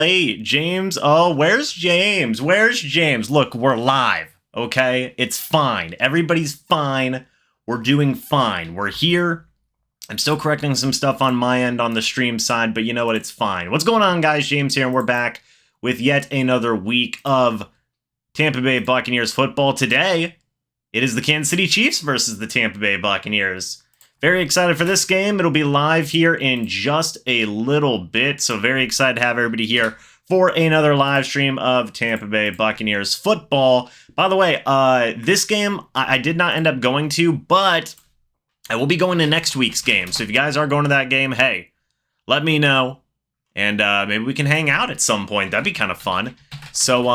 Hey, James. Oh, where's James? Where's James? Look, we're live, okay? It's fine. Everybody's fine. We're doing fine. We're here. I'm still correcting some stuff on my end on the stream side, but you know what? It's fine. What's going on, guys? James here, and we're back with yet another week of Tampa Bay Buccaneers football. Today, it is the Kansas City Chiefs versus the Tampa Bay Buccaneers. Very excited for this game. It'll be live here in just a little bit, so very excited to have everybody here for another live stream of Tampa Bay Buccaneers football. By the way, this game I did not end up going to, but I will be going to next week's game. So if you guys are going to that game, hey, let me know, and maybe we can hang out at some point. That'd be kind of fun. So,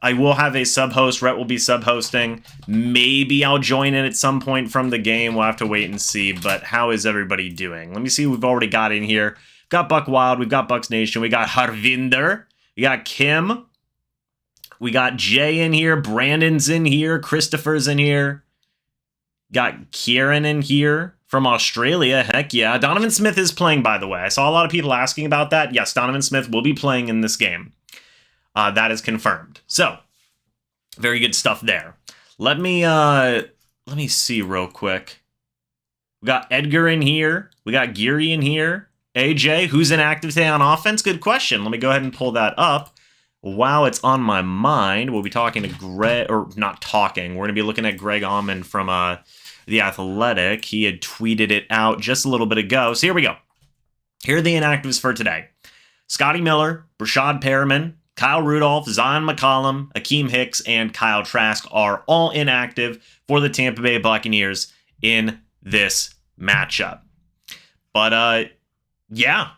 I will have a sub-host. Rhett will be sub-hosting. Maybe I'll join in at some point from the game. We'll have to wait and see. But how is everybody doing? Let me see what we've already got in here. We've got Buck Wild. We've got BucsNation. We got Harvinder. We got Kim. We got Jay in here. Brandon's in here. Christopher's in here. Got Kieran in here from Australia. Heck yeah. Donovan Smith is playing, by the way. I saw a lot of people asking about that. Yes, Donovan Smith will be playing in this game. That is confirmed. So, very good stuff there. Let me see real quick. We got Edgar in here. We got Geary in here. AJ, who's inactive today on offense? Good question. Let me go ahead and pull that up. While it's on my mind, we'll be talking to Greg, or not talking. We're going to be looking at Greg Auman from The Athletic. He had tweeted it out just a little bit ago. So here we go. Here are the inactives for today. Scotty Miller, Brashad Perriman, Kyle Rudolph, Zion McCollum, Akeem Hicks, and Kyle Trask are all inactive for the Tampa Bay Buccaneers in this matchup. But, yeah.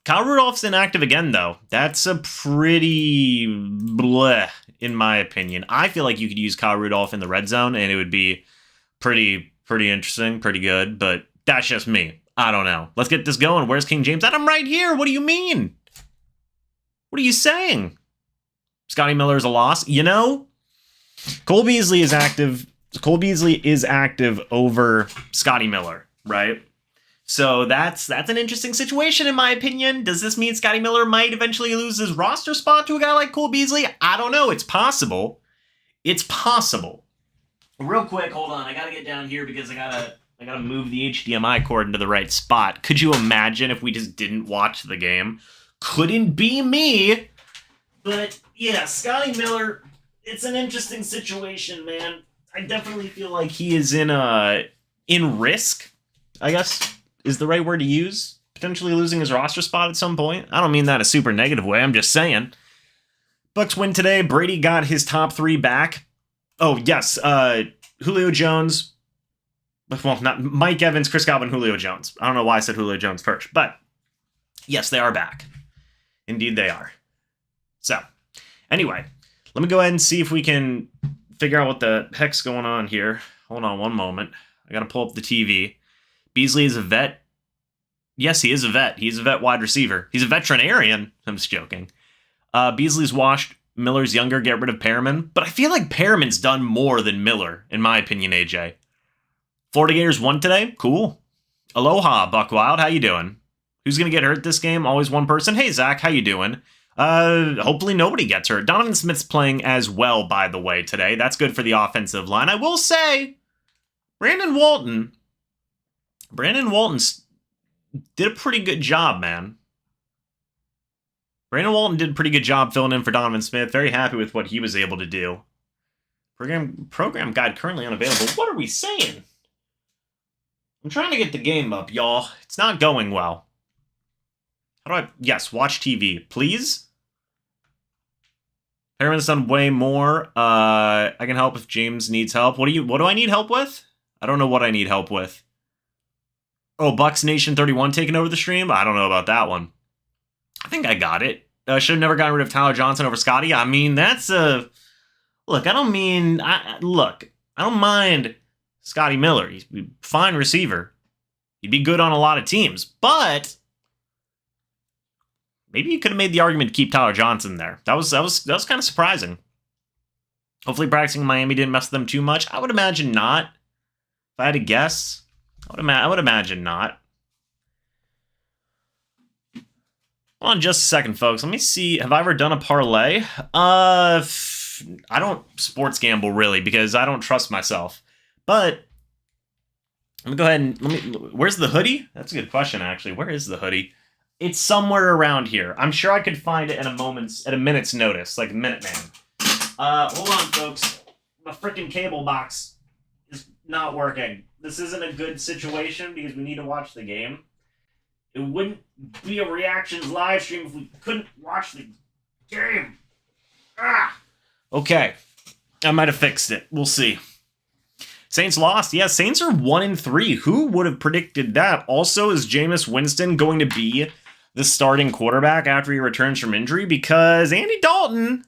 Kyle Rudolph's inactive again, though. That's a pretty bleh, in my opinion. I feel like you could use Kyle Rudolph in the red zone, and it would be pretty interesting, pretty good, but that's just me. I don't know. Let's get this going. Where's King James? I'm right here. What do you mean? What are you saying? Scotty Miller is a loss. You know, Cole Beasley is active. Cole Beasley is active over Scotty Miller, right? So that's an interesting situation, in my opinion. Does this mean Scotty Miller might eventually lose his roster spot to a guy like Cole Beasley? I don't know. It's possible. It's possible. Real quick, hold on. I gotta get down here because I gotta move the HDMI cord into the right spot. Could you imagine if we just didn't watch the game? Couldn't be me, but yeah, Scotty Miller, it's an interesting situation, man. I definitely feel like he is in risk, I guess is the right word to use, potentially losing his roster spot at some point. I don't mean that a super negative way, I'm just saying. Bucs win today. Brady got his top three back. Oh, yes, Julio Jones, well, not Mike Evans, Chris Godwin, Julio Jones. I don't know why I said Julio Jones first, but yes, they are back. Indeed they are. So, anyway, let me go ahead and see if we can figure out what the heck's going on here. Hold on one moment. I gotta pull up the TV. Beasley is a vet. Yes, he is a vet. He's a vet wide receiver. He's a veterinarian. I'm just joking. Beasley's washed. Miller's younger. Get rid of Perriman. But I feel like Perriman's done more than Miller, in my opinion, AJ. Florida Gators won today. Cool. Aloha, Buck Wild. How you doing? Who's going to get hurt this game? Always one person. Hey, Zach, how you doing? Hopefully nobody gets hurt. Donovan Smith's playing as well, by the way, today. That's good for the offensive line. I will say, Brandon Walton did a pretty good job, man. Brandon Walton did a pretty good job filling in for Donovan Smith. Very happy with what he was able to do. Program guide currently unavailable. What are we saying? I'm trying to get the game up, y'all. It's not going well. How do I... Yes, watch TV, please. Perriman's done way more. I can help if James needs help. What do I need help with? I don't know what I need help with. Oh, BucsNation 31 taking over the stream? I don't know about that one. I think I got it. Should have never gotten rid of Tyler Johnson over Scotty. I mean, that's a... Look, I don't mean... I don't mind Scotty Miller. He's a fine receiver. He'd be good on a lot of teams. But maybe you could have made the argument to keep Tyler Johnson there. That was kind of surprising. Hopefully practicing in Miami didn't mess with them too much. I would imagine not. If I had to guess, I would imagine not. Hold on just a second, folks. Let me see. Have I ever done a parlay? I don't sports gamble really because I don't trust myself. But let me go ahead and where's the hoodie? That's a good question, actually. Where is the hoodie? It's somewhere around here. I'm sure I could find it at a minute's notice, like Minuteman. Hold on, folks. My freaking cable box is not working. This isn't a good situation because we need to watch the game. It wouldn't be a reactions live stream if we couldn't watch the game. Okay. I might have fixed it. We'll see. Saints lost. Yeah, Saints are 1-3. Who would have predicted that? Also, is Jameis Winston going to be the starting quarterback after he returns from injury? Because Andy Dalton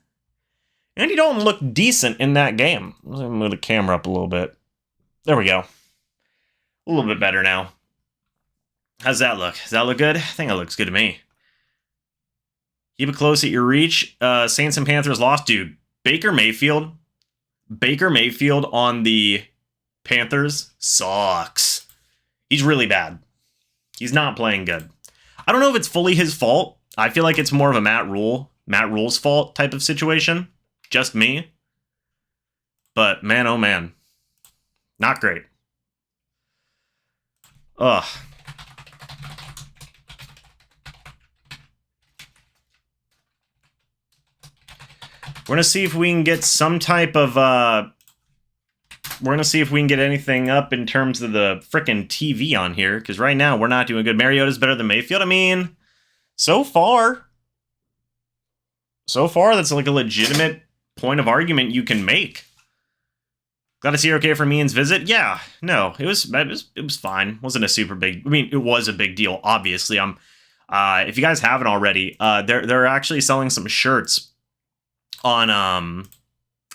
looked decent in that game. Let me move the camera up a little bit. There we go. A little bit better now. How's that look? Does that look good? I think it looks good to me. Keep it close at your reach. Saints and Panthers lost. Dude, Baker Mayfield on the Panthers sucks. He's really bad. He's not playing good. I don't know if it's fully his fault. I feel like it's more of a Matt Rule's fault type of situation. Just me. But man, oh man. Not great. Ugh. We're going to see if we can get some type of, we're going to see if we can get anything up in terms of the frickin' TV on here, because right now we're not doing good. Mariota's better than Mayfield. I mean, so far, that's like a legitimate point of argument you can make. Glad to see you're okay for Mean's visit. Yeah, no, it was fine. Wasn't a super big, I mean, it was a big deal, obviously. If you guys haven't already, they're actually selling some shirts on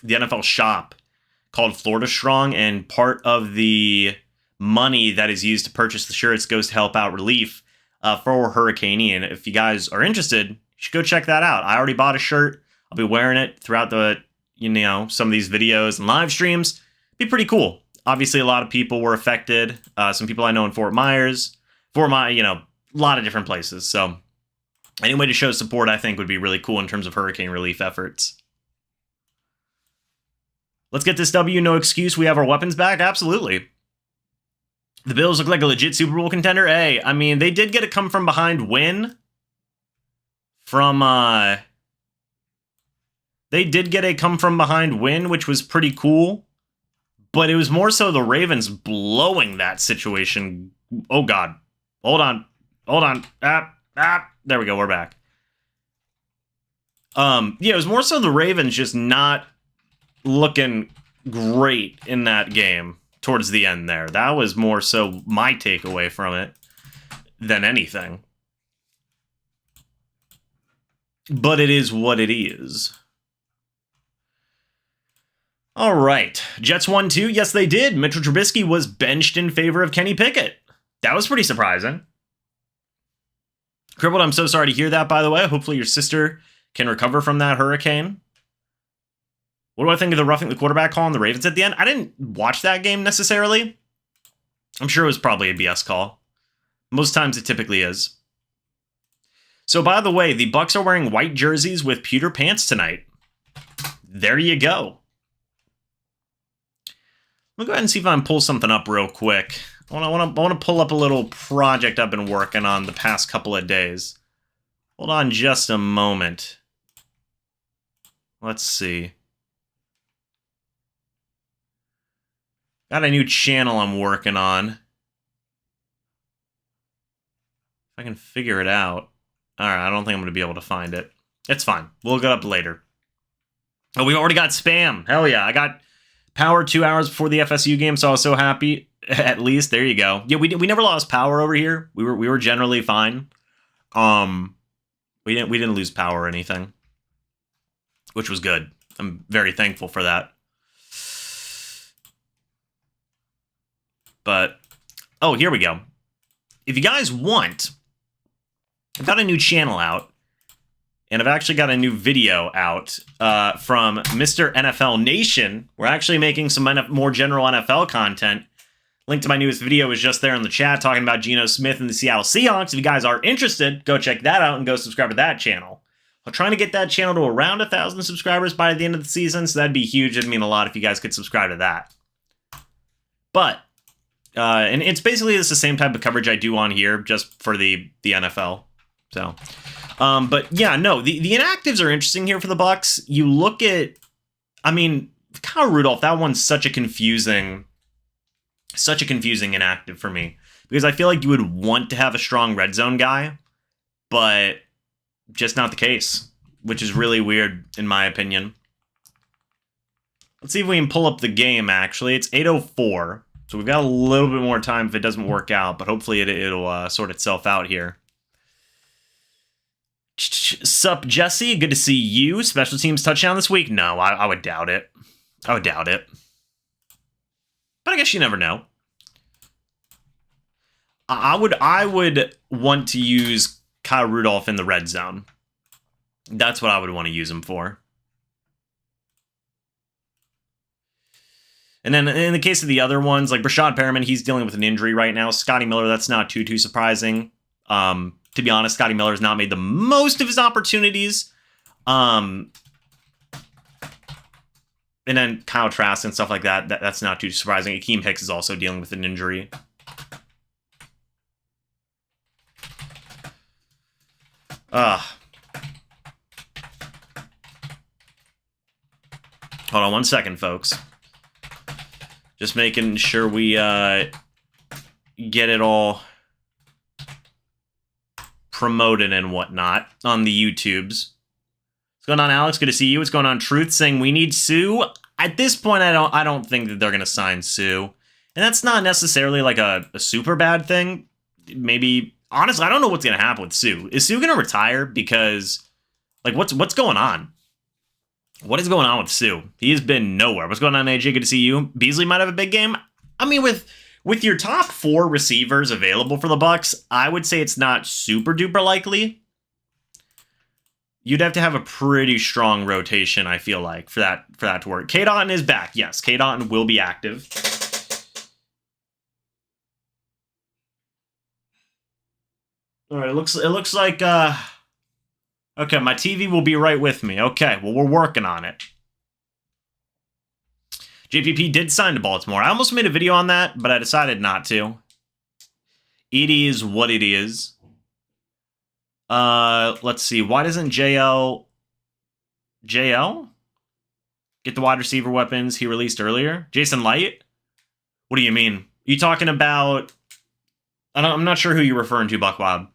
the NFL shop called Florida Strong, and part of the money that is used to purchase the shirts goes to help out relief for Hurricane Ian. If you guys are interested, you should go check that out. I already bought a shirt. I'll be wearing it throughout the, some of these videos and live streams. Be pretty cool. Obviously, a lot of people were affected. Some people I know in Fort Myers, a lot of different places. So any way to show support, I think, would be really cool in terms of hurricane relief efforts. Let's get this W, no excuse. We have our weapons back. Absolutely. The Bills look like a legit Super Bowl contender. Hey, I mean, they did get a come from behind win from, which was pretty cool. But it was more so the Ravens blowing that situation. Oh, God. Hold on. There we go. We're back. Yeah, it was more so the Ravens just not looking great in that game towards the end there. That was more so my takeaway from it than anything. But it is what it is. All right. Jets 1-2. Yes, they did. Mitchell Trubisky was benched in favor of Kenny Pickett. That was pretty surprising. Crippled, I'm so sorry to hear that, by the way. Hopefully your sister can recover from that hurricane. What do I think of the roughing the quarterback call on the Ravens at the end? I didn't watch that game necessarily. I'm sure it was probably a BS call. Most times it typically is. So, by the way, the Bucs are wearing white jerseys with pewter pants tonight. There you go. Let me go ahead and see if I can pull something up real quick. I want to pull up a little project I've been working on the past couple of days. Hold on just a moment. Let's see. Got a new channel I'm working on. If I can figure it out. Alright, I don't think I'm going to be able to find it. It's fine. We'll look it up later. Oh, we already got spam. Hell yeah. I got power 2 hours before the FSU game, so I was so happy. At least, there you go. Yeah, we never lost power over here. We were generally fine. We didn't lose power or anything, which was good. I'm very thankful for that. But, oh, here we go. If you guys want, I've got a new channel out, and I've actually got a new video out from Mr. NFL Nation. We're actually making some more general NFL content. Link to my newest video is just there in the chat talking about Geno Smith and the Seattle Seahawks. If you guys are interested, go check that out and go subscribe to that channel. I'm trying to get that channel to around 1,000 subscribers by the end of the season, so that'd be huge. It'd mean a lot if you guys could subscribe to that. But, and it's basically the same type of coverage I do on here, just for the NFL. So, but yeah, no, the inactives are interesting here for the Bucs. You look at, I mean, Kyle Rudolph, that one's such a confusing inactive for me, because I feel like you would want to have a strong red zone guy, but just not the case, which is really weird in my opinion. Let's see if we can pull up the game, actually. It's 8:04, so we've got a little bit more time if it doesn't work out, but hopefully it'll sort itself out here. Sup, Jesse? Good to see you. Special teams touchdown this week? No, I would doubt it. I would doubt it. But I guess you never know. I would want to use Kyle Rudolph in the red zone. That's what I would want to use him for. And then in the case of the other ones, like Brashad Perriman, he's dealing with an injury right now. Scotty Miller, that's not too surprising. To be honest, Scotty Miller has not made the most of his opportunities. And then Kyle Trask and stuff like that, that's not too surprising. Akeem Hicks is also dealing with an injury. Hold on one second, folks. Just making sure we get it all promoted and whatnot on the YouTubes. What's going on, Alex? Good to see you. What's going on, Truth? Saying we need Sue. At this point, I don't think that they're going to sign Sue, and that's not necessarily like a super bad thing. Maybe, honestly, I don't know what's going to happen with Sue. Is Sue going to retire? Because, like, what's going on? What is going on with Sue? He has been nowhere. What's going on, AJ? Good to see you. Beasley might have a big game. I mean, with your top 4 receivers available for the Bucs, I would say it's not super duper likely. You'd have to have a pretty strong rotation, I feel like, for that to work. K. Dotton is back. Yes, K. Dotton will be active. All right, it looks like okay, my TV will be right with me. Okay, well, we're working on it. JPP did sign to Baltimore. I almost made a video on that, but I decided not to. It is what it is. Let's see. Why doesn't JL get the wide receiver weapons he released earlier? Jason Light? What do you mean? Are you talking about... I'm not sure who you're referring to, Buckwob.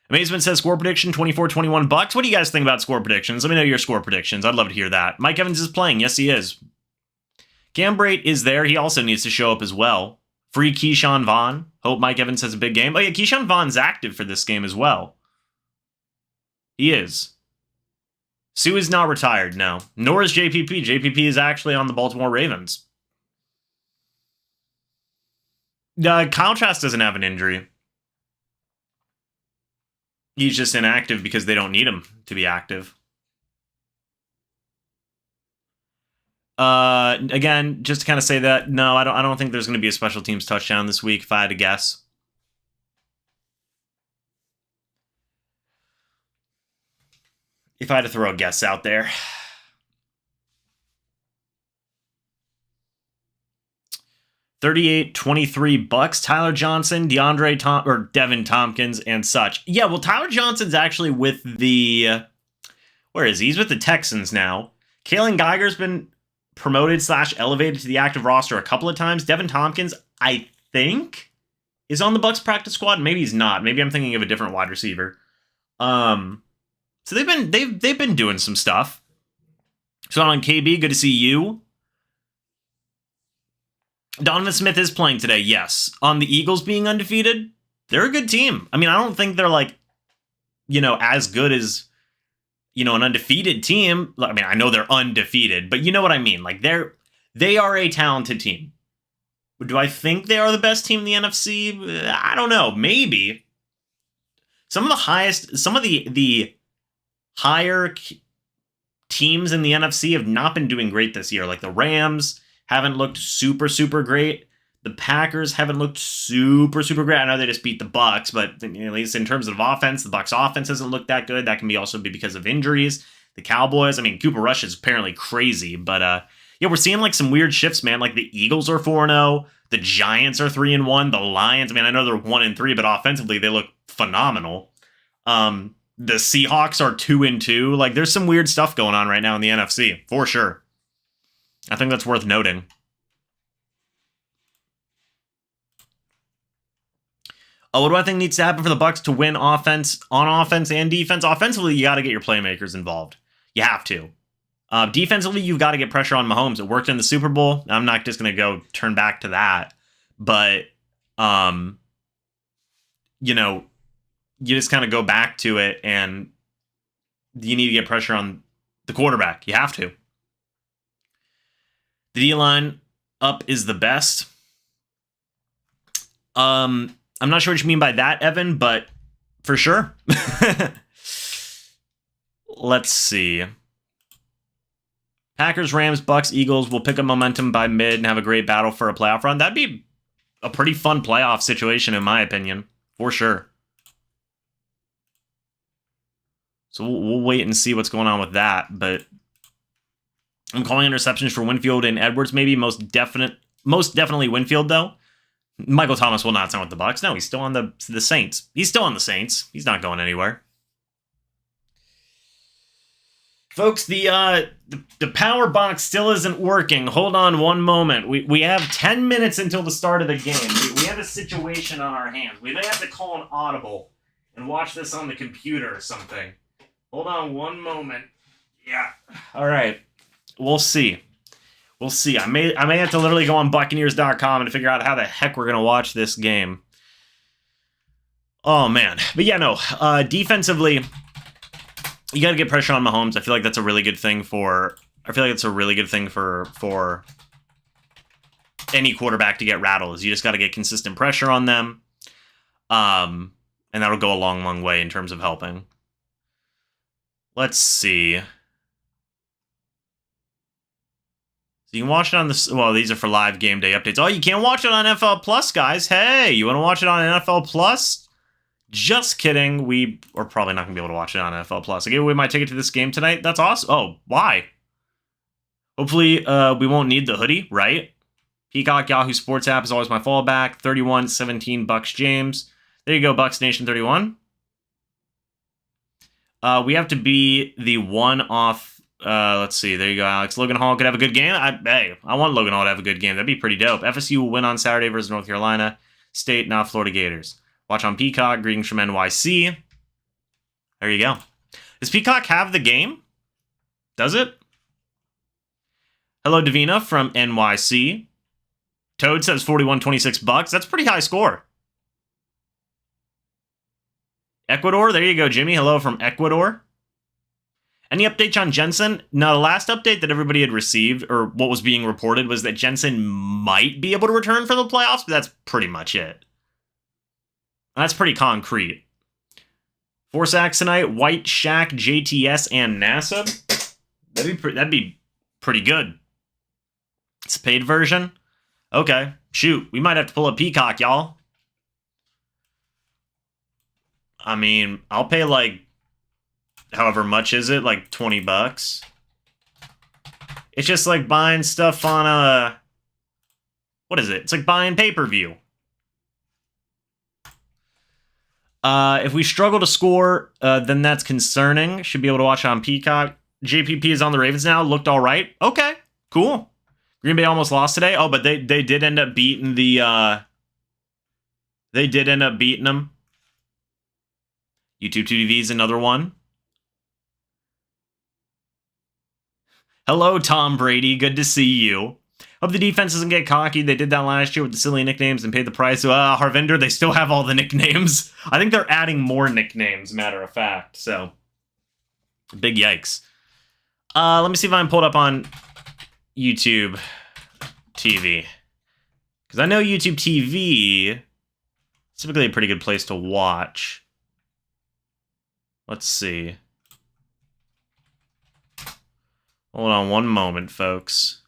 Amazement says score prediction 24-21 Bucs. What do you guys think about score predictions? Let me know your score predictions. I'd love to hear that. Mike Evans is playing. Yes, he is. Gambrate is there. He also needs to show up as well. Free Keyshawn Vaughn. Hope Mike Evans has a big game. Oh yeah, Keyshawn Vaughn's active for this game as well. He is. Sue is not retired, no. Nor is JPP. JPP is actually on the Baltimore Ravens. Kyle Trask doesn't have an injury. He's just inactive because they don't need him to be active. Again, just to kind of say that, no, I don't think there's going to be a special teams touchdown this week, if I had to guess. If I had to throw a guess out there. $38-23 Bucs. Tyler Johnson, Devin Tompkins, and such. Yeah, well, Tyler Johnson's actually with the... where is he? He's with the Texans now. Kalen Geiger's been promoted / elevated to the active roster a couple of times. Devin Tompkins, I think, is on the Bucs practice squad. Maybe he's not. Maybe I'm thinking of a different wide receiver. So they've been doing some stuff. So on KB, good to see you. Donovan Smith is playing today, yes. On the Eagles being undefeated, they're a good team. I mean, I don't think they're like, as good as, an undefeated team. I mean, I know they're undefeated, but you know what I mean. Like, they are a talented team. Do I think they are the best team in the NFC? I don't know. Maybe. Some of the higher teams in the NFC have not been doing great this year. Like the Rams haven't looked super, super great. The Packers haven't looked super great. I know they just beat the Bucs, but at least in terms of offense, the Bucs offense doesn't look that good. That can also be because of injuries. The Cowboys, I mean, Cooper Rush is apparently crazy, but yeah, we're seeing like some weird shifts, man. Like the Eagles are 4-0, the Giants are 3-1, the Lions, I mean, I know they're 1-3, but offensively they look phenomenal. The Seahawks are 2-2. Like, there's some weird stuff going on right now in the NFC, for sure. I think that's worth noting. What do I think needs to happen for the Bucs to win on offense and defense? Offensively, you got to get your playmakers involved. You have to. Defensively, you've got to get pressure on Mahomes. It worked in the Super Bowl. I'm not just going to go turn back to that. But, you know, you just kind of go back to it, and you need to get pressure on the quarterback. You have to. The D-line up is the best. I'm not sure what you mean by that, Evan, but for sure. Let's see. Packers, Rams, Bucs, Eagles will pick up momentum by mid and have a great battle for a playoff run. That'd be a pretty fun playoff situation, in my opinion, for sure. So we'll wait and see what's going on with that. But I'm calling interceptions for Winfield and Edwards, maybe most definitely Winfield, though. Michael Thomas will not sign with the Bucs. No, he's still on the Saints. He's still on the Saints. He's not going anywhere. Folks, the power box still isn't working. Hold on one moment. We have 10 minutes until the start of the game. We have a situation on our hands. We may have to call an audible and watch this on the computer or something. Hold on one moment. Yeah. All right. We'll see. We'll see. I may have to literally go on Buccaneers.com and figure out how the heck we're going to watch this game. Oh, man. But yeah, no. Defensively, you got to get pressure on Mahomes. I feel like that's a really good thing for any quarterback to get rattled. You just got to get consistent pressure on them. And that'll go a long way in terms of helping. Let's see. So you can watch it on this. Well, these are for live game day updates. Oh, you can't watch it on NFL Plus, guys. Hey, you want to watch it on NFL Plus? Just kidding. We are probably not going to be able to watch it on NFL Plus. I gave away my ticket to this game tonight. That's awesome. Oh, why? Hopefully, we won't need the hoodie, right? Peacock Yahoo Sports app is always my fallback. 31-17 Bucs James. There you go, BucsNation 31. We have to be the one off. Let's see. There you go, Alex. Logan Hall could have a good game. I want Logan Hall to have a good game. That'd be pretty dope. FSU will win on Saturday versus North Carolina State, not Florida Gators. Watch on Peacock. Greetings from NYC. There you go. Does Peacock have the game? Does it? Hello, Davina from NYC. Toad says 41-26 Bucs. That's a pretty high score. Ecuador, there you go, Jimmy. Hello from Ecuador. Any updates on Jensen? No, the last update that everybody had received, or what was being reported, was that Jensen might be able to return for the playoffs, but that's pretty much it. That's pretty concrete. 4 sacks tonight, White, Shaq, JTS, and NASA. That'd be pretty good. It's a paid version? Okay, shoot. We might have to pull a Peacock, y'all. I mean, I'll pay like, however much is it? Like $20. It's just like buying stuff on a, what is it? It's like buying pay-per-view. If we struggle to score, then that's concerning. Should be able to watch on Peacock. JPP is on the Ravens now. Looked all right. Okay, cool. Green Bay almost lost today. Oh, but they did end up beating the, they did end up beating them. YouTube TV is another one. Hello, Tom Brady. Good to see you. Hope the defense doesn't get cocky. They did that last year with the silly nicknames and paid the price. Harvinder, they still have all the nicknames. I think they're adding more nicknames, matter of fact. So, big yikes. Let me see if I can pull it up on YouTube TV. Because I know YouTube TV is typically a pretty good place to watch. Let's see. Hold on one moment, folks.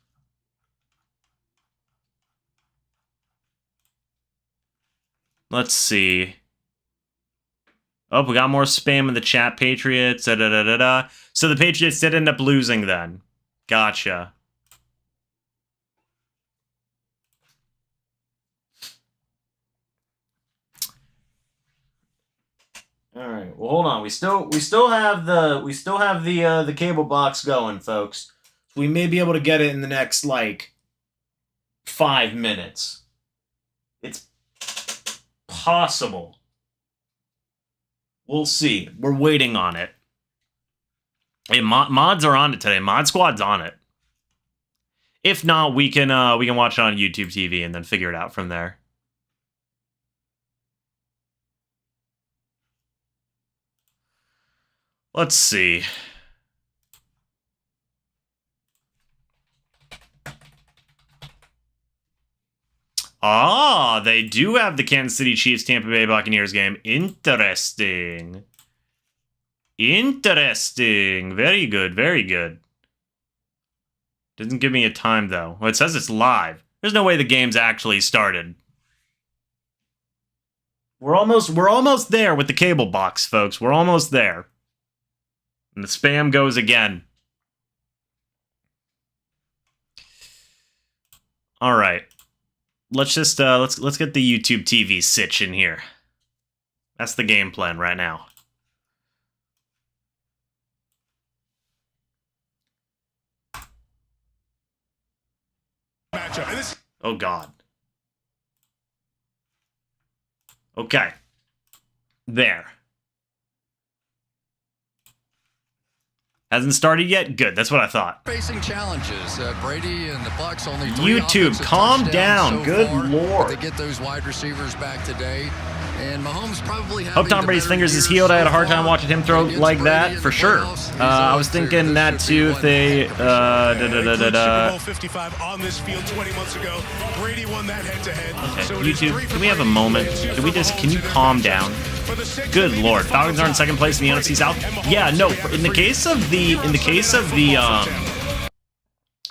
Let's see. Oh, we got more spam in the chat, Patriots. So the Patriots did end up losing then. Gotcha. All right. Well, hold on. We still have the cable box going, folks. We may be able to get it in the next like 5 minutes. It's possible. We'll see. We're waiting on it. Hey, mods are on it today. Mod Squad's on it. If not, we can watch it on YouTube TV and then figure it out from there. Let's see. Ah, they do have the Kansas City Chiefs Tampa Bay Buccaneers game. Interesting. Interesting. Very good, very good. Doesn't give me a time though. Well, it says it's live. There's no way the game's actually started. We're almost there with the cable box, folks. We're almost there. And the spam goes again. All right. Let's just let's get the YouTube TV sitch in here. That's the game plan right now. Oh God. Okay. There. Hasn't started yet? Good. That's what I thought. Facing challenges. Brady and the Bucs only YouTube, calm down. Good Lord. They get those wide receivers back today. And Mahomes probably hope Tom Brady's fingers is healed. I had a hard time watching him throw like that, for sure. I was thinking that too if they Super Bowl 55 on this field 20 months ago. Brady won that head-to-head. Okay, so YouTube, can we have a moment? Can you calm down? Good Lord. Falcons are in second place in the NFC South. Yeah, no, in the case of the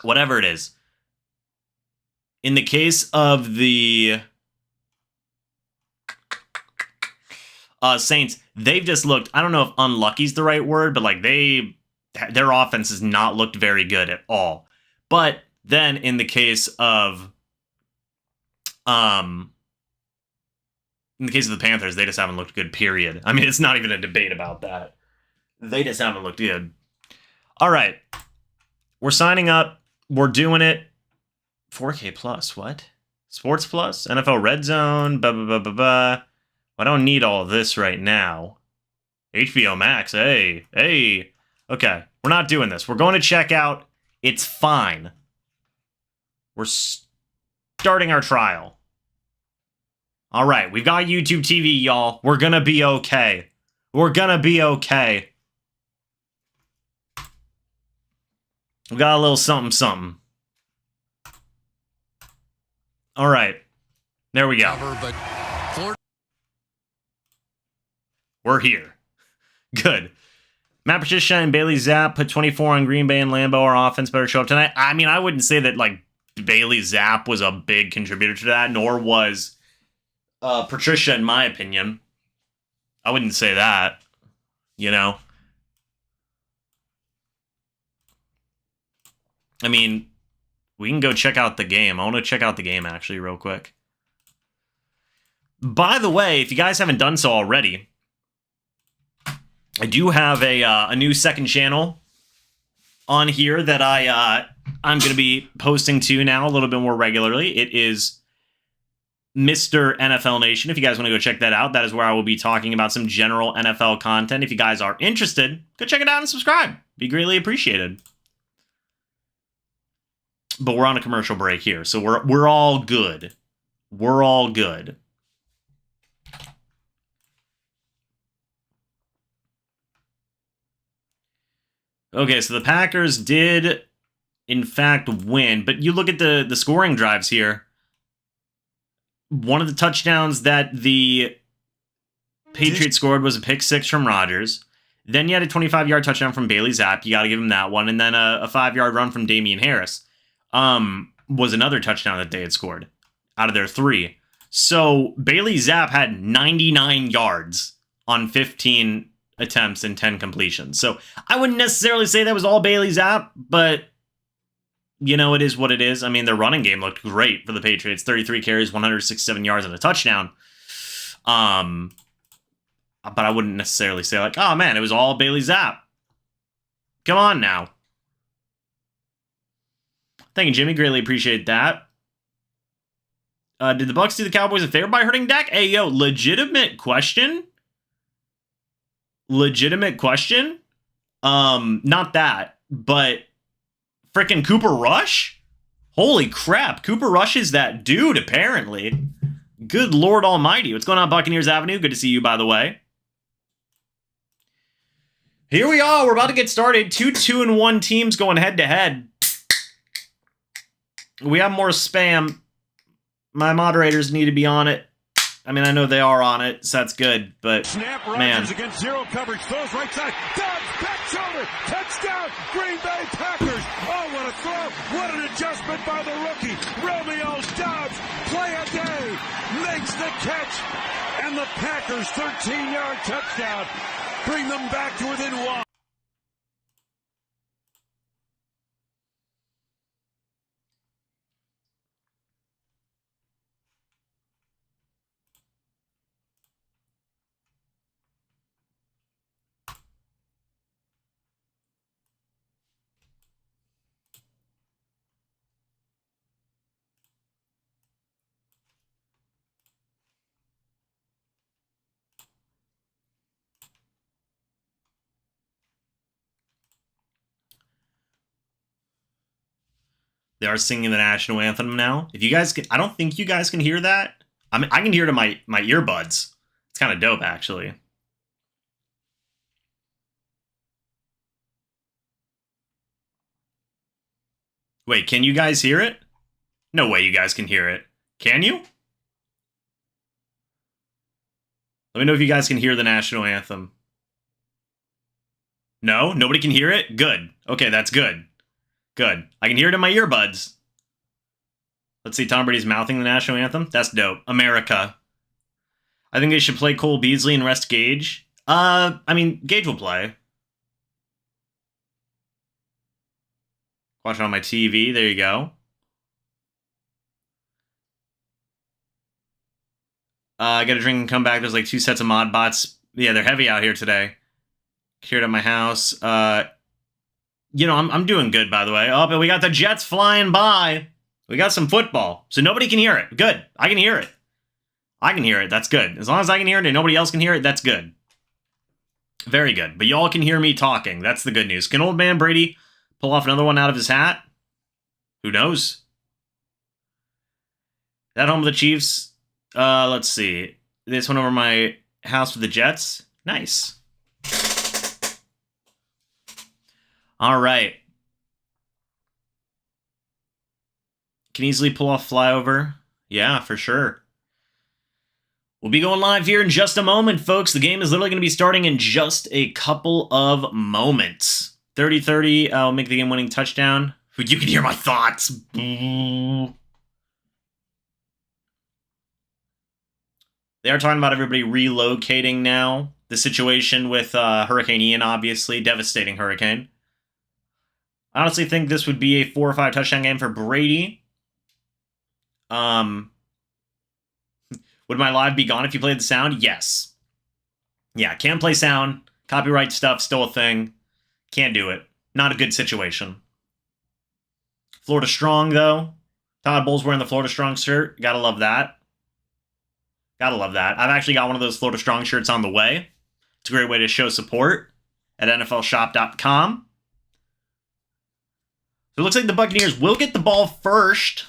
whatever it is. In the case of the Saints, they've just looked, I don't know if unlucky is the right word, but like their offense has not looked very good at all. But then in the case of the Panthers, they just haven't looked good, period. I mean, it's not even a debate about that. They just haven't looked good. All right. We're signing up. We're doing it. 4K plus, what? Sports Plus? NFL Red Zone, blah, blah, blah, blah, blah. I don't need all of this right now. HBO Max, hey. Okay, we're not doing this. We're going to check out. It's fine. We're starting our trial. All right, we've got YouTube TV, y'all. We're gonna be okay. We're gonna be okay. We got a little something. All right, there we go. We're here. Good. Matt Patricia and Bailey Zapp put 24 on Green Bay and Lambeau. Our offense better show up tonight. I mean, I wouldn't say that like Bailey Zapp was a big contributor to that, nor was Patricia, in my opinion. I wouldn't say that, you know. I mean, we can go check out the game. I want to check out the game, actually, real quick. By the way, if you guys haven't done so already, I do have a new second channel on here that I'm going to be posting to now a little bit more regularly. It is Mr. NFL Nation. If you guys want to go check that out, that is where I will be talking about some general NFL content. If you guys are interested, go check it out and subscribe. Be greatly appreciated. But we're on a commercial break here, so we're all good. We're all good. Okay, so the Packers did, in fact, win. But you look at the scoring drives here. One of the touchdowns that the Patriots scored was a pick six from Rodgers. Then you had a 25-yard touchdown from Bailey Zapp. You got to give him that one. And then a 5-yard run from Damian Harris was another touchdown that they had scored out of their 3. So Bailey Zapp had 99 yards on 15 attempts and 10 completions. So I wouldn't necessarily say that was all Bailey Zapp, but it is what it is. I mean, their running game looked great for the Patriots. 33 carries, 167 yards, and a touchdown. But I wouldn't necessarily say like, oh man, it was all Bailey Zapp. Come on now. Thank you, Jimmy. Greatly appreciate that. Did the Bucs do the Cowboys a favor by hurting Dak? Hey, yo, legitimate question. Legitimate question. Not that, but frickin' Cooper Rush? Holy crap, Cooper Rush is that dude, apparently. Good Lord Almighty. What's going on, Buccaneers Avenue? Good to see you, by the way. Here we are. We're about to get started. 2-2-1 teams going head-to-head. We have more spam. My moderators need to be on it. I mean, I know they are on it, so that's good, but Snap man. Rodgers against zero coverage. Throws right side. Dobbs, back shoulder. Touchdown, Green Bay Packers. Oh, what a throw. What an adjustment by the rookie. Romeo Dobbs, play a day, makes the catch. And the Packers, 13-yard touchdown. Bring them back to within one. They are singing the national anthem now. If you guys can, I don't think you guys can hear that. I mean, I can hear it in my earbuds. It's kind of dope, actually. Wait, can you guys hear it? No way you guys can hear it. Can you? Let me know if you guys can hear the national anthem. No? Nobody can hear it? Good. Okay, that's good. Good. I can hear it in my earbuds. Let's see, Tom Brady's mouthing the national anthem. That's dope. America. I think they should play Cole Beasley and rest Gage. I mean, Gage will play. Watch it on my TV. There you go. I got a drink and come back. There's like 2 sets of mod bots. Yeah, they're heavy out here today. Here at my house. I'm doing good, by the way. Oh, but we got the Jets flying by. We got some football. So nobody can hear it. Good. I can hear it. I can hear it. That's good. As long as I can hear it and nobody else can hear it, that's good. Very good. But y'all can hear me talking. That's the good news. Can old man Brady pull off another one out of his hat? Who knows? That home of the Chiefs. Let's see. This one over my house with the Jets. Nice. All right. Can easily pull off flyover. Yeah, for sure. We'll be going live here in just a moment, folks. The game is literally going to be starting in just a couple of moments. 30-30, I'll make the game-winning touchdown. You can hear my thoughts. They are talking about everybody relocating now. The situation with Hurricane Ian, obviously. Devastating hurricane. I honestly think this would be a 4 or 5 touchdown game for Brady. Would my live be gone if you played the sound? Yes. Yeah, can't play sound. Copyright stuff, still a thing. Can't do it. Not a good situation. Florida Strong, though. Todd Bowles wearing the Florida Strong shirt. Gotta love that. Gotta love that. I've actually got one of those Florida Strong shirts on the way. It's a great way to show support at NFLshop.com. So it looks like the Buccaneers will get the ball first.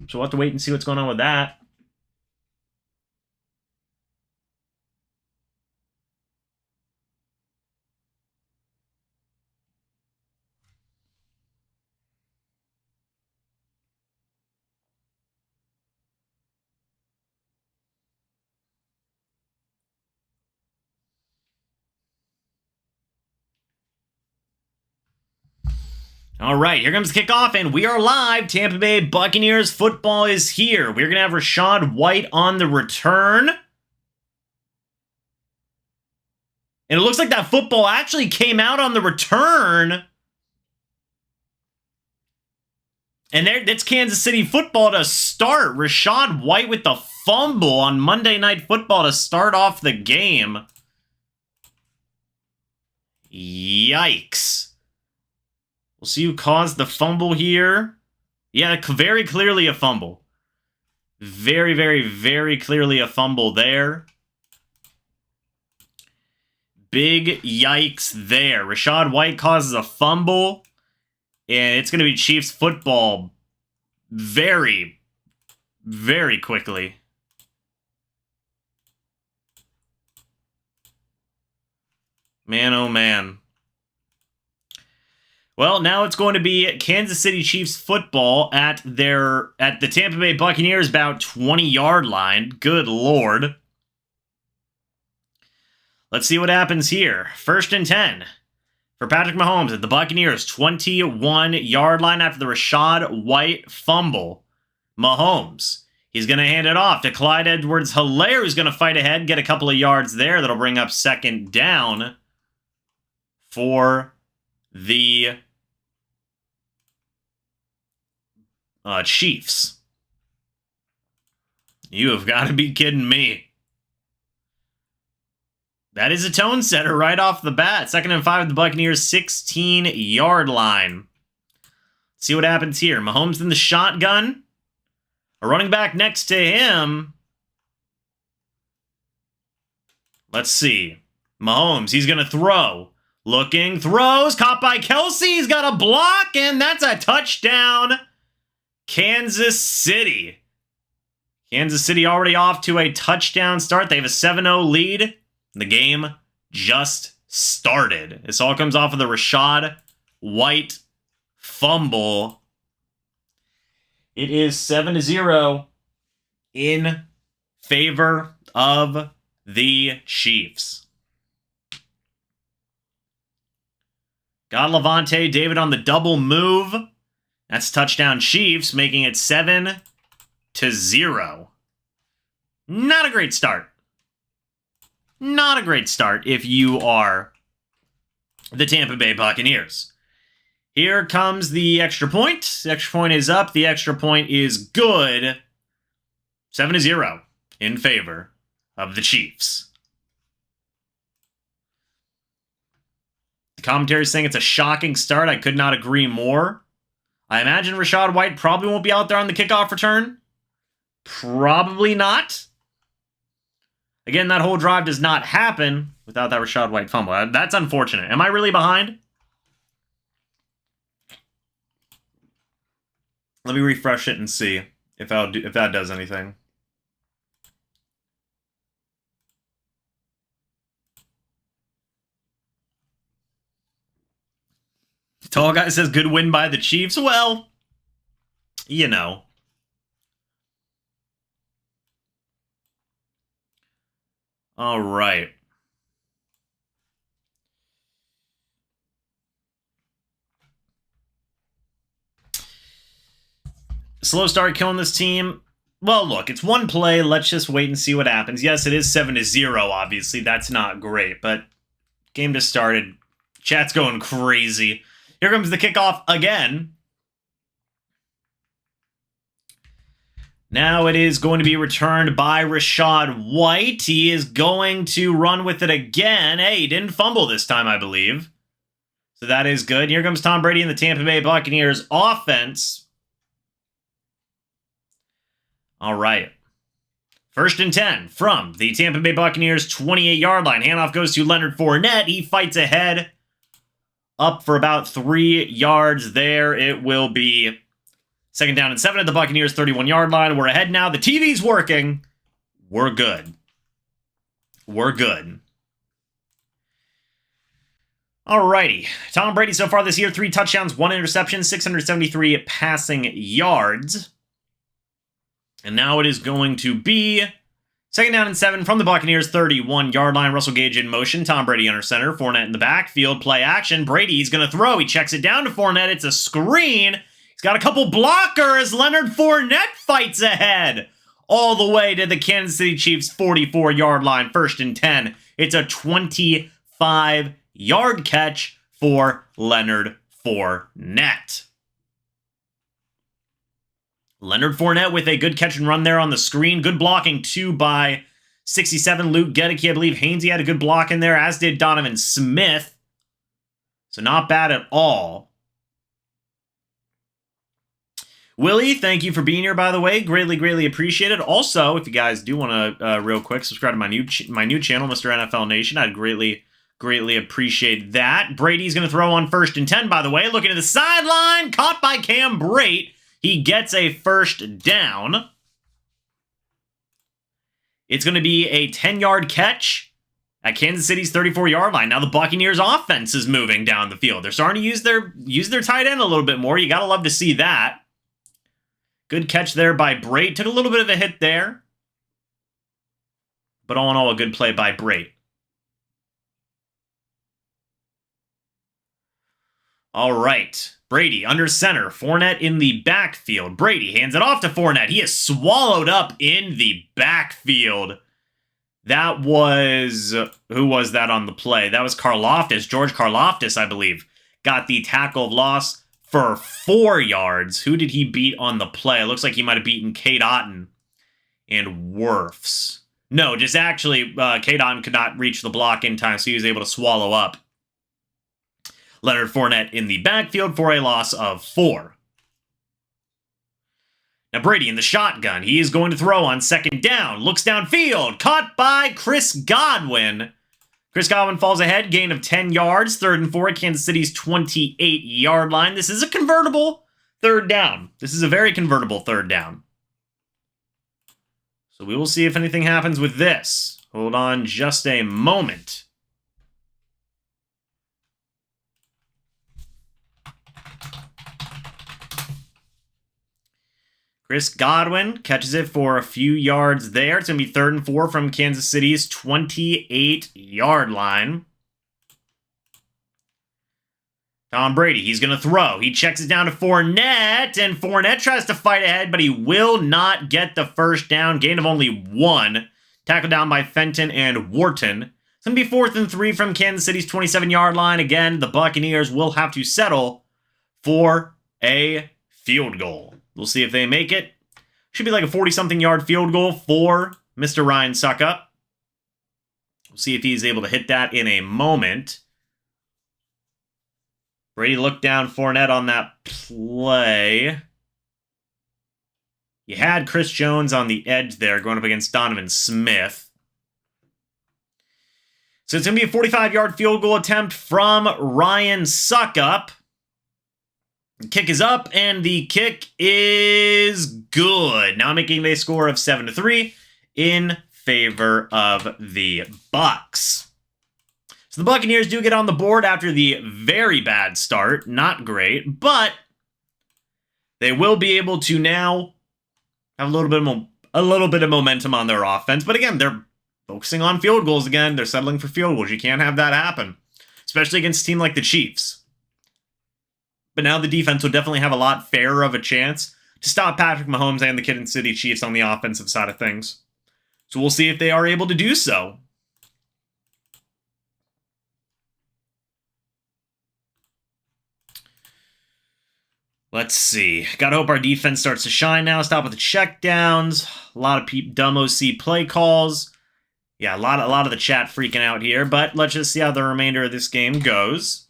So we'll have to wait and see what's going on with that. All right, here comes the kickoff, and we are live. Tampa Bay Buccaneers football is here. We're going to have Rachaad White on the return. And it looks like that football actually came out on the return. And that's Kansas City football to start. Rachaad White with the fumble on Monday Night Football to start off the game. Yikes. We'll see who caused the fumble here. Yeah, very clearly a fumble. Very, very, very clearly a fumble there. Big yikes there. Rachaad White causes a fumble. And it's going to be Chiefs football very, very quickly. Man, oh man. Well, now it's going to be Kansas City Chiefs football at the Tampa Bay Buccaneers about 20-yard line. Good Lord. Let's see what happens here. 1st and 10 for Patrick Mahomes at the Buccaneers 21-yard line after the Rachaad White fumble. Mahomes, he's going to hand it off to Clyde Edwards-Helaire, who's going to fight ahead, get a couple of yards there. That'll bring up 2nd down for the Chiefs. You have got to be kidding me. That is a tone setter right off the bat. 2nd and 5 at the Buccaneers 16-yard line. See what happens here. Mahomes in the shotgun. A running back next to him. Let's see. Mahomes, he's going to throw. Looking, throws, caught by Kelsey. He's got a block, and that's a touchdown. Kansas City. Kansas City already off to a touchdown start. They have a 7-0 lead. The game just started. This all comes off of the Rachaad White fumble. It is 7-0 in favor of the Chiefs. Got Levante David on the double move. That's touchdown Chiefs, making it 7-0. Not a great start. Not a great start if you are the Tampa Bay Buccaneers. Here comes the extra point. The extra point is up. The extra point is good. 7-0 in favor of the Chiefs. The commentary is saying it's a shocking start. I could not agree more. I imagine Rachaad White probably won't be out there on the kickoff return. Probably not. Again, that whole drive does not happen without that Rachaad White fumble. That's unfortunate. Am I really behind? Let me refresh it and see if that does anything. Tall guy says good win by the Chiefs. Well, you know. All right. Slow start killing this team. Well, look, it's one play. Let's just wait and see what happens. Yes, it is 7-0, obviously. That's not great, but game just started. Chat's going crazy. Here comes the kickoff again. Now it is going to be returned by Rachaad White. He is going to run with it again. Hey, he didn't fumble this time, I believe. So that is good. Here comes Tom Brady and the Tampa Bay Buccaneers offense. All right. 1st and 10 from the Tampa Bay Buccaneers 28-yard line. Handoff goes to Leonard Fournette. He fights ahead. Up for about 3 yards there. It will be 2nd down and 7 at the Buccaneers 31-yard line. We're ahead now. The TV's working. We're good. We're good. Alrighty. Tom Brady so far this year, 3 touchdowns, 1 interception, 673 passing yards. And now it is going to be Second down and 7 from the Buccaneers 31-yard line. Russell Gage in motion. Tom Brady under center. Fournette in the backfield. Play action. Brady's going to throw. He checks it down to Fournette. It's a screen. He's got a couple blockers. Leonard Fournette fights ahead all the way to the Kansas City Chiefs 44-yard line. First and 10. It's a 25-yard catch for Leonard Fournette. Leonard Fournette with a good catch and run there on the screen. Good blocking, too, by 67 Luke Gedeke. I believe Hainsey had a good block in there, as did Donovan Smith. So not bad at all. Willie, thank you for being here, by the way. Greatly, greatly appreciated. Also, if you guys do want to, real quick, subscribe to my new channel, Mr. NFL Nation. I'd greatly appreciate that. Brady's going to throw on first and 10, by the way. Looking at the sideline, caught by Cam Brate. He gets a first down. It's going to be a 10-yard catch at Kansas City's 34-yard line. Now the Buccaneers offense is moving down the field. They're starting to use their tight end a little bit more. You got to love to see that. Good catch there by Brate. Took a little bit of a hit there. But all in all, a good play by Brate. All right. Brady under center. Fournette in the backfield. Brady hands it off to Fournette. He is swallowed up in the backfield. That was... Who was that on the play? That was Karlaftis. George Karlaftis, I believe, got the tackle of loss for 4 yards. Who did he beat on the play? It looks like he might have beaten Cade Otton and Wirfs. No, just actually, Cade Otton could not reach the block in time, so he was able to swallow up Leonard Fournette in the backfield for a loss of 4. Now Brady in the shotgun. He is going to throw on second down. Looks downfield. Caught by Chris Godwin. Chris Godwin falls ahead. Gain of 10 yards. 3rd and 4 at Kansas City's 28-yard line. This is a convertible third down. This is a very convertible third down. So we will see if anything happens with this. Hold on just a moment. Chris Godwin catches it for a few yards there. It's going to be 3rd and 4 from Kansas City's 28-yard line. Tom Brady, he's going to throw. He checks it down to Fournette, and Fournette tries to fight ahead, but he will not get the first down. Gain of only 1. Tackled down by Fenton and Wharton. It's going to be 4th and 3 from Kansas City's 27-yard line. Again, the Buccaneers will have to settle for a field goal. We'll see if they make it. Should be like a 40-something yard field goal for Mr. Ryan Suckup. We'll see if he's able to hit that in a moment. Brady looked down Fournette on that play. You had Chris Jones on the edge there going up against Donovan Smith. So it's going to be a 45-yard field goal attempt from Ryan Suckup. The kick is up, and the kick is good. Now making a score of 7-3 in favor of the Bucs. So the Buccaneers do get on the board after the very bad start. Not great, but they will be able to now have a little bit of momentum on their offense. But again, they're focusing on field goals again. They're settling for field goals. You can't have that happen, especially against a team like the Chiefs. But now the defense will definitely have a lot fairer of a chance to stop Patrick Mahomes and the Kansas City Chiefs on the offensive side of things. So we'll see if they are able to do so. Let's see. Gotta hope our defense starts to shine now. Stop with the checkdowns. A lot of dumb OC play calls. Yeah, a lot of the chat freaking out here. But let's just see how the remainder of this game goes.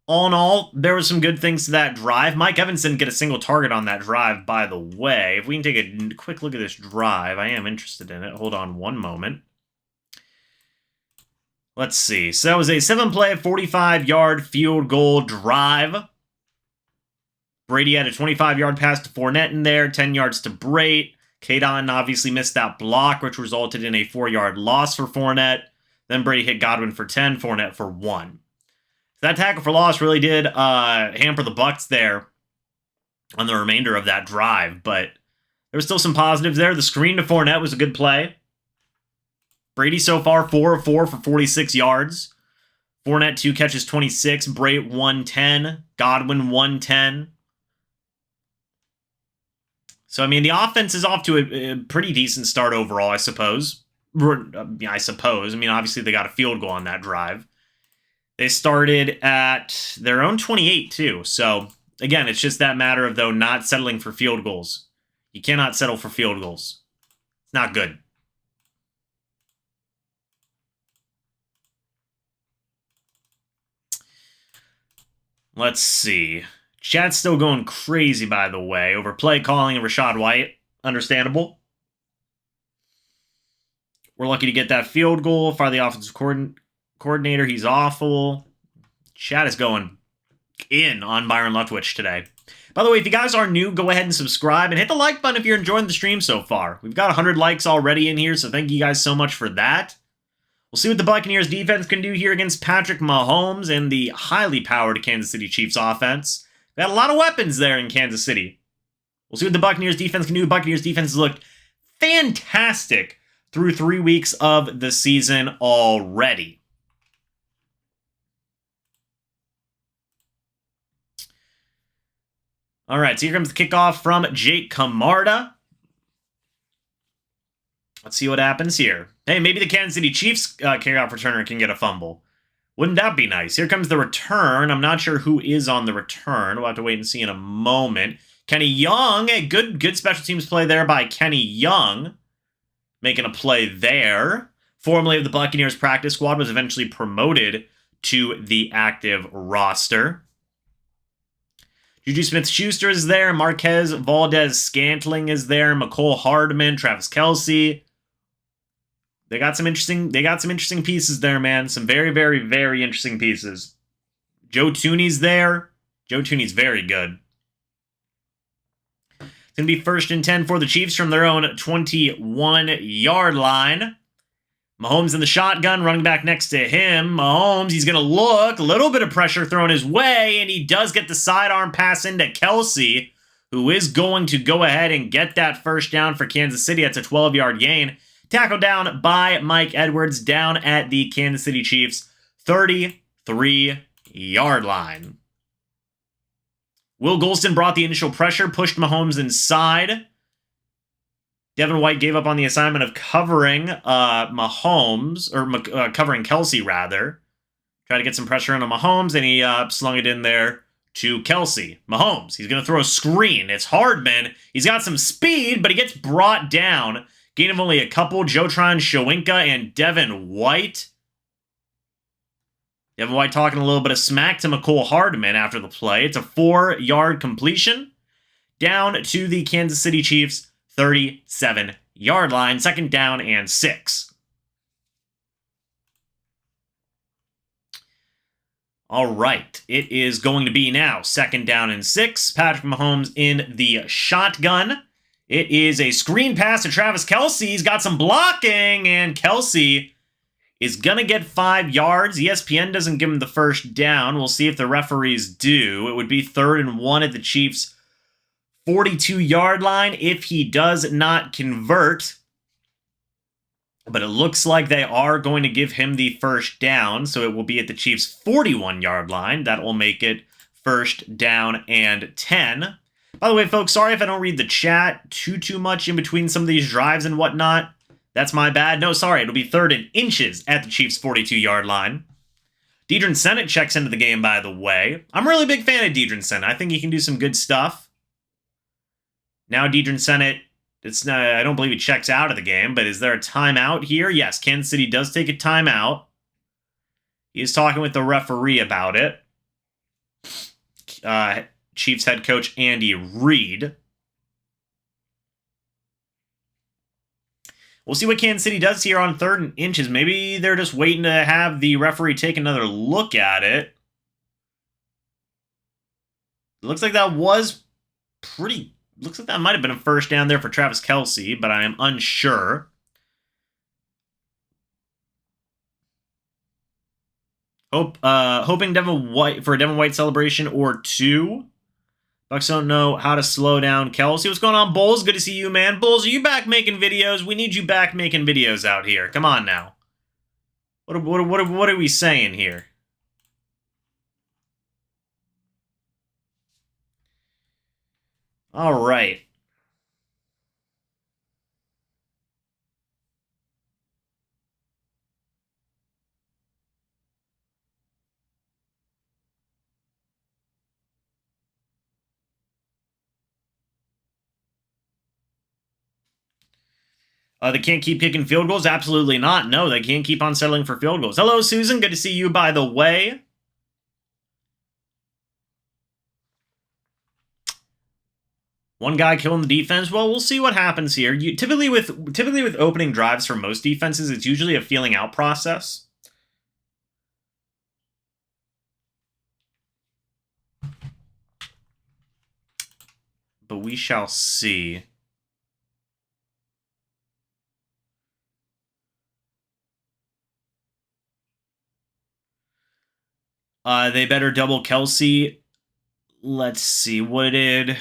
All in all, there were some good things to that drive. Mike Evans didn't get a single target on that drive, by the way. If we can take a quick look at this drive, I am interested in it. Hold on one moment. Let's see. So that was a 7-play, 45-yard field goal drive. Brady had a 25-yard pass to Fournette in there, 10 yards to Brate. Cade Otton obviously missed that block, which resulted in a 4-yard loss for Fournette. Then Brady hit Godwin for 10, Fournette for 1. That tackle for loss really did hamper the Bucs there on the remainder of that drive, but There was still some positives there. The screen to Fournette was a good play. Brady so far 4 of 4 for 46 yards. Fournette 2 catches 26. Brait 110. Godwin 110. So, I mean, the offense is off to a pretty decent start overall, I suppose. I suppose. I mean, obviously they got a field goal on that drive. They started at their own 28, too. So, again, it's just that matter of, though, not settling for field goals. You cannot settle for field goals. It's not good. Let's see. Chat's still going crazy, by the way, over play calling and Rachaad White. Understandable. We're lucky to get that field goal. Fire the offensive coordinator. He's awful. Chat is going in on Byron Leftwich today. By the way, if you guys are new, go ahead and subscribe and hit the like button if you're enjoying the stream so far. We've got 100 likes already in here, so thank you guys so much for that. We'll see what the Buccaneers defense can do here against Patrick Mahomes and the highly powered Kansas City Chiefs offense. They got a lot of weapons there in Kansas City. We'll see what the Buccaneers defense can do. Buccaneers defense has looked fantastic through 3 weeks of the season already. All right, so here comes the kickoff from Jake Camarda. Let's see what happens here. Hey, maybe the Kansas City Chiefs kickoff returner can get a fumble. Wouldn't that be nice? Here comes the return. I'm not sure who is on the return. We'll have to wait and see in a moment. Kenny Young, a good special teams play there by Kenny Young. Making a play there. Formerly of the Buccaneers practice squad, was eventually promoted to the active roster. Juju Smith-Schuster is there. Marquez Valdez-Scantling is there. McCole Hardman, Travis Kelce. They got some interesting pieces there, man. Some very, very, very interesting pieces. Joe Thuney's there. Joe Thuney's very good. It's going to be 1st and 10 for the Chiefs from their own 21-yard line. Mahomes in the shotgun, running back next to him. Mahomes, he's going to look. A little bit of pressure thrown his way, and he does get the sidearm pass into Kelce, who is going to go ahead and get that first down for Kansas City. That's a 12-yard gain. Tackled down by Mike Edwards down at the Kansas City Chiefs 33-yard line. Will Golston brought the initial pressure, pushed Mahomes inside. Devin White gave up on the assignment of covering Mahomes, or covering Kelce, rather. Tried to get some pressure on Mahomes, and he slung it in there to Kelce. Mahomes, he's going to throw a screen. It's Hardman. He's got some speed, but he gets brought down. Gain of only a couple. Jotron Shawinka and Devin White. Devin White talking a little bit of smack to McCole Hardman after the play. It's a 4-yard completion. Down to the Kansas City Chiefs 37-yard line. 2nd down and 6. All right. It is going to be now 2nd down and 6. Patrick Mahomes in the shotgun. It is a screen pass to Travis Kelce. He's got some blocking, and Kelce is going to get 5 yards. ESPN doesn't give him the first down. We'll see if the referees do. It would be 3rd and 1 at the Chiefs' 42-yard line if he does not convert. But it looks like they are going to give him the first down, so it will be at the Chiefs' 41-yard line. That will make it 1st down and 10. By the way, folks, sorry if I don't read the chat too much in between some of these drives and whatnot. That's my bad. No, sorry. It'll be 3rd and inches at the Chiefs' 42-yard line. Deidrin Senate checks into the game, by the way. I'm a really big fan of Deidrin Senate. I think he can do some good stuff. Now Deidrin Senate, I don't believe he checks out of the game, but is there a timeout here? Yes, Kansas City does take a timeout. He is talking with the referee about it. Chiefs head coach Andy Reid. We'll see what Kansas City does here on 3rd and inches. Maybe they're just waiting to have the referee take another look at it. It looks like that was pretty... Looks like that might have been a first down there for Travis Kelce, but I am unsure. Hoping Devin White for a Devin White celebration or two. Bucs don't know how to slow down Kelsey. What's going on, Bulls? Good to see you, man. Bulls, are you back making videos? We need you back making videos out here. Come on now. What are we saying here? All right. They can't keep kicking field goals? Absolutely not. No, they can't keep on settling for field goals. Hello, Susan. Good to see you, by the way. One guy killing the defense. Well, we'll see what happens here. Typically with opening drives for most defenses, it's usually a feeling out process. But we shall see. They better double Kelsey. Let's see. What did...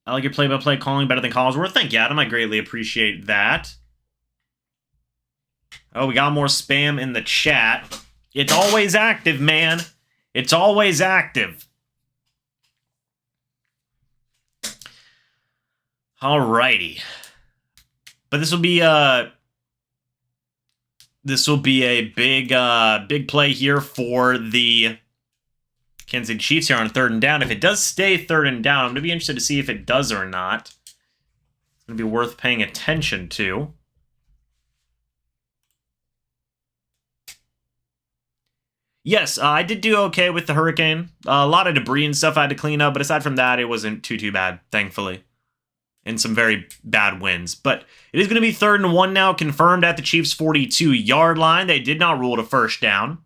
I like your play-by-play calling better than Collinsworth. Thank you, Adam. I greatly appreciate that. Oh, we got more spam in the chat. It's always active, man. It's always active. Alrighty. But this will be a big play here for the Kansas City Chiefs here on 3rd and down. If it does stay 3rd and down, I'm going to be interested to see if it does or not. It's going to be worth paying attention to. Yes, I did do okay with the hurricane. A lot of debris and stuff I had to clean up, but aside from that, it wasn't too bad, thankfully. And some very bad winds. But it is going to be 3rd and 1 now, confirmed at the Chiefs' 42-yard line. They did not rule it a first down.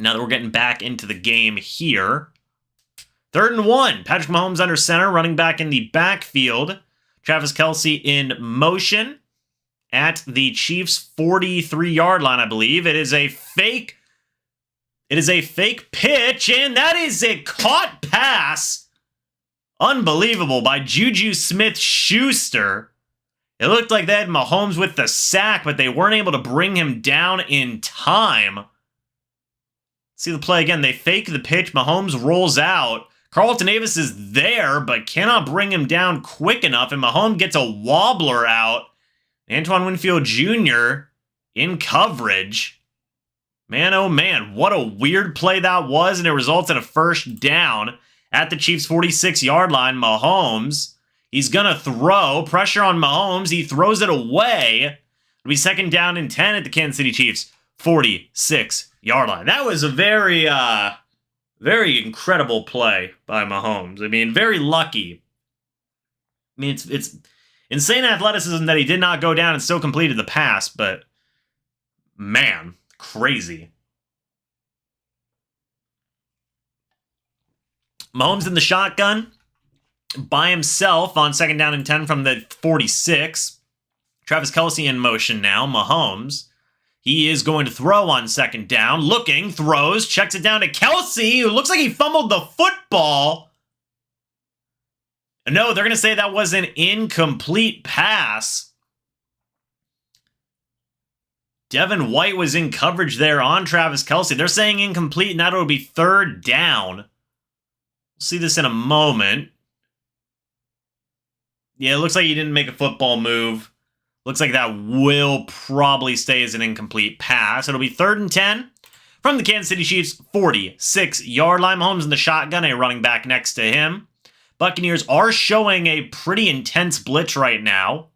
Now that we're getting back into the game here. 3rd and 1. Patrick Mahomes under center, running back in the backfield. Travis Kelce in motion at the Chiefs' 43-yard line, I believe. It is a fake pitch, and that is a caught pass. Unbelievable by Juju Smith-Schuster. It looked like they had Mahomes with the sack, but they weren't able to bring him down in time. See the play again. They fake the pitch. Mahomes rolls out. Carlton Davis is there, but cannot bring him down quick enough, and Mahomes gets a wobbler out. Antoine Winfield Jr. in coverage. Man, oh man, what a weird play that was, and it results in a first down at the Chiefs' 46-yard line. Mahomes, he's going to throw. Pressure on Mahomes. He throws it away. It'll be 2nd down and 10 at the Kansas City Chiefs' 46-yard line. That was a very incredible play by Mahomes. I mean, very lucky. I mean, it's insane athleticism that he did not go down and still completed the pass, but man, crazy. Mahomes in the shotgun by himself on 2nd down and 10 from the 46. Travis Kelce in motion now. Mahomes, he is going to throw on 2nd down. Looking, throws, checks it down to Kelce, who looks like he fumbled the football. No, they're going to say that was an incomplete pass. Devin White was in coverage there on Travis Kelce. They're saying incomplete, and that will be 3rd down. We'll see this in a moment. Yeah, it looks like he didn't make a football move. Looks like that will probably stay as an incomplete pass. It'll be 3rd and 10 from the Kansas City Chiefs' 46-yard line. Mahomes in the shotgun, a running back next to him. Buccaneers are showing a pretty intense blitz right now.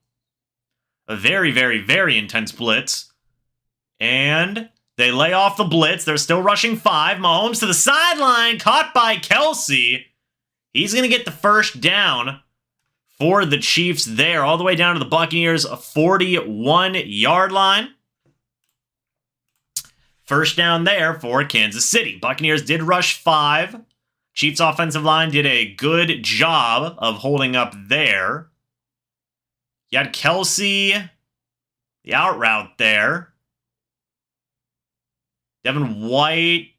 A very, very, very intense blitz. And they lay off the blitz. They're still rushing 5. Mahomes to the sideline, caught by Kelce. He's going to get the first down for the Chiefs there, all the way down to the Buccaneers' 41-yard line. First down there for Kansas City. Buccaneers did rush 5. Chiefs' offensive line did a good job of holding up there. You had Kelce, the out route there. Devin White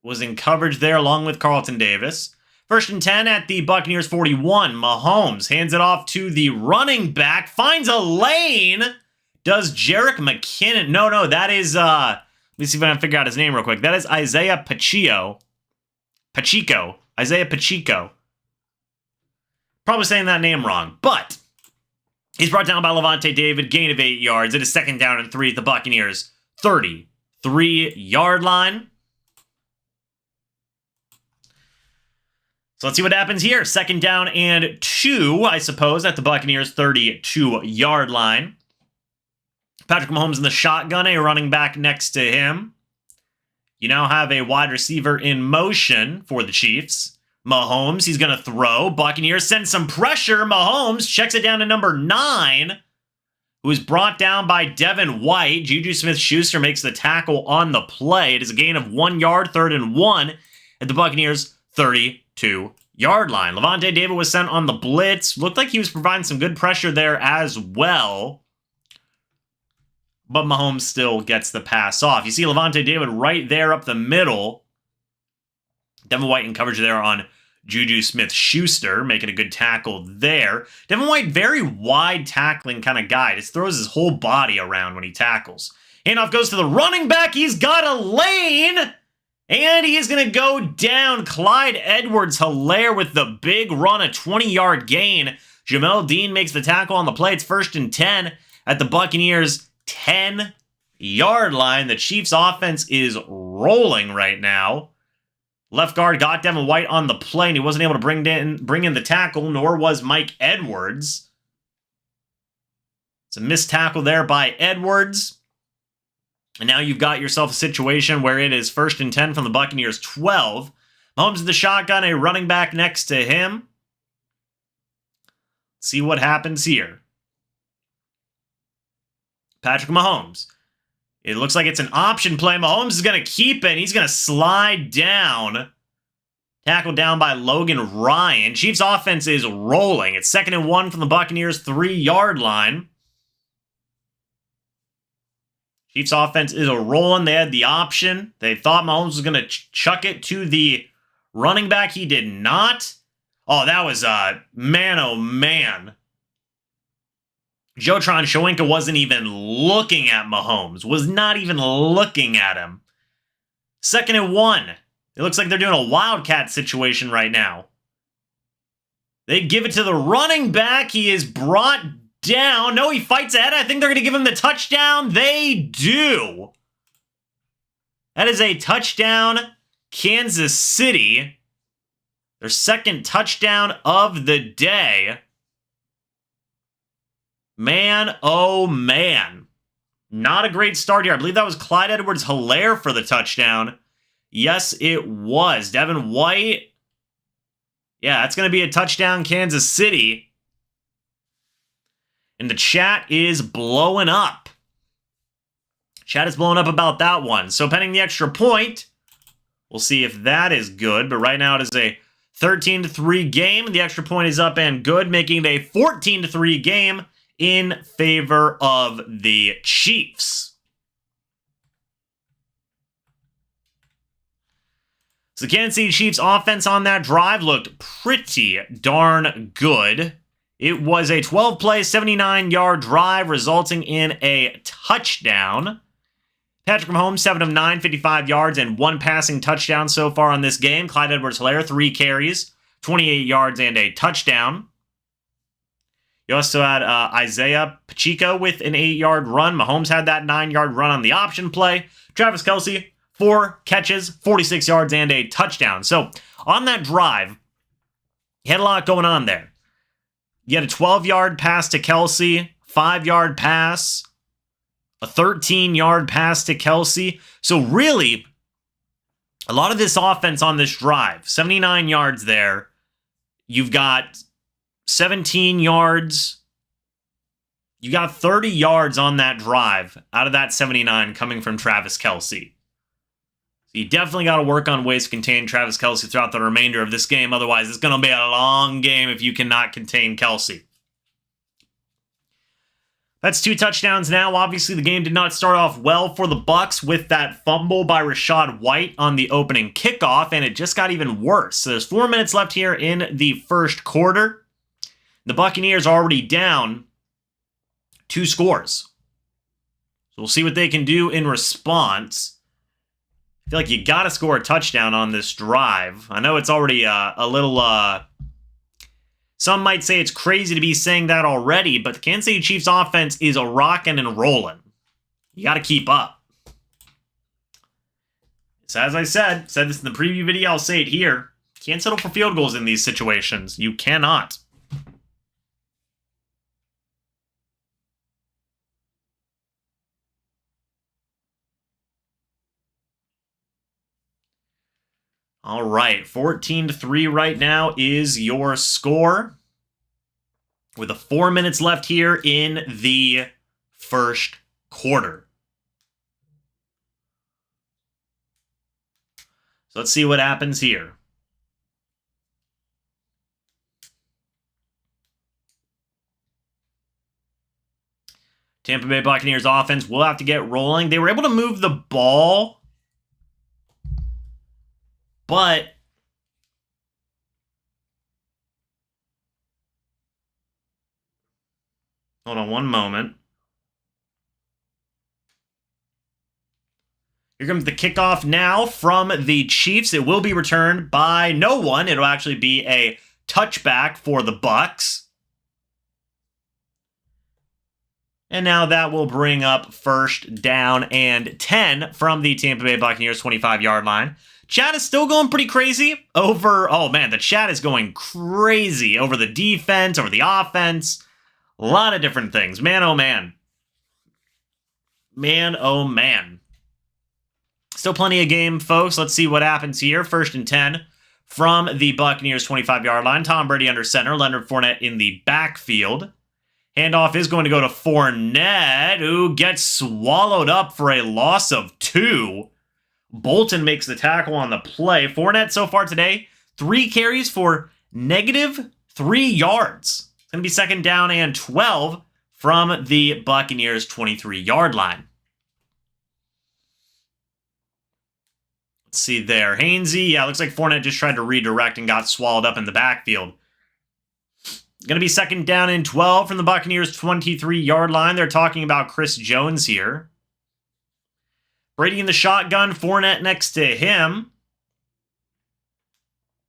was in coverage there along with Carlton Davis. 1st and 10 at the Buccaneers 41. Mahomes hands it off to the running back. Finds a lane. Does Jerick McKinnon... No, that is... let me see if I can figure out his name real quick. That is Isaiah Pacheco. Isaiah Pacheco. Probably saying that name wrong. But he's brought down by Levante David. Gain of 8 yards. It is 2nd down and 3 at the Buccaneers 33-yard line. So let's see what happens here. 2nd down and 2, I suppose, at the Buccaneers 32-yard line. Patrick Mahomes in the shotgun, a running back next to him. You now have a wide receiver in motion for the Chiefs. Mahomes, he's going to throw. Buccaneers send some pressure. Mahomes checks it down to number 9, who is brought down by Devin White. Juju Smith-Schuster makes the tackle on the play. It is a gain of 1 yard, 3rd and 1 at the Buccaneers 32-yard line. Levante David was sent on the blitz. Looked like he was providing some good pressure there as well. But Mahomes still gets the pass off. You see Levante David right there up the middle. Devin White in coverage there on Juju Smith-Schuster, making a good tackle there. Devin White, very wide tackling kind of guy. Just throws his whole body around when he tackles. Handoff goes to the running back. He's got a lane. And he's going to go down. Clyde Edwards-Helaire with the big run, a 20-yard gain. Jamel Dean makes the tackle on the play. It's 1st and 10 at the Buccaneers 10-yard line. The Chiefs offense is rolling right now. Left guard got Devin White on the play, and he wasn't able to bring in the tackle, nor was Mike Edwards. It's a missed tackle there by Edwards. And now you've got yourself a situation where it is 1st and 10 from the Buccaneers 12. Mahomes in the shotgun, a running back next to him. Let's see what happens here. Patrick Mahomes. It looks like it's an option play. Mahomes is going to keep it. He's going to slide down. Tackled down by Logan Ryan. Chiefs offense is rolling. It's 2nd and 1 from the Buccaneers 3-yard line. Chiefs offense is a rolling. They had the option. They thought Mahomes was going to chuck it to the running back. He did not. Oh, that was man, oh man. Jotron Shoyinka wasn't even looking at Mahomes. Was not even looking at him. 2nd and 1. It looks like they're doing a wildcat situation right now. They give it to the running back. He is brought down. No, he fights ahead. I think they're going to give him the touchdown. They do. That is a touchdown, Kansas City. Their 2nd touchdown of the day. Man, oh man. Not a great start here. I believe that was Clyde Edwards-Helaire for the touchdown. Yes, it was. Devin White. Yeah, that's going to be a touchdown, Kansas City. And the chat is blowing up. Chat is blowing up about that one. So pending the extra point, we'll see if that is good. But right now it is a 13-3 game. The extra point is up and good, making it a 14-3 game in favor of the Chiefs. So the Kansas City Chiefs offense on that drive looked pretty darn good. It was a 12-play, 79-yard drive, resulting in a touchdown. Patrick Mahomes, 7 of 9, 55 yards, and 1 passing touchdown so far on this game. Clyde Edwards-Helaire, 3 carries, 28 yards, and a touchdown. You also had Isaiah Pacheco with an 8-yard run. Mahomes had that 9-yard run on the option play. Travis Kelce, 4 catches, 46 yards, and a touchdown. So on that drive, you had a lot going on there. You had a 12-yard pass to Kelce, 5-yard pass, a 13-yard pass to Kelce. So really, a lot of this offense on this drive, 79 yards there. You've got 17 yards. You got 30 yards on that drive out of that 79 coming from Travis Kelce. So you definitely got to work on ways to contain Travis Kelce throughout the remainder of this game. Otherwise, it's going to be a long game if you cannot contain Kelce. That's 2 touchdowns now. Obviously, the game did not start off well for the Bucs with that fumble by Rachaad White on the opening kickoff, and it just got even worse. So there's 4 minutes left here in the first quarter. The Buccaneers are already down 2 scores. So we'll see what they can do in response. I feel like you got to score a touchdown on this drive. I know it's already a little... Some might say it's crazy to be saying that already, but the Kansas City Chiefs offense is a rocking and rolling. You got to keep up. So as I said this in the preview video, I'll say it here. Can't settle for field goals in these situations. You cannot. All right, 14-3 right now is your score, with 4 minutes left here in the first quarter. So let's see what happens here. Tampa Bay Buccaneers offense will have to get rolling. They were able to move the ball, but hold on one moment. Here comes the kickoff now from the Chiefs. It will be returned by no one. It'll actually be a touchback for the Bucs. And now that will bring up first down and 10 from the Tampa Bay Buccaneers 25-yard line. Chat is still going pretty crazy over... Oh, man, the chat is going crazy over the defense, over the offense. A lot of different things. Man, oh, man. Man, oh, man. Still plenty of game, folks. Let's see what happens here. First and 10 from the Buccaneers 25-yard line. Tom Brady under center. Leonard Fournette in the backfield. Handoff is going to go to Fournette, who gets swallowed up for a loss of 2. Bolton makes the tackle on the play. Fournette so far today, 3 carries for -3 yards. It's going to be second down and 12 from the Buccaneers 23-yard line. Let's see there. Hainsey, yeah, looks like Fournette just tried to redirect and got swallowed up in the backfield. Going to be second down and 12 from the Buccaneers 23-yard line. They're talking about Chris Jones here. Brady in the shotgun, Fournette next to him.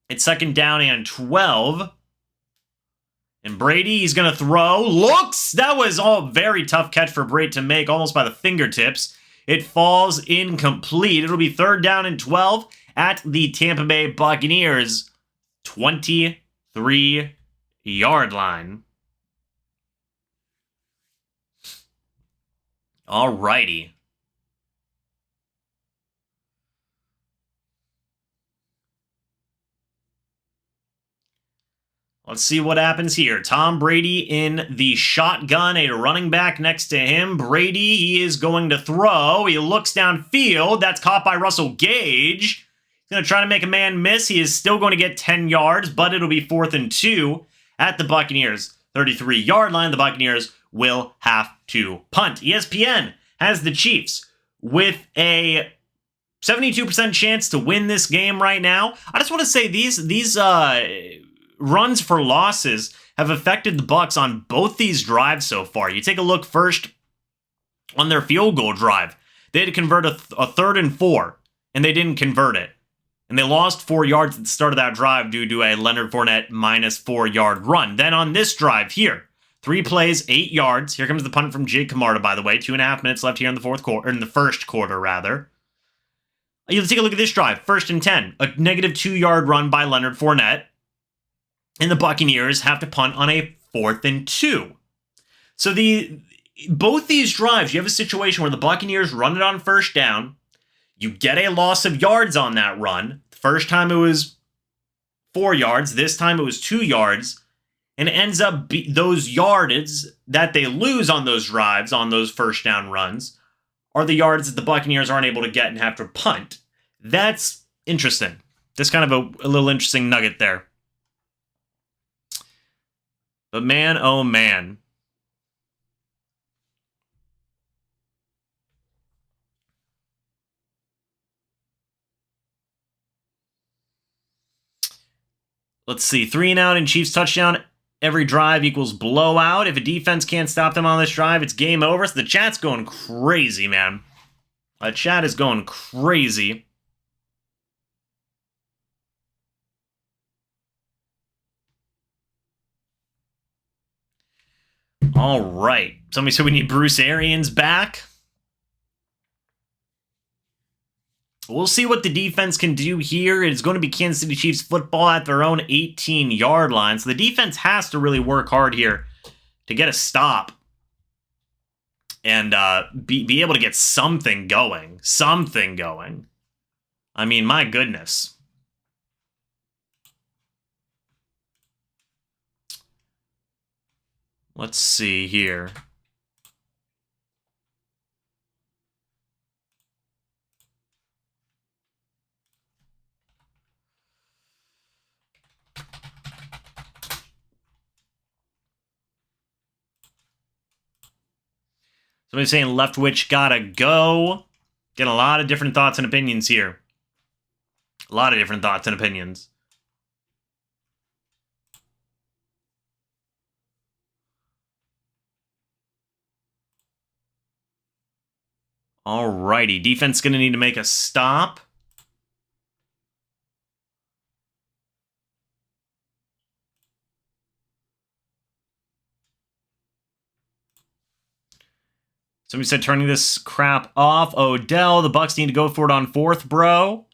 It's second down and 12. And Brady, he's going to throw. Looks! That was all very tough catch for Brady to make, almost by the fingertips. It falls incomplete. It'll be third down and 12 at the Tampa Bay Buccaneers 23-yard line. Alrighty. Let's see what happens here. Tom Brady in the shotgun, a running back next to him. Brady, he is going to throw. He looks downfield. That's caught by Russell Gage. He's going to try to make a man miss. He is still going to get 10 yards, but it'll be 4th and 2 at the Buccaneers 33-yard line. The Buccaneers will have to punt. ESPN has the Chiefs with a 72% chance to win this game right now. I just want to say these runs for losses have affected the Bucs on both these drives so far. You take a look first on their field goal drive. They had to convert a 3rd and 4, and they didn't convert it. And they lost 4 yards at the start of that drive due to a Leonard Fournette -4-yard run. Then on this drive here, 3 plays, 8 yards. Here comes the punt from Jake Camarda, by the way. 2.5 minutes left here in the first quarter, rather. You take a look at this drive. First and 10, a -2-yard run by Leonard Fournette. And the Buccaneers have to punt on a 4th and 2. So both these drives, you have a situation where the Buccaneers run it on first down. You get a loss of yards on that run. The first time it was 4 yards. This time it was 2 yards. And it ends up those yardage that they lose on those drives, on those first down runs, are the yards that the Buccaneers aren't able to get and have to punt. That's interesting. Just kind of a little interesting nugget there. But man, oh man. Let's see. 3 and out and Chiefs touchdown. Every drive equals blowout. If a defense can't stop them on this drive, it's game over. So the chat's going crazy, man. The chat is going crazy. All right. Somebody said we need Bruce Arians back. We'll see what the defense can do here. It's going to be Kansas City Chiefs football at their own 18-yard line. So the defense has to really work hard here to get a stop and be able to get something going. Something going. I mean, my goodness. Let's see here. Somebody's saying Leftwich gotta go. Getting a lot of different thoughts and opinions here. A lot of different thoughts and opinions. Alrighty, defense going to need to make a stop. Somebody said turning this crap off. Odell, the Bucs need to go for it on 4th, bro.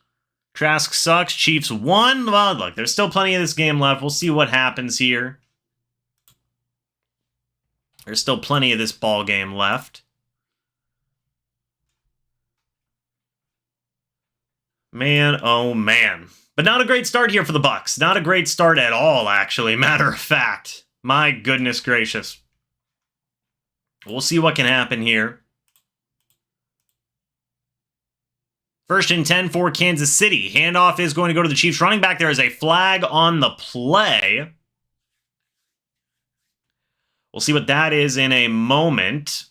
Trask sucks. Chiefs won. Well, look, there's still plenty of this game left. We'll see what happens here. There's still plenty of this ball game left. Man, oh man. But not a great start here for the Bucs. Not a great start at all, actually. Matter of fact. My goodness gracious. We'll see what can happen here. 1st and 10 for Kansas City. Handoff is going to go to the Chiefs running back. There is a flag on the play. We'll see what that is in a moment.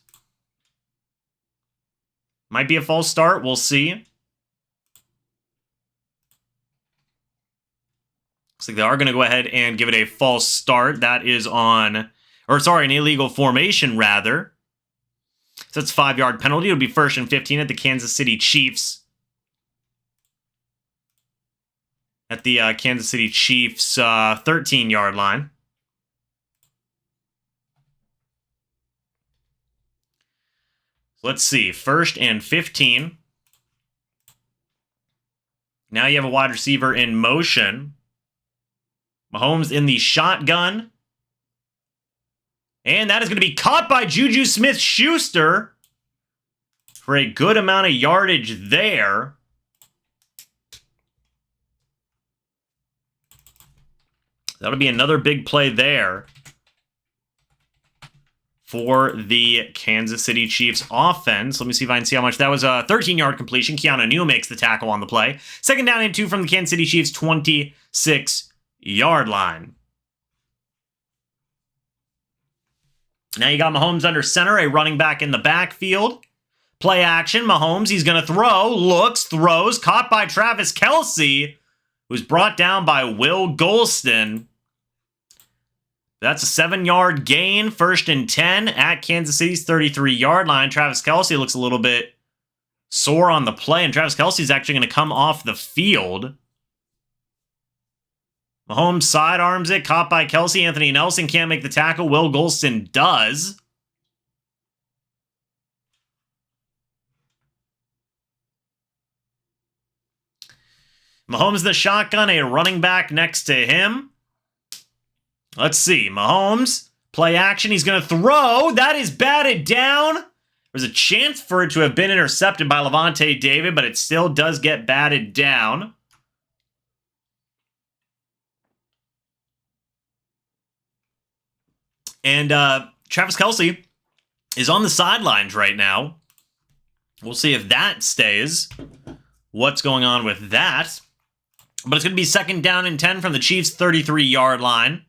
Might be a false start. We'll see. Looks like they are going to go ahead and give it a false start. That is on, or sorry, an illegal formation, rather. So that's 5-yard penalty. It'll be 1st and 15 at the Kansas City Chiefs. At the Kansas City Chiefs 13-yard line. Let's see. 1st and 15. Now you have a wide receiver in motion. Mahomes in the shotgun. And that is going to be caught by Juju Smith-Schuster for a good amount of yardage there. That'll be another big play there for the Kansas City Chiefs offense. Let me see if I can see how much. That was a 13-yard completion. Keanu Neal makes the tackle on the play. 2nd down and 2 from the Kansas City Chiefs 26-yard line. Now you got Mahomes under center, a running back in the backfield. Play action, Mahomes, he's going to throw, looks, throws, caught by Travis Kelce, who's brought down by Will Golston. That's a 7-yard gain, 1st and 10 at Kansas City's 33-yard line. Travis Kelce looks a little bit sore on the play, and Travis Kelce's actually going to come off the field. Mahomes sidearms it, caught by Kelce. Anthony Nelson can't make the tackle. Will Golston does. Mahomes in the shotgun, a running back next to him. Let's see. Mahomes, play action. He's going to throw. That is batted down. There's a chance for it to have been intercepted by Levante David, but it still does get batted down. And Travis Kelce is on the sidelines right now. We'll see if that stays. What's going on with that? But it's going to be 2nd down and 10 from the Chiefs' 33-yard line.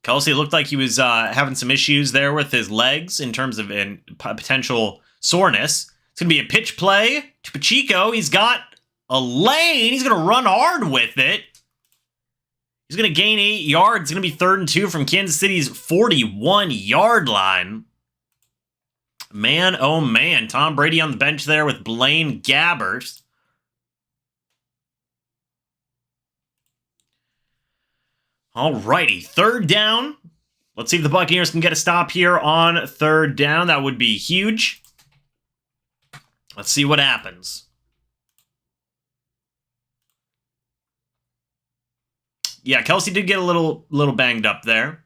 Kelce looked like he was having some issues there with his legs in terms of potential soreness. It's going to be a pitch play to Pacheco. He's got a lane. He's going to run hard with it. He's going to gain 8 yards. It's going to be 3rd and 2 from Kansas City's 41-yard line. Man, oh man. Tom Brady on the bench there with Blaine Gabbert. Alrighty, 3rd down. Let's see if the Buccaneers can get a stop here on 3rd down. That would be huge. Let's see what happens. Yeah, Kelsey did get a little banged up there.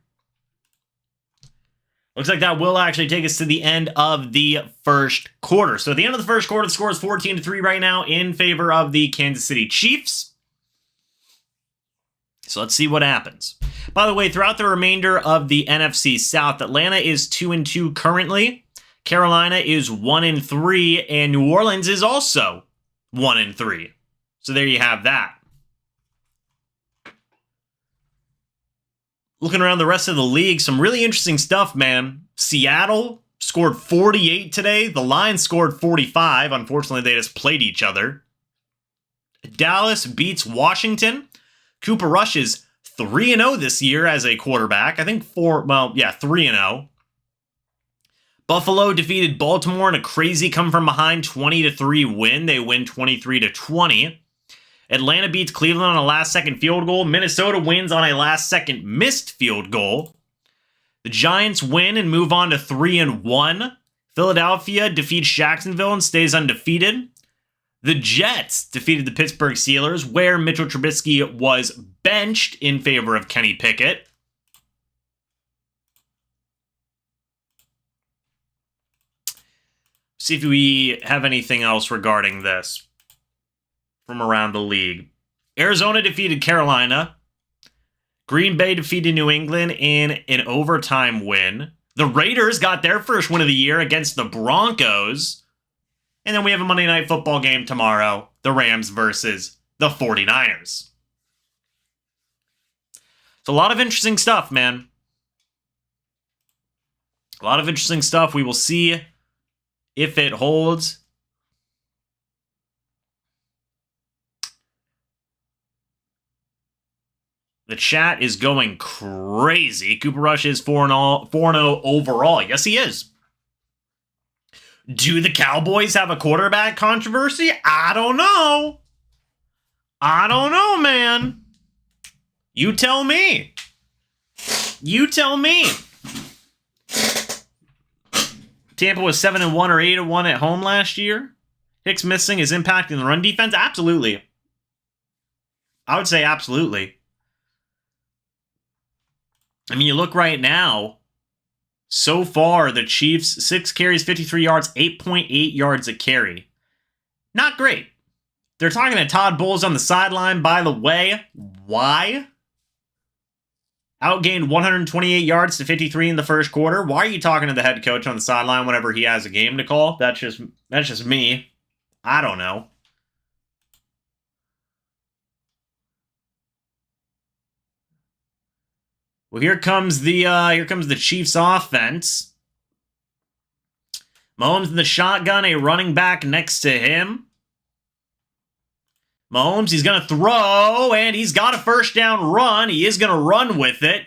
Looks like that will actually take us to the end of the first quarter. So at the end of the first quarter, the score is 14-3 right now in favor of the Kansas City Chiefs. So let's see what happens. By the way, throughout the remainder of the NFC South, Atlanta is 2-2 currently. Carolina is 1-3, and New Orleans is also 1-3. So there you have that. Looking around the rest of the league, some really interesting stuff, man. Seattle scored 48 today. The Lions scored 45. Unfortunately, they just played each other. Dallas beats Washington. Cooper Rush is 3-0 this year as a quarterback. I think 3-0. Buffalo defeated Baltimore in a crazy come-from-behind 20-3 win. They win 23-20. Atlanta beats Cleveland on a last-second field goal. Minnesota wins on a last-second missed field goal. The Giants win and move on to 3-1. Philadelphia defeats Jacksonville and stays undefeated. The Jets defeated the Pittsburgh Steelers, where Mitchell Trubisky was benched in favor of Kenny Pickett. See if we have anything else regarding this from around the league. Arizona defeated Carolina. Green Bay defeated New England in an overtime win. The Raiders got their first win of the year against the Broncos. And then we have a Monday Night Football game tomorrow. The Rams versus the 49ers. It's a lot of interesting stuff, man. A lot of interesting stuff. We will see if it holds. The chat is going crazy. Cooper Rush is 4-0 overall. Yes, he is. Do the Cowboys have a quarterback controversy? I don't know. I don't know, man. You tell me. You tell me. Tampa was 7-1 or 8-1 at home last year. Hicks missing is impacting the run defense? Absolutely. I would say absolutely. I mean, you look right now, so far, the Chiefs, 6 carries, 53 yards, 8.8 yards a carry. Not great. They're talking to Todd Bowles on the sideline, by the way. Why? Outgained 128 yards to 53 in the first quarter. Why are you talking to the head coach on the sideline whenever he has a game to call? That's just me. I don't know. Well, here comes the Chiefs offense. Mahomes in the shotgun, a running back next to him. Mahomes, he's going to throw, and he's got a first down run. He is going to run with it.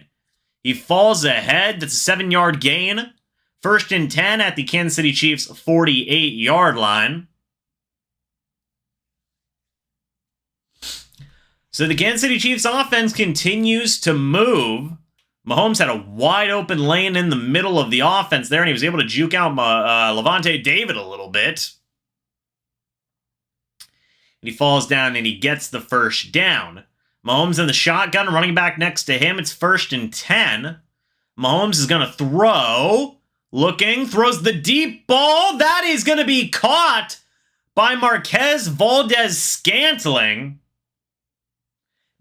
He falls ahead. That's a 7-yard gain. 1st and 10 at the Kansas City Chiefs' 48-yard line. So the Kansas City Chiefs offense continues to move. Mahomes had a wide open lane in the middle of the offense there, and he was able to juke out Levante David a little bit. And he falls down and he gets the first down. Mahomes in the shotgun, running back next to him. It's 1st and 10. Mahomes is going to throw. Looking, throws the deep ball. That is going to be caught by Marquez Valdez-Scantling.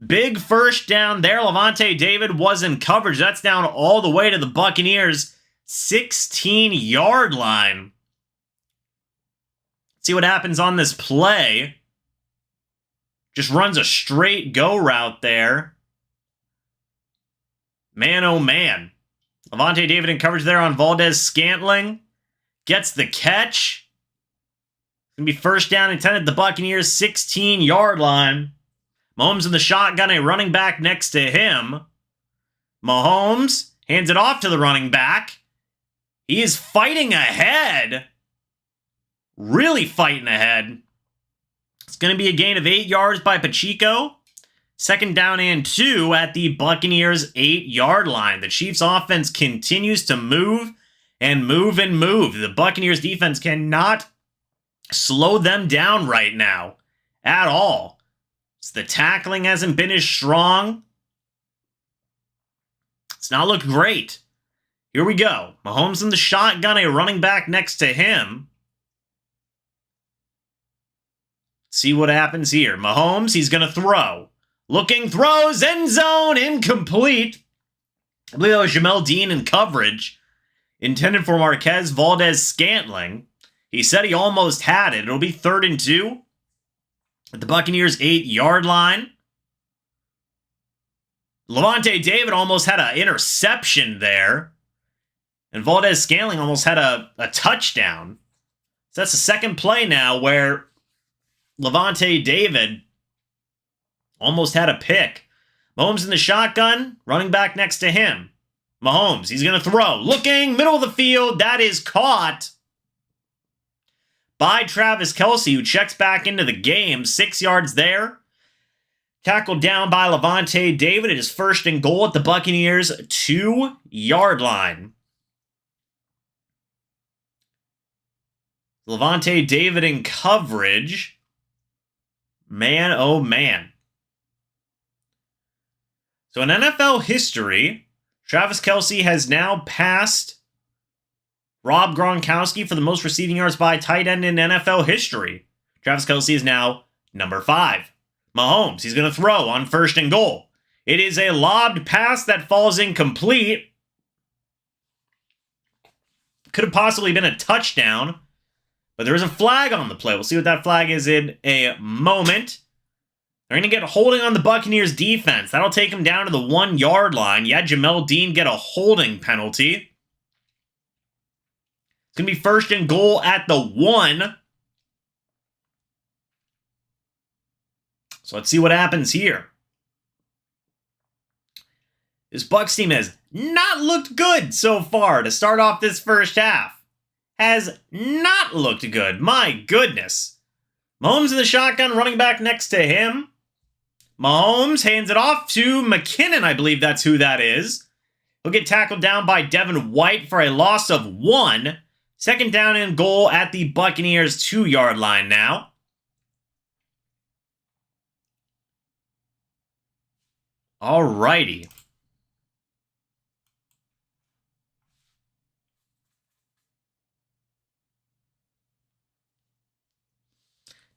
Big first down there. Levante David was in coverage. That's down all the way to the Buccaneers' 16-yard line. Let's see what happens on this play. Just runs a straight go route there. Man, oh man. Levante David in coverage there on Valdez-Scantling. Gets the catch. It's going to be 1st down and 10 at the Buccaneers' 16-yard line. Mahomes in the shotgun, a running back next to him. Mahomes hands it off to the running back. He is fighting ahead. Really fighting ahead. It's going to be a gain of 8 yards by Pacheco. 2nd down and 2 at the Buccaneers' 8-yard line. The Chiefs' offense continues to move and move and move. The Buccaneers' defense cannot slow them down right now at all. So the tackling hasn't been as strong. It's not looked great. Here we go. Mahomes in the shotgun, a running back next to him. See what happens here. Mahomes, he's going to throw. Looking, throws, end zone, incomplete. I believe that was Jamel Dean in coverage. Intended for Marquez Valdez-Scantling. He said he almost had it. It'll be 3rd and 2 at the Buccaneers' 8-yard line. Levante David almost had an interception there. And Valdez-Scantling almost had a touchdown. So that's the second play now where Levante David almost had a pick. Mahomes in the shotgun, running back next to him. Mahomes, he's going to throw. Looking, middle of the field. That is caught by Travis Kelce, who checks back into the game. 6 yards there. Tackled down by Levante David. It is 1st and goal at the Buccaneers' 2-yard line. Levante David in coverage. Man, oh man. So in NFL history, Travis Kelce has now passed Rob Gronkowski for the most receiving yards by tight end in NFL history. Travis Kelce is now number 5. Mahomes, he's going to throw on 1st and goal. It is a lobbed pass that falls incomplete. Could have possibly been a touchdown, but there is a flag on the play. We'll see what that flag is in a moment. They're going to get holding on the Buccaneers defense. That'll take them down to the 1-yard line. Yeah, Jamel Dean get a holding penalty. It's going to be 1st and goal at the 1. So let's see what happens here. This Bucs team has not looked good so far to start off this first half. Has not looked good. My goodness. Mahomes in the shotgun, running back next to him. Mahomes hands it off to McKinnon, I believe that's who that is. He'll get tackled down by Devin White for a loss of 1. 2nd down and goal at the Buccaneers' 2-yard line now. Alrighty.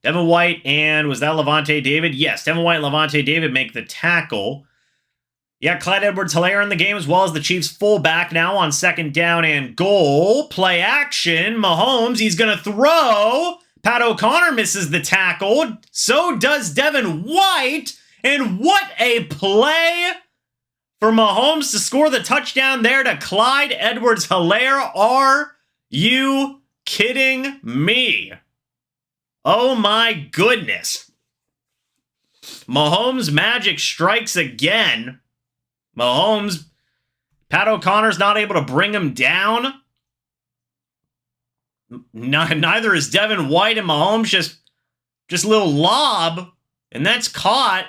Devin White and was that Levante David? Yes, Devin White and Levante David make the tackle. Yeah, Clyde Edwards-Helaire in the game as well as the Chiefs fullback now on 2nd down and goal. Play action. Mahomes, he's going to throw. Pat O'Connor misses the tackle. So does Devin White. And what a play for Mahomes to score the touchdown there to Clyde Edwards-Helaire. Are you kidding me? Oh my goodness. Mahomes magic strikes again. Mahomes, Pat O'Connor's not able to bring him down. Neither is Devin White, and Mahomes just a little lob, and that's caught.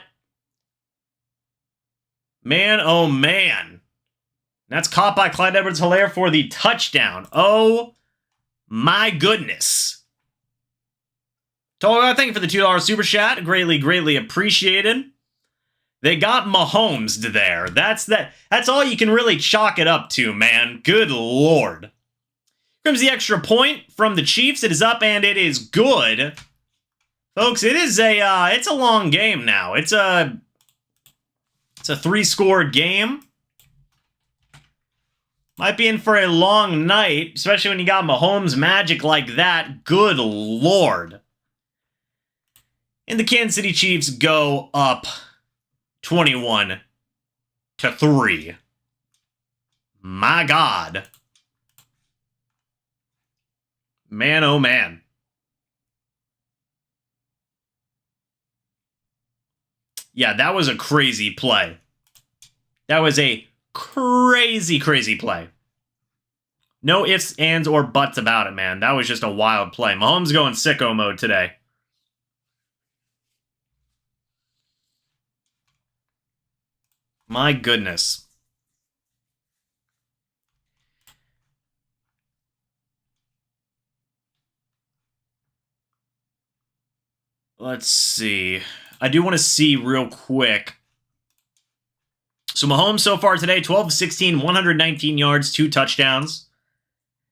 Man, oh man. That's caught by Clyde Edwards-Helaire for the touchdown. Oh my goodness. Thank you for the $2 super chat. Greatly appreciated. They got Mahomes there. That's all you can really chalk it up to, man. Good Lord. Here comes the extra point from the Chiefs. It is up and it is good. Folks, it's a long game now. It's a 3-score game. Might be in for a long night, especially when you got Mahomes magic like that. Good Lord. And the Kansas City Chiefs go up 21-3. My God. Man, oh man. Yeah, that was a crazy play. That was a crazy, crazy play. No ifs, ands, or buts about it, man. That was just a wild play. Mahomes going sicko mode today. My goodness. Let's see. I do want to see real quick. So Mahomes so far today, 12 of 16, 119 yards, 2 touchdowns.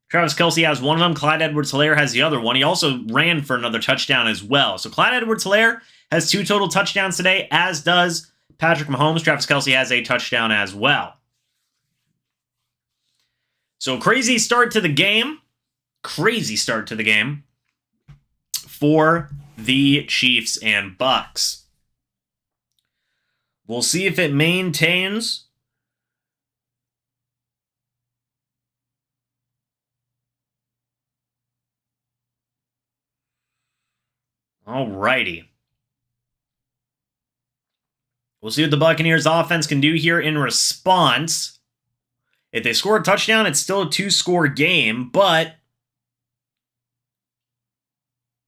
Travis Kelce has one of them. Clyde Edwards-Helaire has the other one. He also ran for another touchdown as well. So Clyde Edwards-Helaire has 2 total touchdowns today, as does Patrick Mahomes. Travis Kelce has a touchdown as well. So crazy start to the game. Crazy start to the game for the Chiefs and Bucs. We'll see if it maintains. Alrighty. We'll see what the Buccaneers offense can do here in response. If they score a touchdown, it's still a 2-score game, but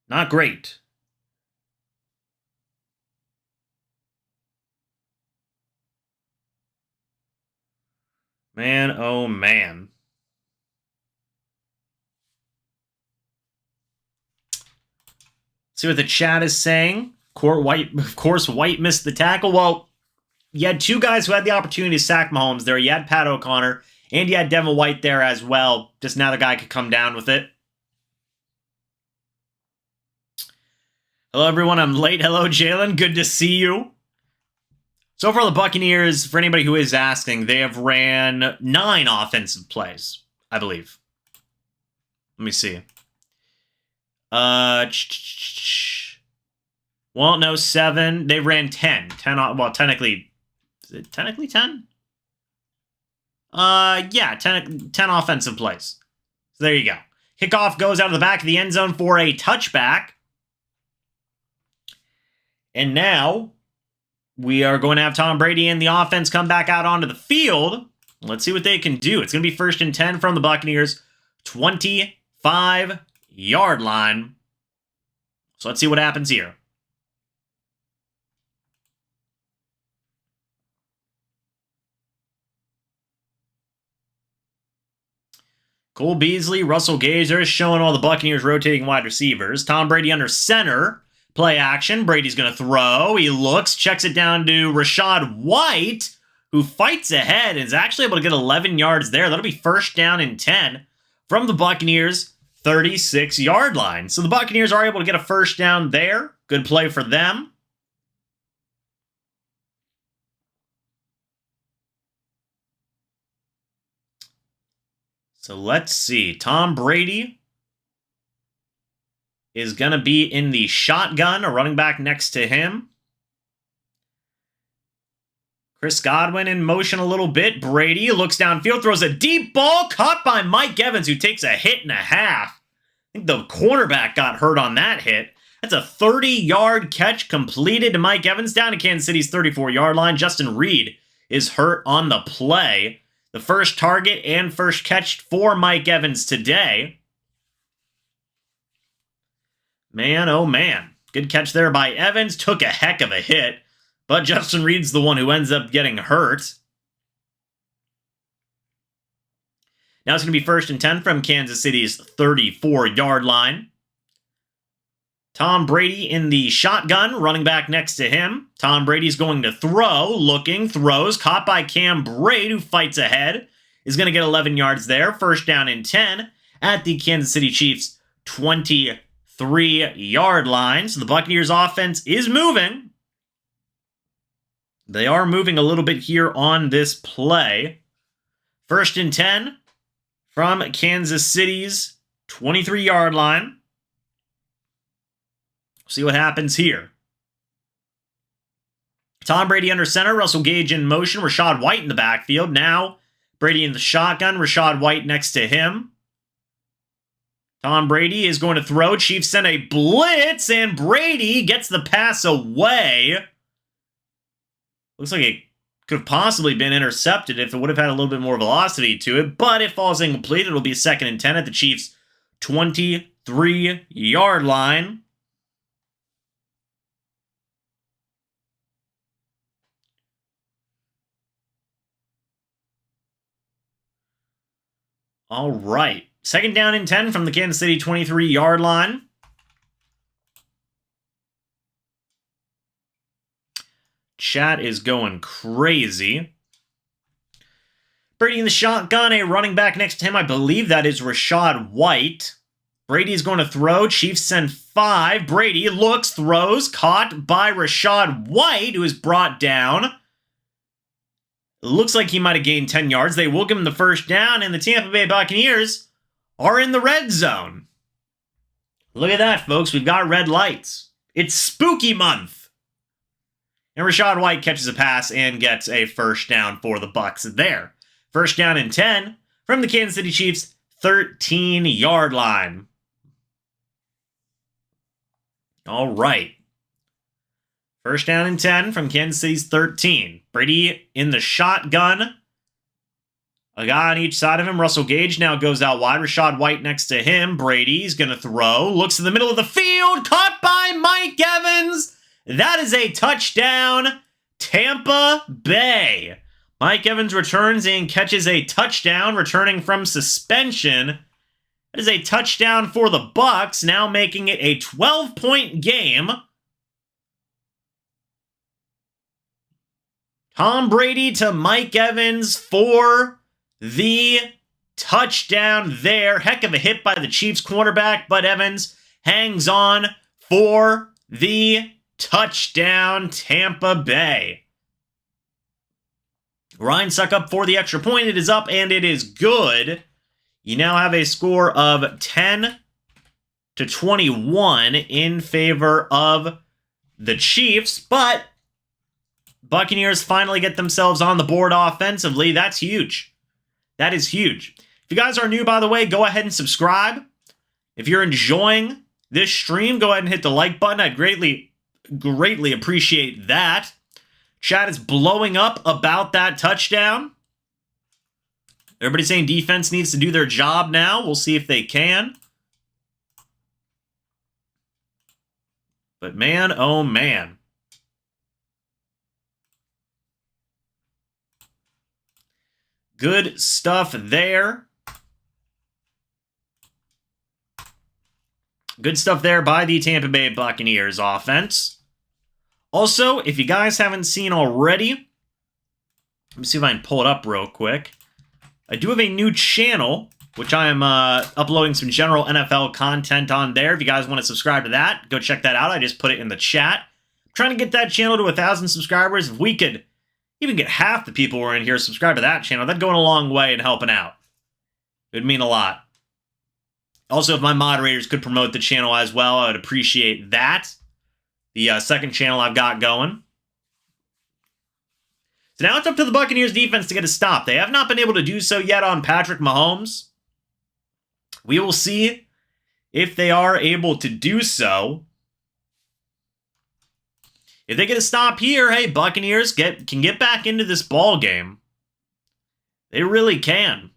not great. Man, oh man. See what the chat is saying. Of course, White missed the tackle. Well, you had 2 guys who had the opportunity to sack Mahomes there. You had Pat O'Connor, and you had Devin White there as well. Just now the guy could come down with it. Hello, everyone. I'm late. Hello, Jalen. Good to see you. So far, the Buccaneers, for anybody who is asking, they have ran 9 offensive plays, I believe. Let me see. Well, no, 7. They ran 10. 10, well, technically, is it technically 10? Yeah, 10 offensive plays. So there you go. Kickoff goes out of the back of the end zone for a touchback. And now we are going to have Tom Brady and the offense come back out onto the field. Let's see what they can do. It's going to be 1st and 10 from the Buccaneers, 25-yard line. So let's see what happens here. Cole Beasley, Russell Gage, they're showing all the Buccaneers rotating wide receivers. Tom Brady under center. Play action. Brady's going to throw. He looks, checks it down to Rachaad White, who fights ahead and is actually able to get 11 yards there. That'll be 1st down and 10 from the Buccaneers' 36-yard line. So the Buccaneers are able to get a 1st down there. Good play for them. So let's see. Tom Brady is going to be in the shotgun, a running back next to him. Chris Godwin in motion a little bit. Brady looks downfield, throws a deep ball, caught by Mike Evans, who takes a hit and a half. I think the cornerback got hurt on that hit. That's a 30-yard catch completed to Mike Evans down to Kansas City's 34-yard line. Justin Reed is hurt on the play. The first target and first catch for Mike Evans today. Man, oh man. Good catch there by Evans. Took a heck of a hit. But Justin Reed's the one who ends up getting hurt. Now it's going to be 1st and 10 from Kansas City's 34-yard line. Tom Brady in the shotgun, running back next to him. Tom Brady's going to throw, looking, throws, caught by Cam Brate, who fights ahead. Is going to get 11 yards there. 1st down and 10 at the Kansas City Chiefs' 23-yard line. So the Buccaneers offense is moving. They are moving a little bit here on this play. 1st and 10 from Kansas City's 23-yard line. See what happens here. Tom Brady under center, Russell Gage in motion, Rachaad White in the backfield. Now Brady in the shotgun, Rachaad White next to him. Tom Brady is going to throw. Chiefs send a blitz, and Brady gets the pass away. Looks like it could have possibly been intercepted if it would have had a little bit more velocity to it, but it falls incomplete. It'll be 2nd and 10 at the Chiefs' 23-yard line. All right. 2nd down and 10 from the Kansas City 23-yard line. Chat is going crazy. Brady in the shotgun, a running back next to him. I believe that is Rachaad White. Brady's going to throw. Chiefs send 5. Brady looks, throws, caught by Rachaad White, who is brought down. Looks like he might have gained 10 yards. They will give him the first down, and the Tampa Bay Buccaneers are in the red zone. Look at that, folks. We've got red lights. It's spooky month. And Rachaad White catches a pass and gets a first down for the Bucs there. First down and 10 from the Kansas City Chiefs' 13-yard line. All right. First down and 10 from Kansas City's 13. Brady in the shotgun. A guy on each side of him. Russell Gage now goes out wide. Rachaad White next to him. Brady's going to throw. Looks in the middle of the field. Caught by Mike Evans. That is a touchdown, Tampa Bay. Mike Evans returns and catches a touchdown, returning from suspension. That is a touchdown for the Bucs, now making it a 12-point game. Tom Brady to Mike Evans for the touchdown there. Heck of a hit by the Chiefs cornerback, but Evans hangs on for the touchdown, Tampa Bay. Ryan Suck up for the extra point. It is up and it is good. You now have a score of 10-21 in favor of the Chiefs, but Buccaneers finally get themselves on the board offensively. That's huge. That is huge. If you guys are new, by the way, go ahead and subscribe. If you're enjoying this stream, go ahead and hit the like button. I'd greatly appreciate that. Chat is blowing up about that touchdown. Everybody's saying defense needs to do their job now. We'll see if they can. But man, oh man. Good stuff there. Good stuff there by the Tampa Bay Buccaneers offense. Also, if you guys haven't seen already, let me see if I can pull it up real quick. I do have a new channel, which I am uploading some general NFL content on there. If you guys want to subscribe to that, go check that out. I just put it in the chat. I'm trying to get that channel to 1,000 subscribers. If we could even get half the people who are in here subscribe to that channel, that'd go a long way in helping out. It would mean a lot. Also, if my moderators could promote the channel as well, I would appreciate that. The second channel I've got going. So now it's up to the Buccaneers defense to get a stop. They have not been able to do so yet on Patrick Mahomes. We will see if they are able to do so. If they get a stop here, hey, Buccaneers can get back into this ball game. They really can.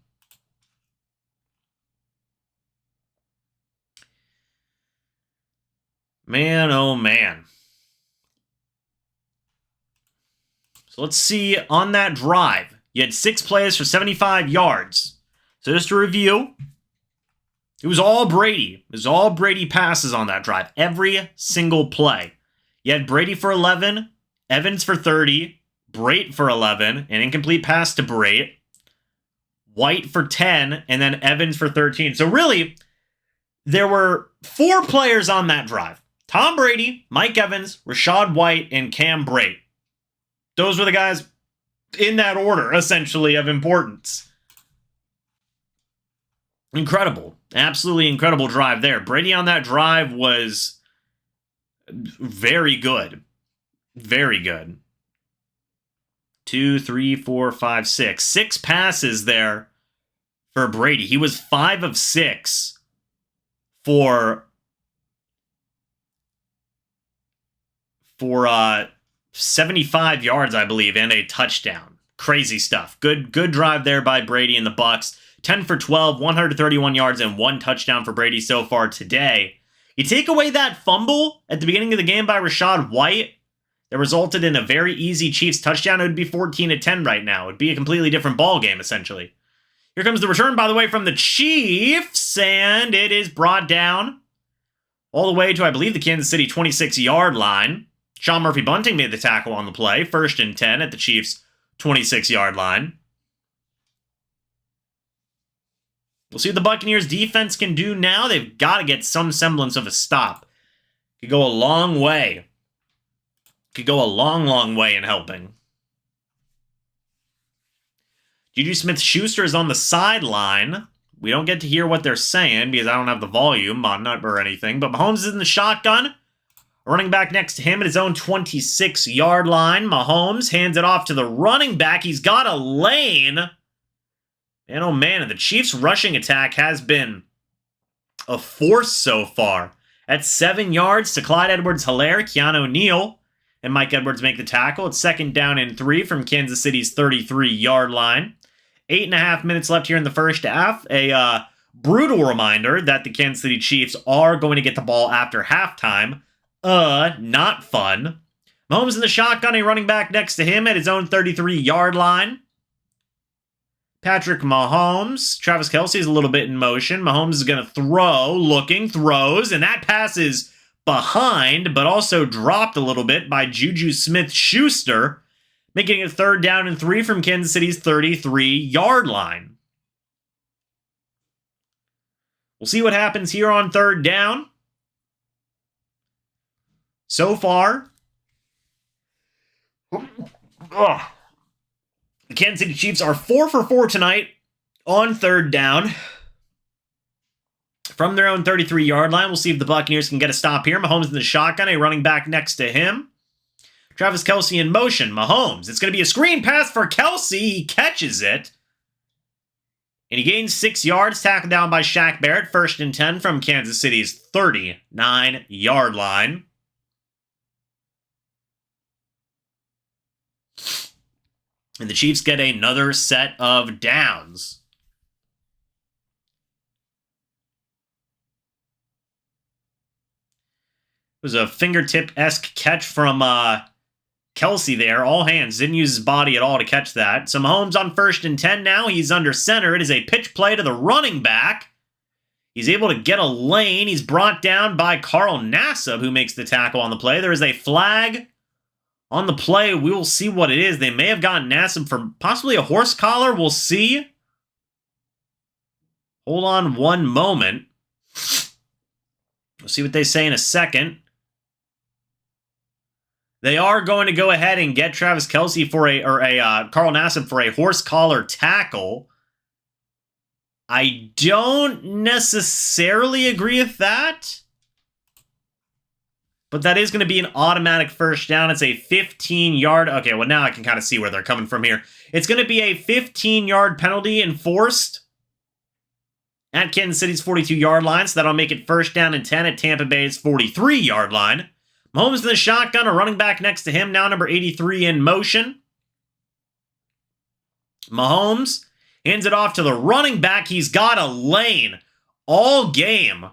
Man, oh man. So let's see, on that drive, you had 6 plays for 75 yards. So just to review, it was all Brady. It was all Brady passes on that drive. Every single play. You had Brady for 11, Evans for 30, Brate for 11, an incomplete pass to Brate, White for 10, and then Evans for 13. So really, there were 4 players on that drive. Tom Brady, Mike Evans, Rachaad White, and Cam Brate. Those were the guys in that order, essentially, of importance. Incredible. Absolutely incredible drive there. Brady on that drive was very good. Very good. 2, 3, 4, 5, 6. 6 passes there for Brady. He was 5 of 6 for 75 yards, I believe, and a touchdown. Crazy stuff. Good drive there by Brady and the Bucs. 10 for 12, 131 yards, and 1 touchdown for Brady so far today. You take away that fumble at the beginning of the game by Rachaad White that resulted in a very easy Chiefs touchdown, it would be 14-10 right now. It would be a completely different ball game, essentially. Here comes the return, by the way, from the Chiefs, and it is brought down all the way to, I believe, the Kansas City 26-yard line. Sean Murphy-Bunting made the tackle on the play. 1st and 10 at the Chiefs' 26-yard line. We'll see what the Buccaneers defense can do now. They've got to get some semblance of a stop. Could go a long way. Could go a long, long way in helping. Juju Smith-Schuster is on the sideline. We don't get to hear what they're saying because I don't have the volume on it or anything. But Mahomes is in the shotgun. Running back next to him at his own 26-yard line. Mahomes hands it off to the running back. He's got a lane. Man, oh man, and the Chiefs' rushing attack has been a force so far. At 7 yards to Clyde Edwards-Helaire, Keanu Neal, and Mike Edwards make the tackle. It's 2nd down and 3 from Kansas City's 33-yard line. 8.5 minutes left here in the first half. A brutal reminder that the Kansas City Chiefs are going to get the ball after halftime. Not fun. Mahomes in the shotgun, a running back next to him at his own 33-yard line. Patrick Mahomes. Travis Kelce is a little bit in motion. Mahomes is going to throw, looking, throws, and that pass is behind, but also dropped a little bit by Juju Smith-Schuster, making it 3rd down and 3 from Kansas City's 33-yard line. We'll see what happens here on 3rd down. So far, the Kansas City Chiefs are 4 for 4 tonight on 3rd down. From their own 33-yard line, we'll see if the Buccaneers can get a stop here. Mahomes in the shotgun, a running back next to him. Travis Kelce in motion. Mahomes. It's going to be a screen pass for Kelce. He catches it. And he gains 6 yards, tackled down by Shaq Barrett. 1st and 10 from Kansas City's 39-yard line. And the Chiefs get another set of downs. It was a fingertip-esque catch from Kelce there. All hands. Didn't use his body at all to catch that. So Mahomes on 1st and 10 now. He's under center. It is a pitch play to the running back. He's able to get a lane. He's brought down by Carl Nassib, who makes the tackle on the play. There is a flag on the play. We will see what it is. They may have gotten Nassib for possibly a horse collar. We'll see. Hold on one moment. We'll see what they say in a second. They are going to go ahead and get Travis Kelce for Carl Nassib for a horse collar tackle. I don't necessarily agree with that. But that is going to be an automatic 1st down. It's a 15-yard... Okay, well, now I can kind of see where they're coming from here. It's going to be a 15-yard penalty enforced at Kansas City's 42-yard line. So that'll make it 1st down and 10 at Tampa Bay's 43-yard line. Mahomes in the shotgun, a running back next to him. Now number 83 in motion. Mahomes hands it off to the running back. He's got a lane all game.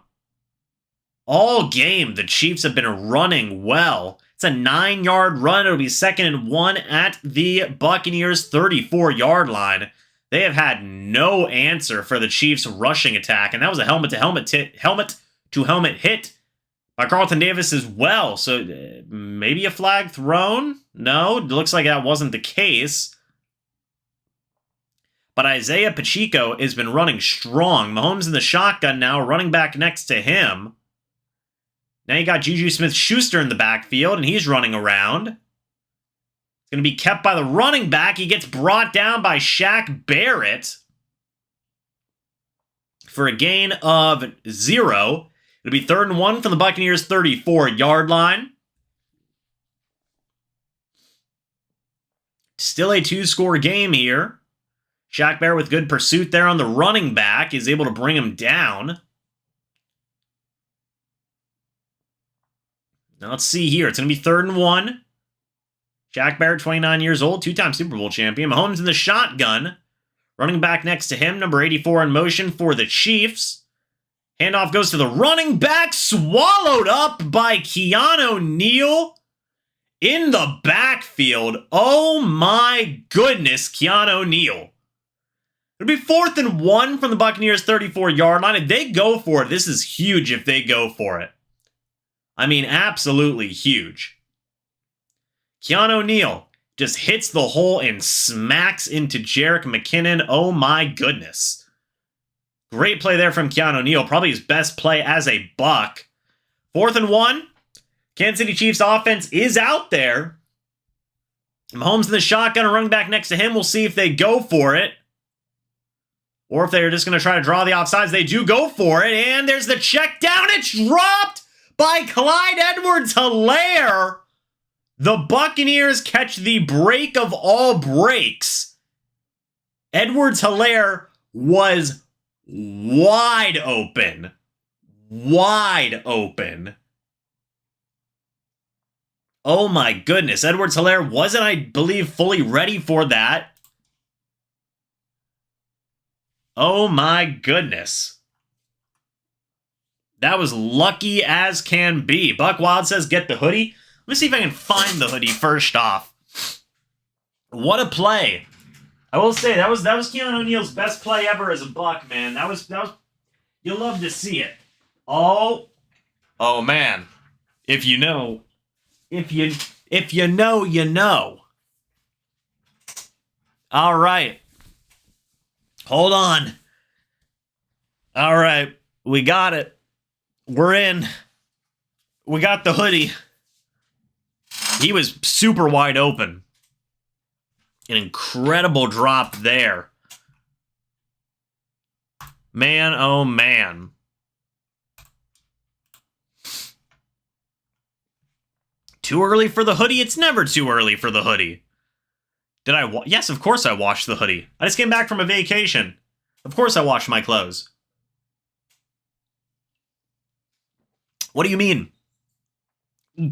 All game, the Chiefs have been running well. It's a 9-yard run. It'll be 2nd and 1 at the Buccaneers' 34-yard line. They have had no answer for the Chiefs' rushing attack, and that was a helmet-to-helmet hit by Carlton Davis as well. So maybe a flag thrown? No, it looks like that wasn't the case. But Isaiah Pacheco has been running strong. Mahomes in the shotgun now, running back next to him. Now you got Juju Smith-Schuster in the backfield, and he's running around. It's going to be kept by the running back. He gets brought down by Shaq Barrett for a gain of 0. It'll be 3rd and 1 from the Buccaneers' 34-yard line. Still a 2-score game here. Shaq Barrett with good pursuit there on the running back is able to bring him down. Now let's see here. It's going to be 3rd and 1. Shaq Barrett, 29 years old, two-time Super Bowl champion. Mahomes in the shotgun. Running back next to him, number 84 in motion for the Chiefs. Handoff goes to the running back, swallowed up by Keanu Neal in the backfield. Oh my goodness, Keanu Neal. It'll be 4th and 1 from the Buccaneers' 34-yard line. If they go for it, this is huge if they go for it. I mean, absolutely huge. Keanu Neal just hits the hole and smacks into Jerick McKinnon. Oh my goodness. Great play there from Keanu Neal. Probably his best play as a Buck. 4th and 1. Kansas City Chiefs offense is out there. Mahomes in the shotgun, a running back next to him. We'll see if they go for it. Or if they're just going to try to draw the offsides. They do go for it. And there's the check down. It's dropped by Clyde Edwards-Helaire. The Buccaneers catch the break of all breaks. Edwards-Helaire was wide open. Wide open. Oh my goodness. Edwards-Helaire wasn't, I believe, fully ready for that. Oh my goodness. That was lucky as can be. Buck Wild says, get the hoodie. Let me see if I can find the hoodie first off. What a play. I will say, that was Keanu Neal's best play ever as a Buck, man. That was you'll love to see it. Oh man. If you know, you know, you know. All right. Hold on. All right. We got it. We're in. We got the hoodie. He was super wide open. An incredible drop there. Man, oh man. Too early for the hoodie? It's never too early for the hoodie. Did I yes, of course I washed the hoodie. I just came back from a vacation. Of course I washed my clothes. What do you mean?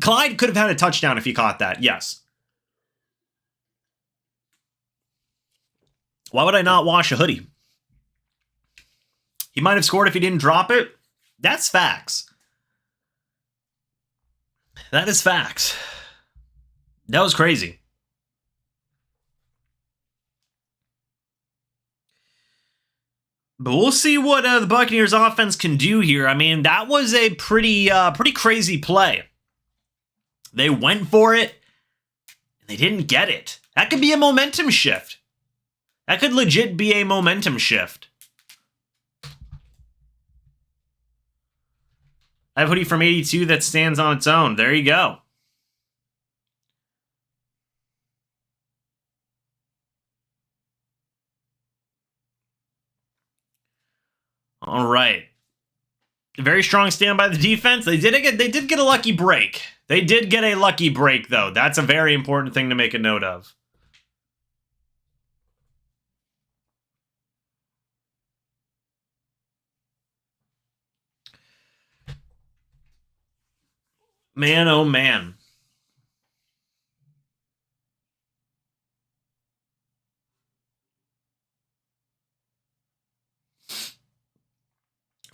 Clyde could have had a touchdown if he caught that, yes. Why would I not wash a hoodie? He might have scored if he didn't drop it. That's facts. That is facts. That was crazy. But we'll see what the Buccaneers offense can do here. I mean, that was a pretty crazy play. They went for it, and they didn't get it. That could be a momentum shift. That could legit be a momentum shift. I have a hoodie from 82 that stands on its own. There you go. All right. Very strong stand by the defense. They did get a lucky break. They did get a lucky break, though. That's a very important thing to make a note of. Man, oh man.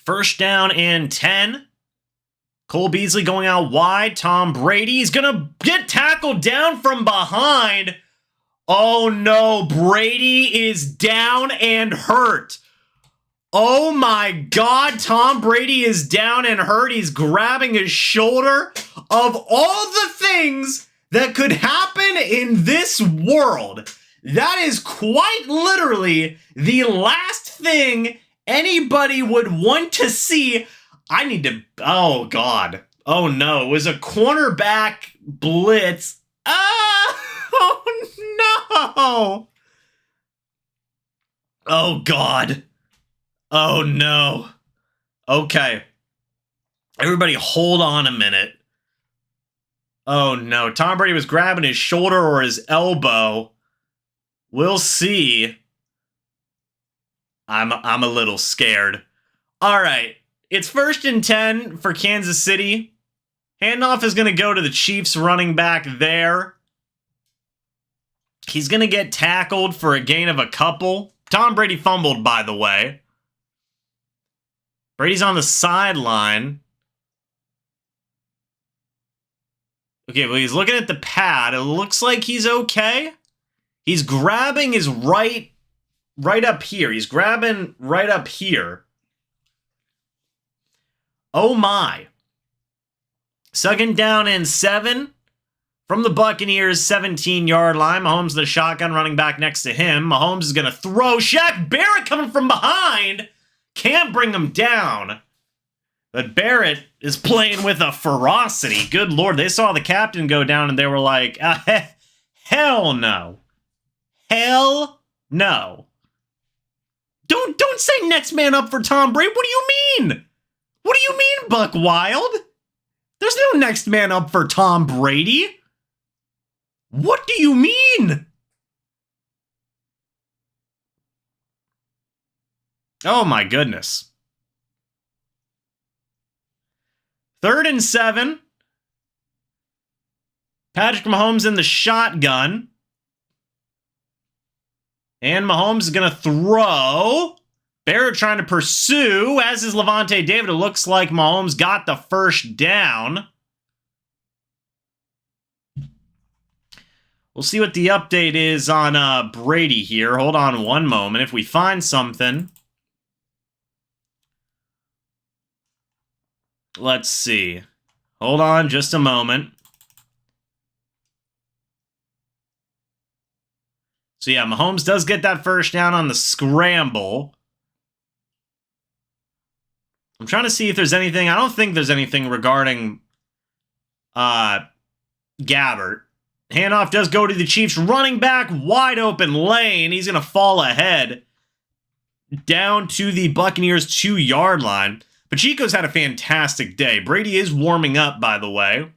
First down and 10. Cole Beasley going out wide. Tom Brady's going to get tackled down from behind. Oh no, Brady is down and hurt. Oh my God, Tom Brady is down and hurt. He's grabbing his shoulder. Of all the things that could happen in this world, that is quite literally the last thing anybody would want to see. I need to, oh God. Oh no, it was a cornerback blitz. Oh no. Oh God. Oh no. Okay. Everybody hold on a minute. Oh no. Tom Brady was grabbing his shoulder or his elbow. We'll see. I'm a little scared. All right. It's 1st and 10 for Kansas City. Handoff is going to go to the Chiefs running back there. He's going to get tackled for a gain of a couple. Tom Brady fumbled, by the way. Brady's on the sideline. Okay, well, he's looking at the pad. It looks like he's okay. He's grabbing his right up here. He's grabbing right up here. Oh, my. 2nd down and 7 from the Buccaneers' 17-yard line. Mahomes the shotgun running back next to him. Mahomes is going to throw. Shaq Barrett coming from behind. Can't bring him down. But Barrett is playing with a ferocity. Good Lord. They saw the captain go down and they were like, hell no. Hell no. Don't say next man up for Tom Brady. What do you mean? What do you mean, Buck Wild? There's no next man up for Tom Brady. What do you mean? Oh my goodness. 3rd and 7. Patrick Mahomes in the shotgun. And Mahomes is going to throw. Barrett trying to pursue, as is Levante David. It looks like Mahomes got the first down. We'll see what the update is on Brady here. Hold on one moment. If we find something. Let's see. Hold on just a moment. So yeah, Mahomes does get that first down on the scramble. I'm trying to see if there's anything. I don't think there's anything regarding Gabbert. Handoff does go to the Chiefs running back, wide open lane. He's going to fall ahead down to the Buccaneers 2-yard line. Pacheco's had a fantastic day. Brady is warming up, by the way.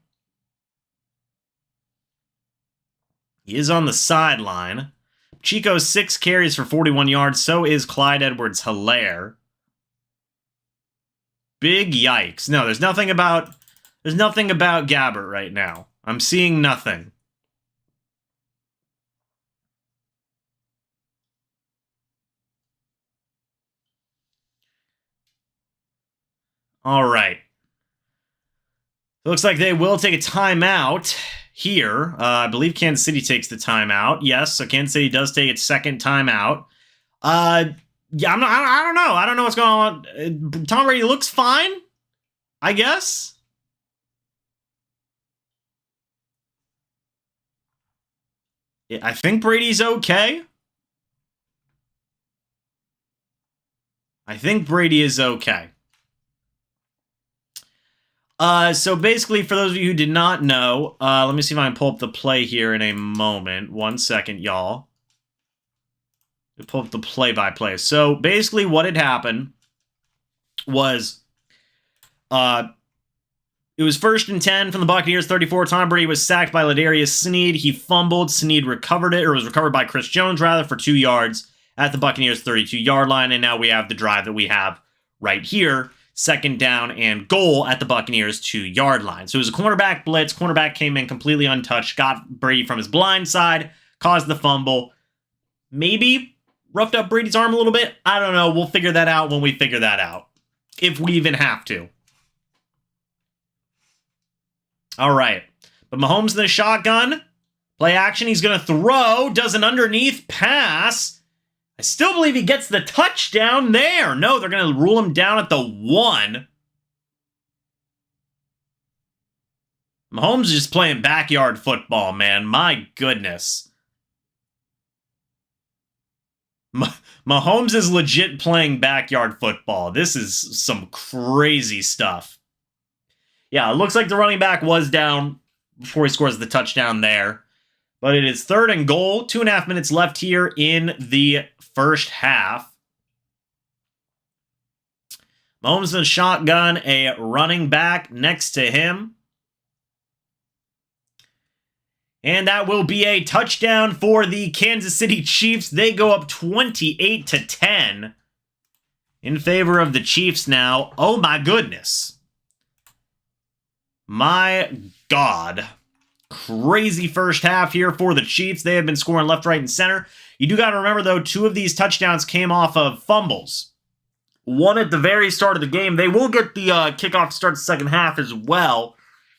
He is on the sideline. Pacheco 6 carries for 41 yards. So is Clyde Edwards-Helaire. Big yikes. No, there's nothing about Gabbert right now. I'm seeing nothing. All right. Looks like they will take a timeout here. I believe Kansas City takes the timeout. Yes, so Kansas City does take its second timeout. Yeah, I don't know. I don't know what's going on. Tom Brady looks fine, I guess. I think Brady's okay. I think Brady is okay. So basically, for those of you who did not know, let me see if I can pull up the play here in a moment. 1 second, y'all. Pull up the play-by-play. So basically, what had happened was, it was 1st and 10 from the Buccaneers 34. Tom Brady was sacked by Ladarius Sneed. He fumbled. Sneed recovered it, or was recovered by Chris Jones rather, for 2 yards at the Buccaneers 32-yard line. And now we have the drive that we have right here. 2nd down and goal at the Buccaneers 2-yard line. So it was a cornerback blitz. Cornerback came in completely untouched, got Brady from his blind side, caused the fumble. Maybe roughed up Brady's arm a little bit. I don't know. We'll figure that out when we figure that out. If we even have to. All right. But Mahomes in the shotgun. Play action. He's going to throw. Does an underneath pass. I still believe he gets the touchdown there. No, they're going to rule him down at the 1. Mahomes is just playing backyard football, man. My goodness. Mahomes is legit playing backyard football. This is some crazy stuff. Yeah, it looks like the running back was down before he scores the touchdown there. But it is 3rd and goal. 2.5 minutes left here in the first half. Mahomes in shotgun, a running back next to him. And that will be a touchdown for the Kansas City Chiefs. They go up 28-10 in favor of the Chiefs now. Oh my goodness. My God. Crazy first half here for the Chiefs. They have been scoring left, right, and center. You do got to remember, though, 2 of these touchdowns came off of fumbles. One at the very start of the game. They will get the kickoff to start the second half as well.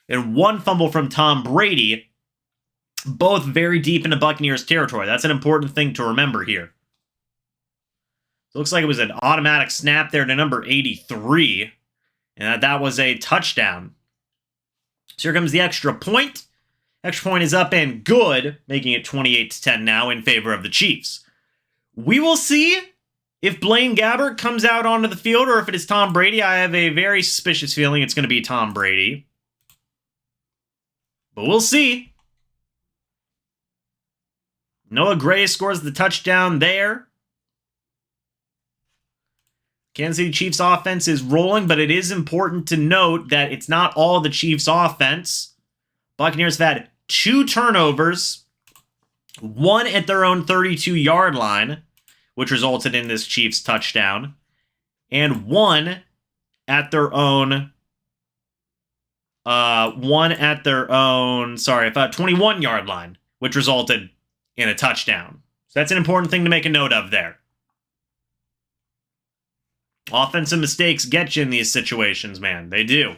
And 1 fumble from Tom Brady. Both very deep into Buccaneers territory. That's an important thing to remember here. It looks like it was an automatic snap there to number 83. And that was a touchdown. So here comes the extra point. Extra point is up and good, making it 28-10 now in favor of the Chiefs. We will see if Blaine Gabbert comes out onto the field or if it is Tom Brady. I have a very suspicious feeling it's going to be Tom Brady. But we'll see. Noah Gray scores the touchdown there. Kansas City Chiefs offense is rolling, but it is important to note that it's not all the Chiefs offense. Buccaneers have had 2 turnovers, 1 at their own 32-yard line, which resulted in this Chiefs touchdown, and 1 at their own 21-yard line, which resulted in a touchdown. So that's an important thing to make a note of there. Offensive mistakes get you in these situations, man. They do.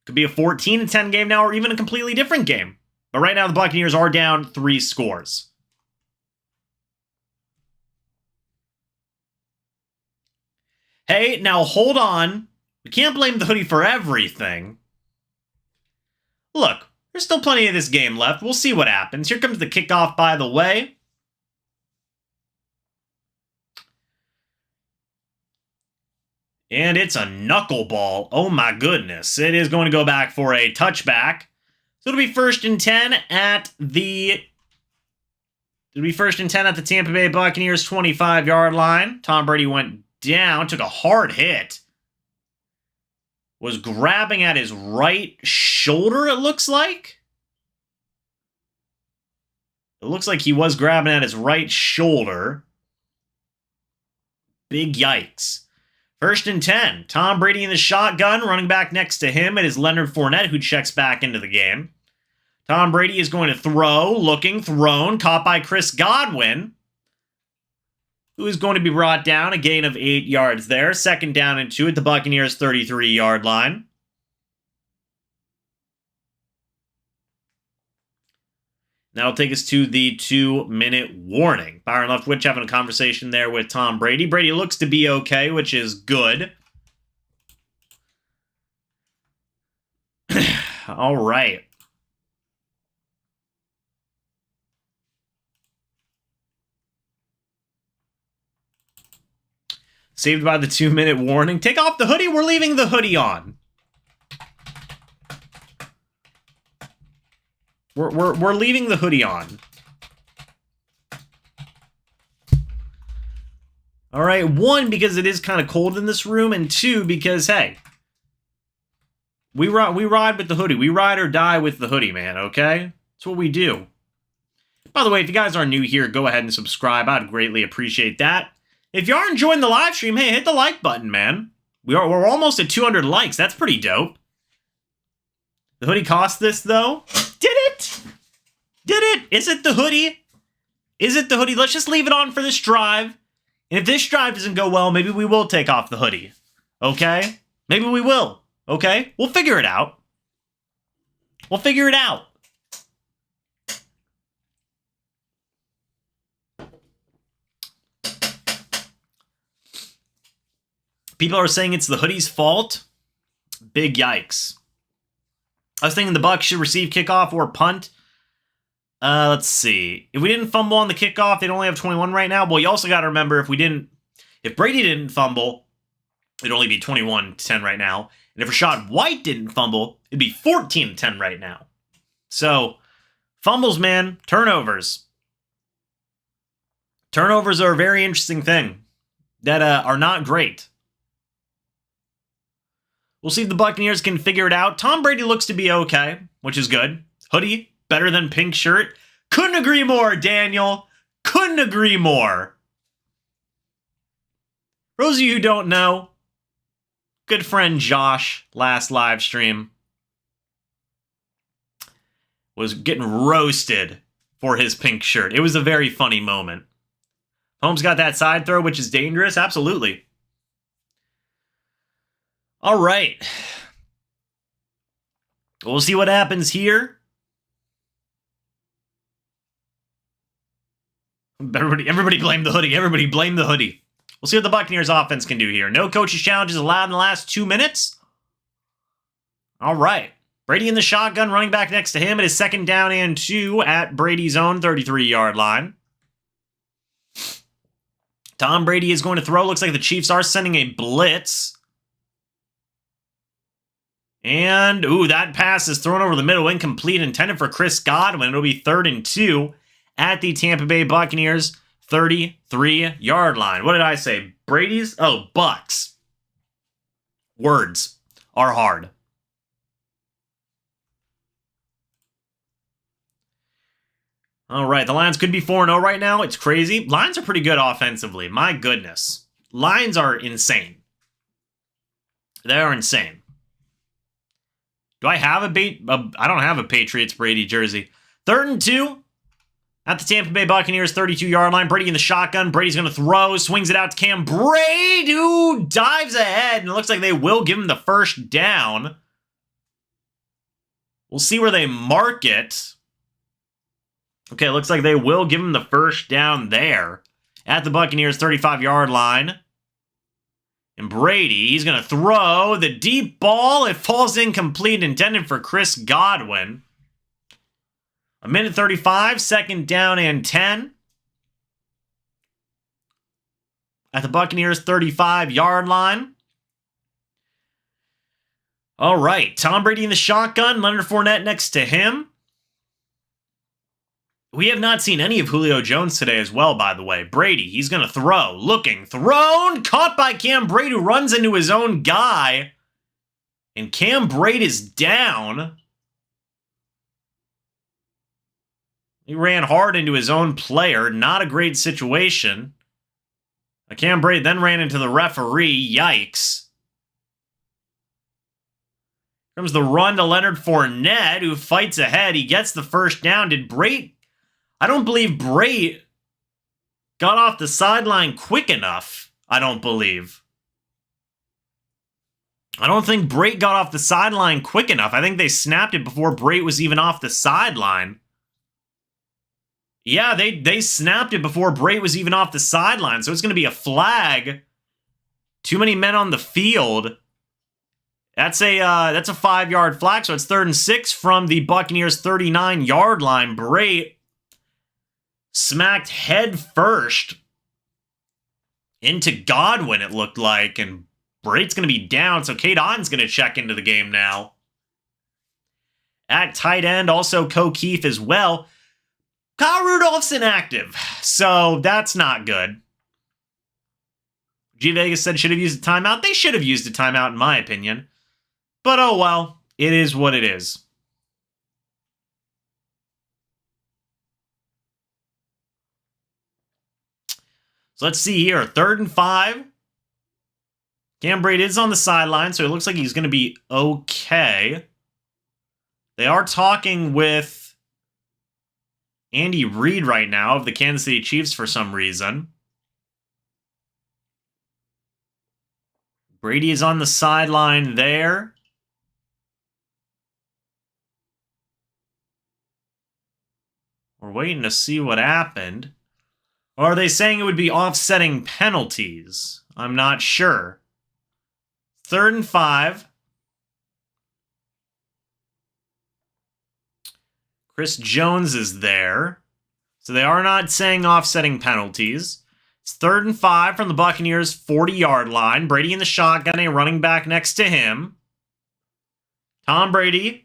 Could be a 14-10 game now, or even a completely different game. But right now, the Buccaneers are down 3 scores. Hey, now hold on. We can't blame the hoodie for everything. Look, there's still plenty of this game left. We'll see what happens. Here comes the kickoff, by the way. And it's a knuckleball. Oh my goodness. It is going to go back for a touchback. So it'll be 1st and 10 at the Tampa Bay Buccaneers 25-yard line. Tom Brady went down, took a hard hit. Was grabbing at his right shoulder, it looks like. It looks like he was grabbing at his right shoulder. Big yikes. 1st and 10. Tom Brady in the shotgun. Running back next to him. It is Leonard Fournette who checks back into the game. Tom Brady is going to throw. Looking. Thrown. Caught by Chris Godwin, who is going to be brought down. A gain of 8 yards there. 2nd down and 2 at the Buccaneers' 33-yard line. That'll take us to the 2-minute warning. Byron Leftwich having a conversation there with Tom Brady. Brady looks to be okay, which is good. All right. Saved by the 2-minute warning. Take off the hoodie. We're leaving the hoodie on. We're leaving the hoodie on. All right, 1, because it is kind of cold in this room, and 2, because, hey, we ride with the hoodie. We ride or die with the hoodie, man, okay? That's what we do. By the way, if you guys are new here, go ahead and subscribe. I'd greatly appreciate that. If you are enjoying the live stream, hey, hit the like button, man. We're almost at 200 likes. That's pretty dope. The hoodie cost this, though. Did it? Did it? Is it the hoodie? Is it the hoodie? Let's just leave it on for this drive. And if this drive doesn't go well, maybe we will take off the hoodie. Okay? Maybe we will. Okay? We'll figure it out. We'll figure it out. People are saying it's the hoodie's fault. Big yikes. I was thinking the Bucs should receive kickoff or punt. Let's see. If we didn't fumble on the kickoff, they'd only have 21 right now. Well, you also got to remember, if Brady didn't fumble, it'd only be 21-10 right now. And if Rashad White didn't fumble, it'd be 14-10 right now. So, fumbles, man. Turnovers. Turnovers are a very interesting thing that are not great. We'll see if the Buccaneers can figure it out. Tom Brady looks to be okay, which is good. Hoodie, better than pink shirt. Couldn't agree more, Daniel. Couldn't agree more. For those of you who don't know, good friend Josh, last live stream. was getting roasted for his pink shirt. It was a very funny moment. Holmes got that side throw, which is dangerous. Absolutely. All right. We'll see what happens here. Everybody blame the hoodie. Everybody blame the hoodie. We'll see what the Buccaneers offense can do here. No coaches challenges allowed in the last 2 minutes. All right. Brady in the shotgun, running back next to him. It is 2nd down and 2 at Brady's own 33-yard line. Tom Brady is going to throw. Looks like the Chiefs are sending a blitz. And, that pass is thrown over the middle, incomplete, intended for Chris Godwin. It'll be 3rd and 2 at the Tampa Bay Buccaneers 33-yard line. What did I say? Brady's? Oh, Bucs. Words are hard. All right, the Lions could be 4-0 right now. It's crazy. Lions are pretty good offensively. My goodness. Lions are insane. They are insane. Do I have I don't have a Patriots Brady jersey. 3rd and 2 at the Tampa Bay Buccaneers 32-yard line. Brady in the shotgun. Brady's going to throw. Swings it out to Cam Brady, who dives ahead. And it looks like they will give him the 1st down. We'll see where they mark it. Okay, looks like they will give him the 1st down there at the Buccaneers 35-yard line. And Brady, he's going to throw the deep ball. It falls incomplete, intended for Chris Godwin. 1:35, 2nd down and 10. At the Buccaneers 35-yard line. All right, Tom Brady in the shotgun. Leonard Fournette next to him. We have not seen any of Julio Jones today as well, by the way. Brady, he's going to throw. Looking, thrown, caught by Cam Brady, who runs into his own guy. And Cam Brady is down. He ran hard into his own player. Not a great situation. Cam Brady then ran into the referee. Yikes. Comes the run to Leonard Fournette, who fights ahead. He gets the 1st down. I don't believe Brady got off the sideline quick enough. I don't think Brady got off the sideline quick enough. I think they snapped it before Brady was even off the sideline. Yeah, they snapped it before Brady was even off the sideline, so it's going to be a flag. Too many men on the field. That's a 5-yard flag, so it's 3rd and 6 from the Buccaneers 39-yard line. Brady smacked head first into Godwin, it looked like, and Brady's going to be down, so Cade Otton's going to check into the game now. At tight end, also Keith as well. Kyle Rudolph's inactive, so that's not good. G Vegas said should have used a timeout. They should have used a timeout, in my opinion. But oh well, it is what it is. So let's see here. 3rd and 5. Cam Brady is on the sideline, so it looks like he's going to be okay. They are talking with Andy Reid right now of the Kansas City Chiefs for some reason. Brady is on the sideline there. We're waiting to see what happened. Or are they saying it would be offsetting penalties? I'm not sure. 3rd and 5. Chris Jones is there. So they are not saying offsetting penalties. It's 3rd and 5 from the Buccaneers' 40-yard line. Brady in the shotgun, a running back next to him. Tom Brady.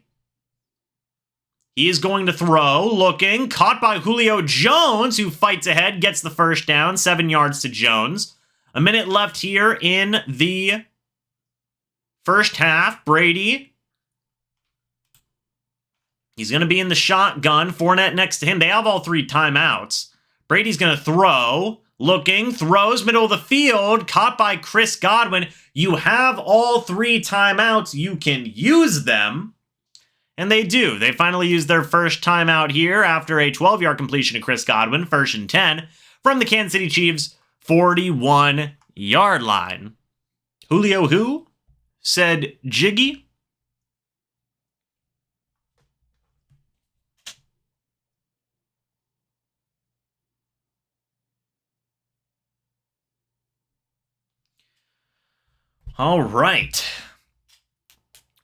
He is going to throw, looking, caught by Julio Jones, who fights ahead, gets the 1st down, 7 yards to Jones. A minute left here in the 1st half. Brady, he's going to be in the shotgun. Fournette next to him. They have all 3 timeouts. Brady's going to throw, looking, throws, middle of the field, caught by Chris Godwin. You have all 3 timeouts. You can use them. And they do. They finally use their first timeout here after a 12-yard completion to Chris Godwin, 1st and 10, from the Kansas City Chiefs' 41-yard line. Julio who? Said Jiggy. All right.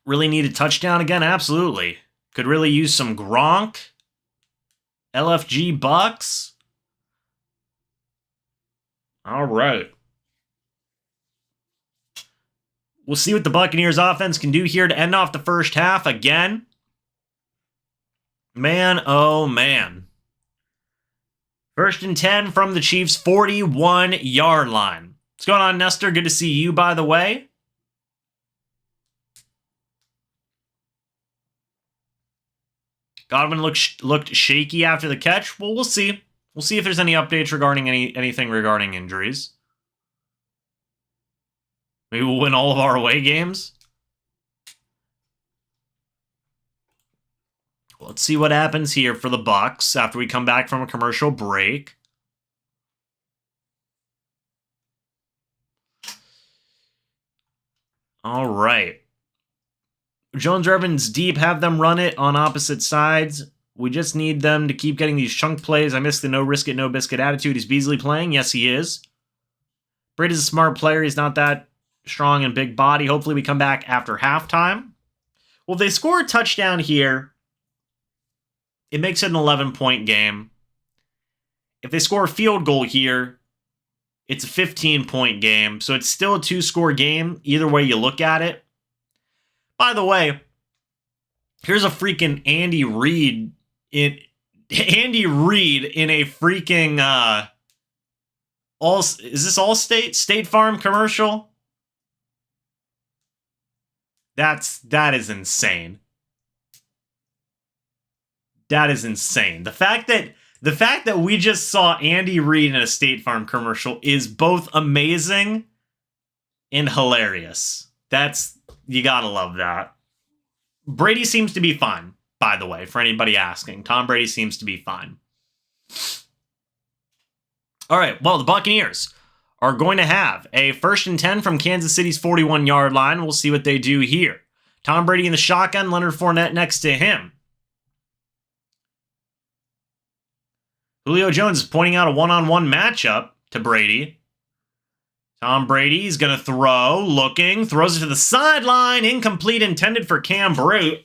Really need a touchdown again? Absolutely. Could really use some Gronk. LFG Bucs. All right. We'll see what the Buccaneers offense can do here to end off the first half again. Man, oh man. 1st and 10 from the Chiefs' 41-yard line. What's going on, Nestor? Good to see you, by the way. Godwin looked shaky after the catch. Well, we'll see. We'll see if there's any updates regarding anything regarding injuries. Maybe we'll win all of our away games. Let's see what happens here for the Bucs after we come back from a commercial break. All right. Jones or Evans deep, have them run it on opposite sides. We just need them to keep getting these chunk plays. I miss the no risk it, no biscuit attitude. Is Beasley playing? Yes, he is. Brady's a smart player. He's not that strong and big body. Hopefully we come back after halftime. Well, if they score a touchdown here, it makes it an 11-point game. If they score a field goal here, it's a 15-point game. So it's still a 2-score game, either way you look at it. By the way, here's a freaking Andy Reid in a freaking is this Allstate State Farm commercial? That is insane. That is insane. The fact that we just saw Andy Reid in a State Farm commercial is both amazing and hilarious. You gotta love that. Brady seems to be fine, by the way, for anybody asking. Tom Brady seems to be fine. All right, well, the Buccaneers are going to have a 1st and 10 from Kansas City's 41-yard line. We'll see what they do here. Tom Brady in the shotgun, Leonard Fournette next to him. Julio Jones is pointing out a one-on-one matchup to Brady. Tom Brady's going to throw, looking, throws it to the sideline, incomplete, intended for Cam Brate.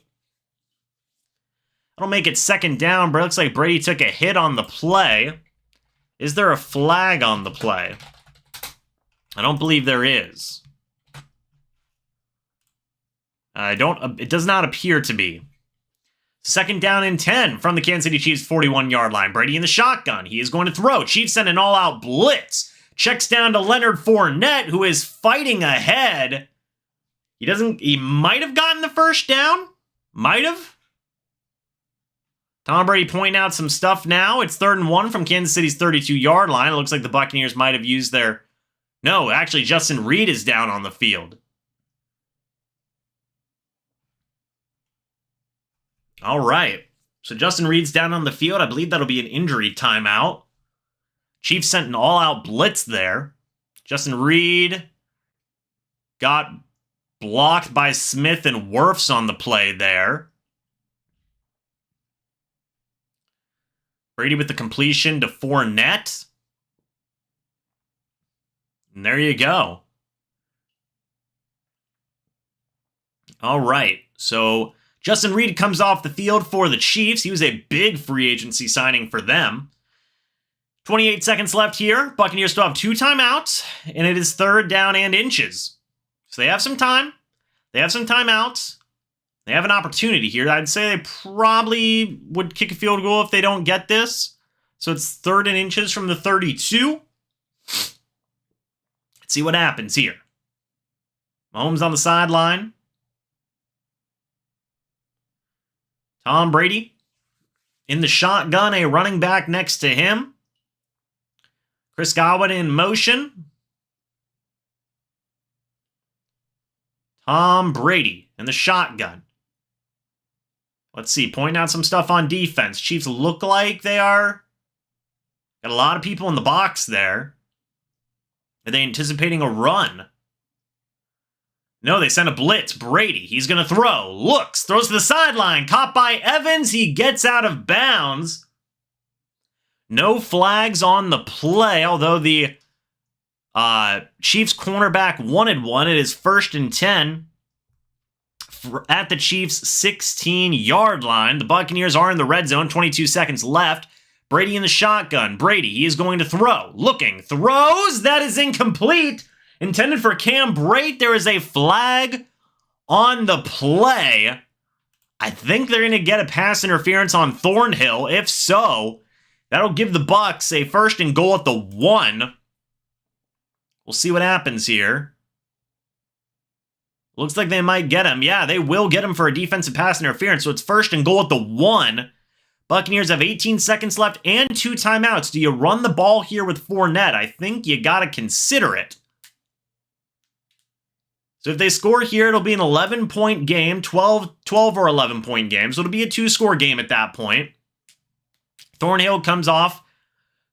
That'll make it 2nd down, but it looks like Brady took a hit on the play. Is there a flag on the play? I don't believe there is. It does not appear to be. 2nd down and 10 from the Kansas City Chiefs 41-yard line. Brady in the shotgun. He is going to throw. Chiefs send an all-out blitz. Checks down to Leonard Fournette, who is fighting ahead. He might have gotten the 1st down. Might have. Tom Brady pointing out some stuff now. It's 3rd and 1 from Kansas City's 32-yard line. It looks like the Buccaneers might have used their... No, actually, Justin Reid is down on the field. All right. So Justin Reid's down on the field. I believe that'll be an injury timeout. Chiefs sent an all-out blitz there. Justin Reid got blocked by Smith and Wirfs on the play there. Brady with the completion to Fournette. And there you go. All right. So Justin Reid comes off the field for the Chiefs. He was a big free agency signing for them. 28 seconds left here. Buccaneers still have 2 timeouts, and it is 3rd down and inches. So they have some time. They have some timeouts. They have an opportunity here. I'd say they probably would kick a field goal if they don't get this. So it's 3rd and inches from the 32. Let's see what happens here. Mahomes on the sideline. Tom Brady in the shotgun, a running back next to him. Chris Godwin in motion. Tom Brady in the shotgun. Let's see, pointing out some stuff on defense. Chiefs look like they are. Got a lot of people in the box there. Are they anticipating a run? No, they sent a blitz. Brady, he's going to throw. Looks, throws to the sideline. Caught by Evans. He gets out of bounds. No flags on the play, although the Chiefs cornerback wanted one. It is 1st and 10 at the Chiefs' 16-yard line. The Buccaneers are in the red zone. 22 seconds left. Brady in the shotgun. Brady, he is going to throw. Looking, throws. That is incomplete. Intended for Cam Brate. There is a flag on the play. I think they're going to get a pass interference on Thornhill. If so, that'll give the Bucs a 1st and goal at the 1. We'll see what happens here. Looks like they might get him. Yeah, they will get him for a defensive pass interference. So it's 1st and goal at the 1. Buccaneers have 18 seconds left and 2 timeouts. Do you run the ball here with Fournette? I think you got to consider it. So if they score here, it'll be an 11-point game, 12 or 11-point game. So it'll be a 2-score game at that point. Thornhill comes off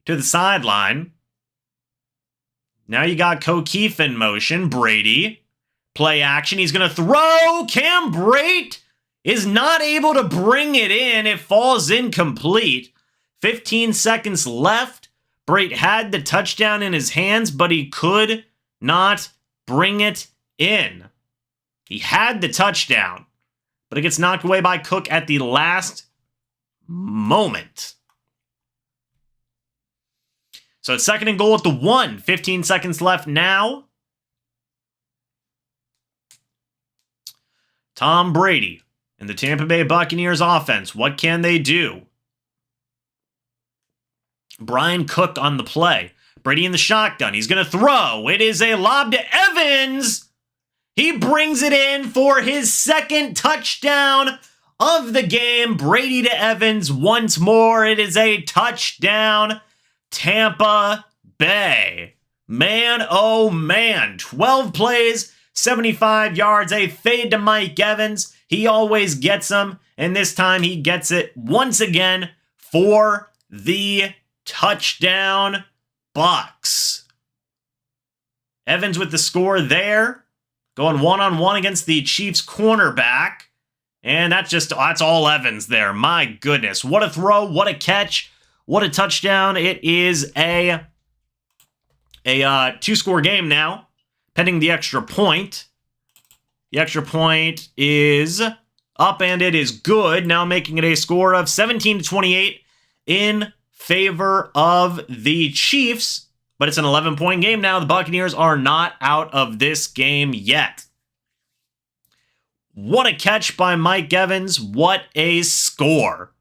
to the sideline. Now you got O'Keefe in motion. Brady, play action. He's going to throw. Cam Brate is not able to bring it in. It falls incomplete. 15 seconds left. Brate had the touchdown in his hands, but he could not bring it in. He had the touchdown, but it gets knocked away by Cook at the last moment. So it's 2nd and goal at the 1. 15 seconds left now. Tom Brady and the Tampa Bay Buccaneers offense. What can they do? Brian Cook on the play. Brady in the shotgun. He's going to throw. It is a lob to Evans. He brings it in for his 2nd touchdown of the game. Brady to Evans once more. It is a touchdown. Tampa Bay. Man, oh man. 12 plays, 75 yards, a fade to Mike Evans. He always gets them, and this time he gets it once again for the touchdown Bucs. Evans with the score there. Going one-on-one against the Chiefs cornerback. And that's all Evans there. My goodness. What a throw. What a catch. What a touchdown. It is a 2-score game now, pending the extra point. The extra point is up, and it is good. Now making it a score of 17-28 in favor of the Chiefs. But it's an 11-point game now. The Buccaneers are not out of this game yet. What a catch by Mike Evans. What a score.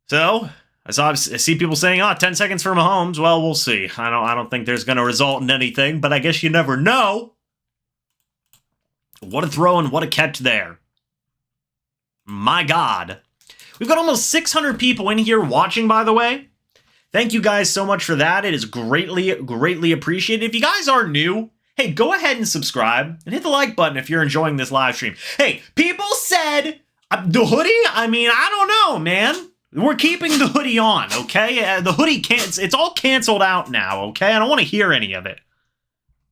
So, I see people saying, 10 seconds for Mahomes. Well, we'll see. I don't think there's going to result in anything, but I guess you never know. What a throw and what a catch there. My God. We've got almost 600 people in here watching, by the way. Thank you guys so much for that. It is greatly, greatly appreciated. If you guys are new, hey, go ahead and subscribe and hit the like button if you're enjoying this live stream. Hey, people said the hoodie? I mean, I don't know, man. We're keeping the hoodie on, okay? The hoodie it's all canceled out now, okay? I don't want to hear any of it.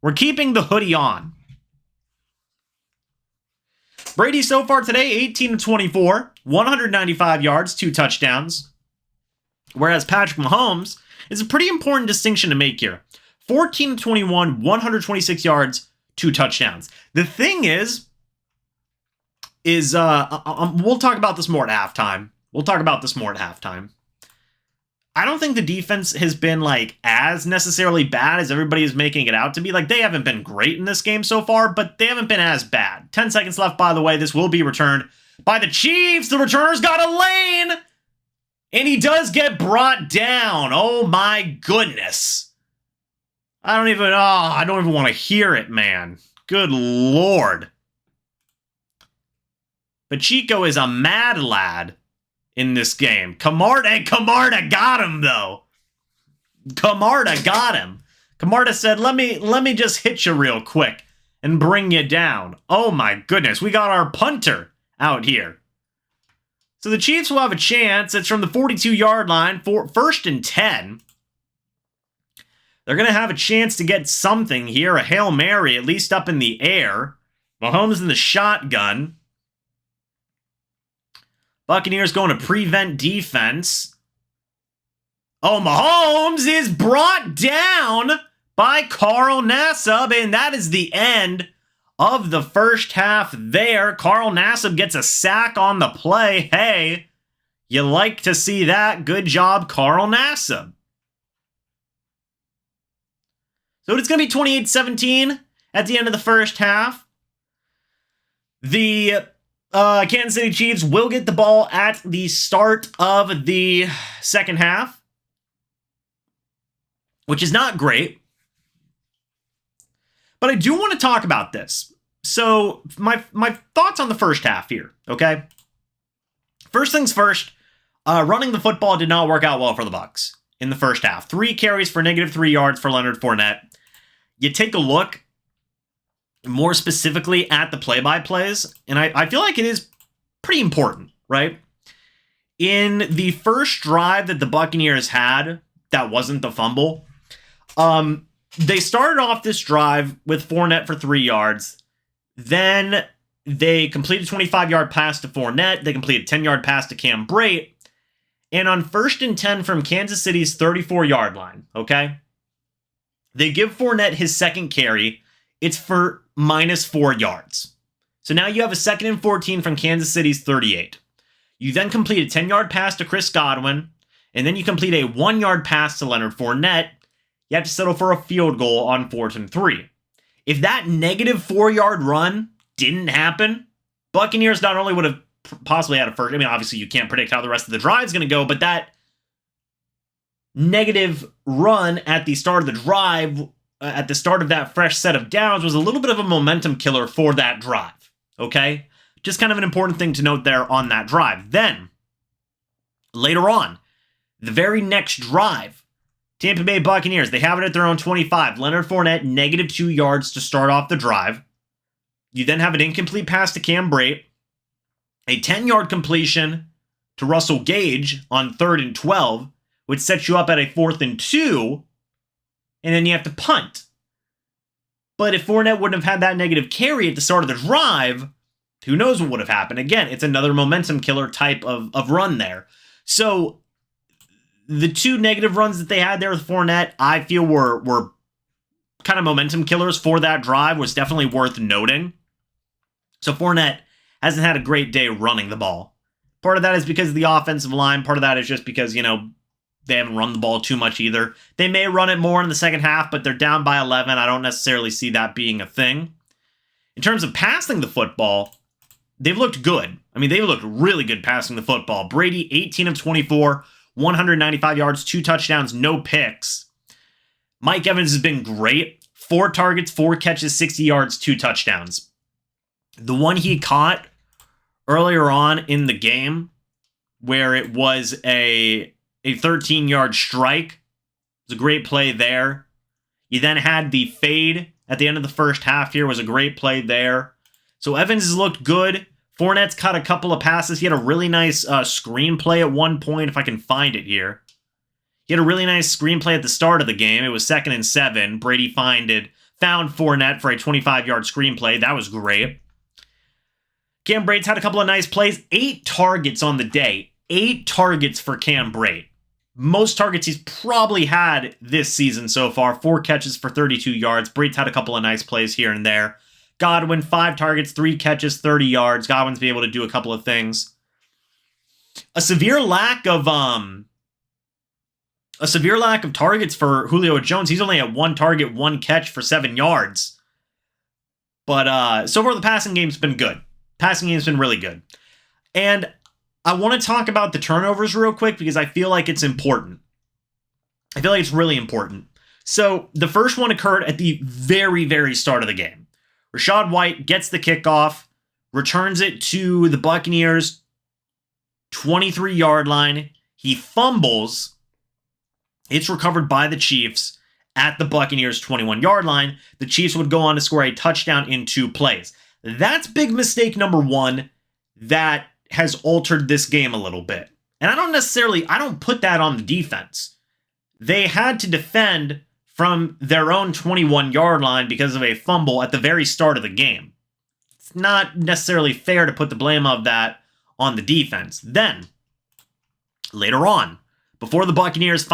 We're keeping the hoodie on. Brady so far today, 18-24, 195 yards, 2 touchdowns. Whereas Patrick Mahomes is a pretty important distinction to make here. 14-21, 126 yards, 2 touchdowns. The thing is we'll talk about this more at halftime. I don't think the defense has been as necessarily bad as everybody is making it out to be. They haven't been great in this game so far, but they haven't been as bad. 10 seconds left, by the way. This will be returned by the Chiefs. The returner's got a lane. And he does get brought down. Oh my goodness. I don't even want to hear it, man. Good Lord. Pacheco is a mad lad in this game. Camarda got him, though. Camarda got him. Camarda said, let me just hit you real quick and bring you down. Oh my goodness. We got our punter out here. So the Chiefs will have a chance. It's from the 42-yard line for 1st and 10. They're going to have a chance to get something here, a Hail Mary, at least up in the air. Mahomes in the shotgun. Buccaneers going to prevent defense. Oh, Mahomes is brought down by Carl Nassib, and that is the end of the first half there. Carl Nassib gets a sack on the play. Hey, you like to see that. Good job, Carl Nassib. So it's going to be 28-17 at the end of the first half. The Kansas City Chiefs will get the ball at the start of the second half, which is not great. But I do want to talk about this. So my thoughts on the first half here, okay? First things first, running the football did not work out well for the Bucs in the first half. 3 carries for -3 yards for Leonard Fournette. You take a look more specifically at the play-by-plays, and I feel like it is pretty important, right? In the first drive that the Buccaneers had, that wasn't the fumble, they started off this drive with Fournette for 3 yards. Then they completed a 25-yard pass to Fournette. They completed a 10-yard pass to Cam Brate. And on 1st and 10 from Kansas City's 34-yard line, okay? They give Fournette his second carry. It's for -4 yards. So now you have a 2nd and 14 from Kansas City's 38. You then complete a 10-yard pass to Chris Godwin, and then you complete a 1-yard pass to Leonard Fournette. You have to settle for a field goal on 4th and 3. If that -4-yard run didn't happen, Buccaneers not only would have possibly had a first, I mean, obviously you can't predict how the rest of the drive is going to go, but that negative run at the start of the drive, at the start of that fresh set of downs, was a little bit of a momentum killer for that drive, okay? Just kind of an important thing to note there on that drive. Then, later on, the very next drive, Tampa Bay Buccaneers, they have it at their own 25. Leonard Fournette, -2 yards to start off the drive. You then have an incomplete pass to Cam Brate, a 10-yard completion to Russell Gage on 3rd and 12, which sets you up at a 4th and 2, and then you have to punt. But if Fournette wouldn't have had that negative carry at the start of the drive, who knows what would have happened. Again, it's another momentum killer type of run there. So the 2 negative runs that they had there with Fournette, I feel were kind of momentum killers for that drive, was definitely worth noting. So Fournette hasn't had a great day running the ball. Part of that is because of the offensive line. Part of that is just because, they haven't run the ball too much either. They may run it more in the second half, but they're down by 11. I don't necessarily see that being a thing. In terms of passing the football, they've looked good. I mean, they've looked really good passing the football. Brady, 18 of 24, 195 yards, 2 touchdowns, no picks. Mike Evans has been great. 4 targets, 4 catches, 60 yards, 2 touchdowns. The one he caught earlier on in the game, where it was a 13-yard strike, was a great play there. You then had the fade at the end of the first half here, was a great play there. So Evans has looked good. Fournette's caught a couple of passes. He had a really nice screenplay at one point, if I can find it here. He had a really nice screenplay at the start of the game. It was 2nd and 7. Brady found Fournette for a 25-yard screenplay. That was great. Cam Brate's had a couple of nice plays. 8 targets on the day. 8 targets for Cam Brate. Most targets he's probably had this season so far. 4 catches for 32 yards. Brate's had a couple of nice plays here and there. Godwin, 5 targets, 3 catches, 30 yards. Godwin's been able to do a couple of things. A severe lack of targets for Julio Jones. He's only at 1 target, 1 catch for 7 yards. But so far the passing game's been good. Passing game's been really good. And I want to talk about the turnovers real quick because I feel like it's important. I feel like it's really important. So the first one occurred at the very, very start of the game. Rachaad White gets the kickoff, returns it to the Buccaneers' 23-yard line. He fumbles. It's recovered by the Chiefs at the Buccaneers' 21-yard line. The Chiefs would go on to score a touchdown in 2 plays. That's big mistake number 1. that has altered this game a little bit. And I don't put that on the defense. They had to defend from their own 21-yard line because of a fumble at the very start of the game. It's not necessarily fair to put the blame of that on the defense. Then, later on, before the Buccaneers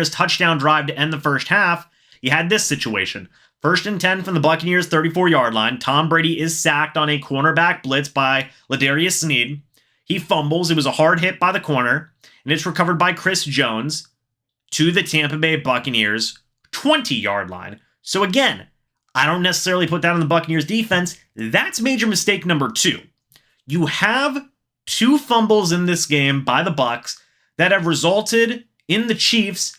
touchdown drive to end the first half, you had this situation. 1st and 10 from the Buccaneers 34-yard line. Tom Brady is sacked on a cornerback blitz by Ladarius Sneed. He fumbles. It was a hard hit by the corner, and it's recovered by Chris Jones to the Tampa Bay Buccaneers 20-yard line. So again, I don't necessarily put that on the Buccaneers defense. That's major mistake number 2. You have 2 fumbles in this game by the Bucs that have resulted in the Chiefs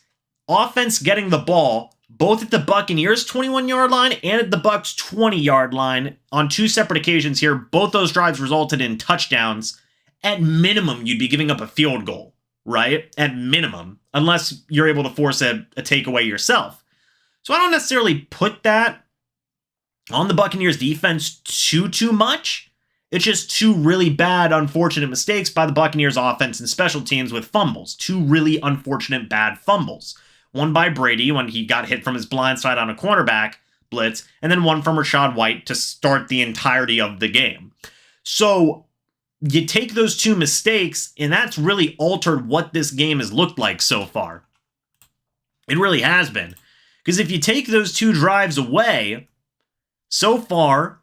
offense getting the ball both at the Buccaneers 21-yard line and at the Bucs 20-yard line on 2 separate occasions here. Both those drives resulted in touchdowns. At minimum, you'd be giving up a field goal, right? At minimum, unless you're able to force a takeaway yourself. So I don't necessarily put that on the Buccaneers defense too much. It's just 2 really bad, unfortunate mistakes by the Buccaneers offense and special teams with fumbles. 2 really unfortunate bad fumbles. One by Brady when he got hit from his blind side on a cornerback blitz, and then one from Rachaad White to start the entirety of the game. So you take those 2 mistakes, and that's really altered what this game has looked like so far. It really has been. Because if you take those 2 drives away, so far,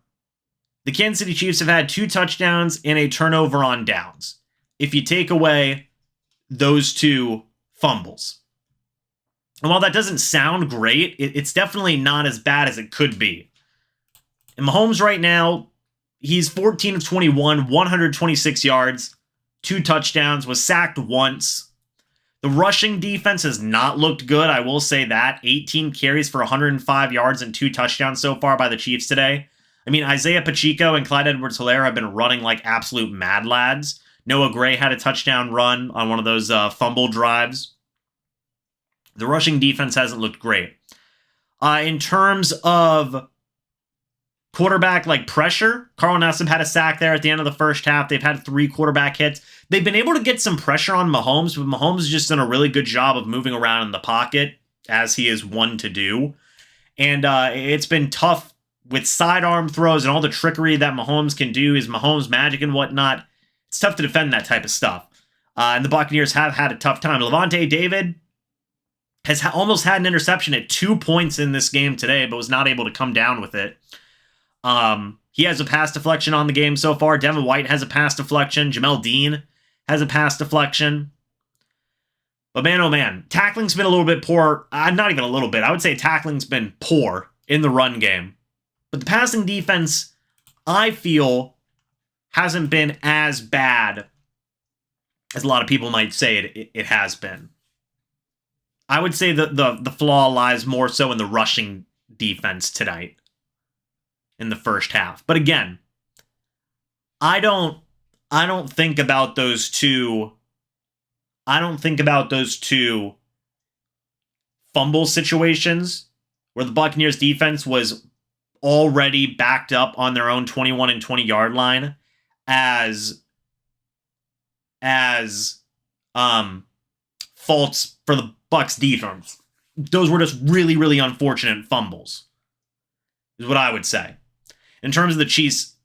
the Kansas City Chiefs have had 2 touchdowns and a turnover on downs. If you take away those 2 fumbles. And while that doesn't sound great, it's definitely not as bad as it could be. And Mahomes right now, he's 14 of 21, 126 yards, 2 touchdowns, was sacked once. The rushing defense has not looked good, I will say that. 18 carries for 105 yards and 2 touchdowns so far by the Chiefs today. I mean, Isaiah Pacheco and Clyde Edwards-Helaire have been running like absolute mad lads. Noah Gray had a touchdown run on one of those fumble drives. The rushing defense hasn't looked great. In terms of quarterback pressure, Carl Nassib had a sack there at the end of the first half. They've had 3 quarterback hits. They've been able to get some pressure on Mahomes, but Mahomes has just done a really good job of moving around in the pocket, as he is one to do. And it's been tough with sidearm throws and all the trickery that Mahomes can do, his Mahomes magic and whatnot. It's tough to defend that type of stuff. And the Buccaneers have had a tough time. Levante David has almost had an interception at 2 points in this game today, but was not able to come down with it. He has a pass deflection on the game so far. Devin White has a pass deflection. Jamel Dean has a pass deflection. But man, oh man, tackling's been a little bit poor. Not even a little bit. I would say tackling's been poor in the run game. But the passing defense, I feel, hasn't been as bad as a lot of people might say it has been. I would say that the flaw lies more so in the rushing defense tonight in the first half. But again, I don't think about those 2 fumble situations where the Buccaneers defense was already backed up on their own 21 and 20 yard line as faults for the Bucs defense. Those were just really, really unfortunate fumbles, is what I would say. In terms of the Chiefs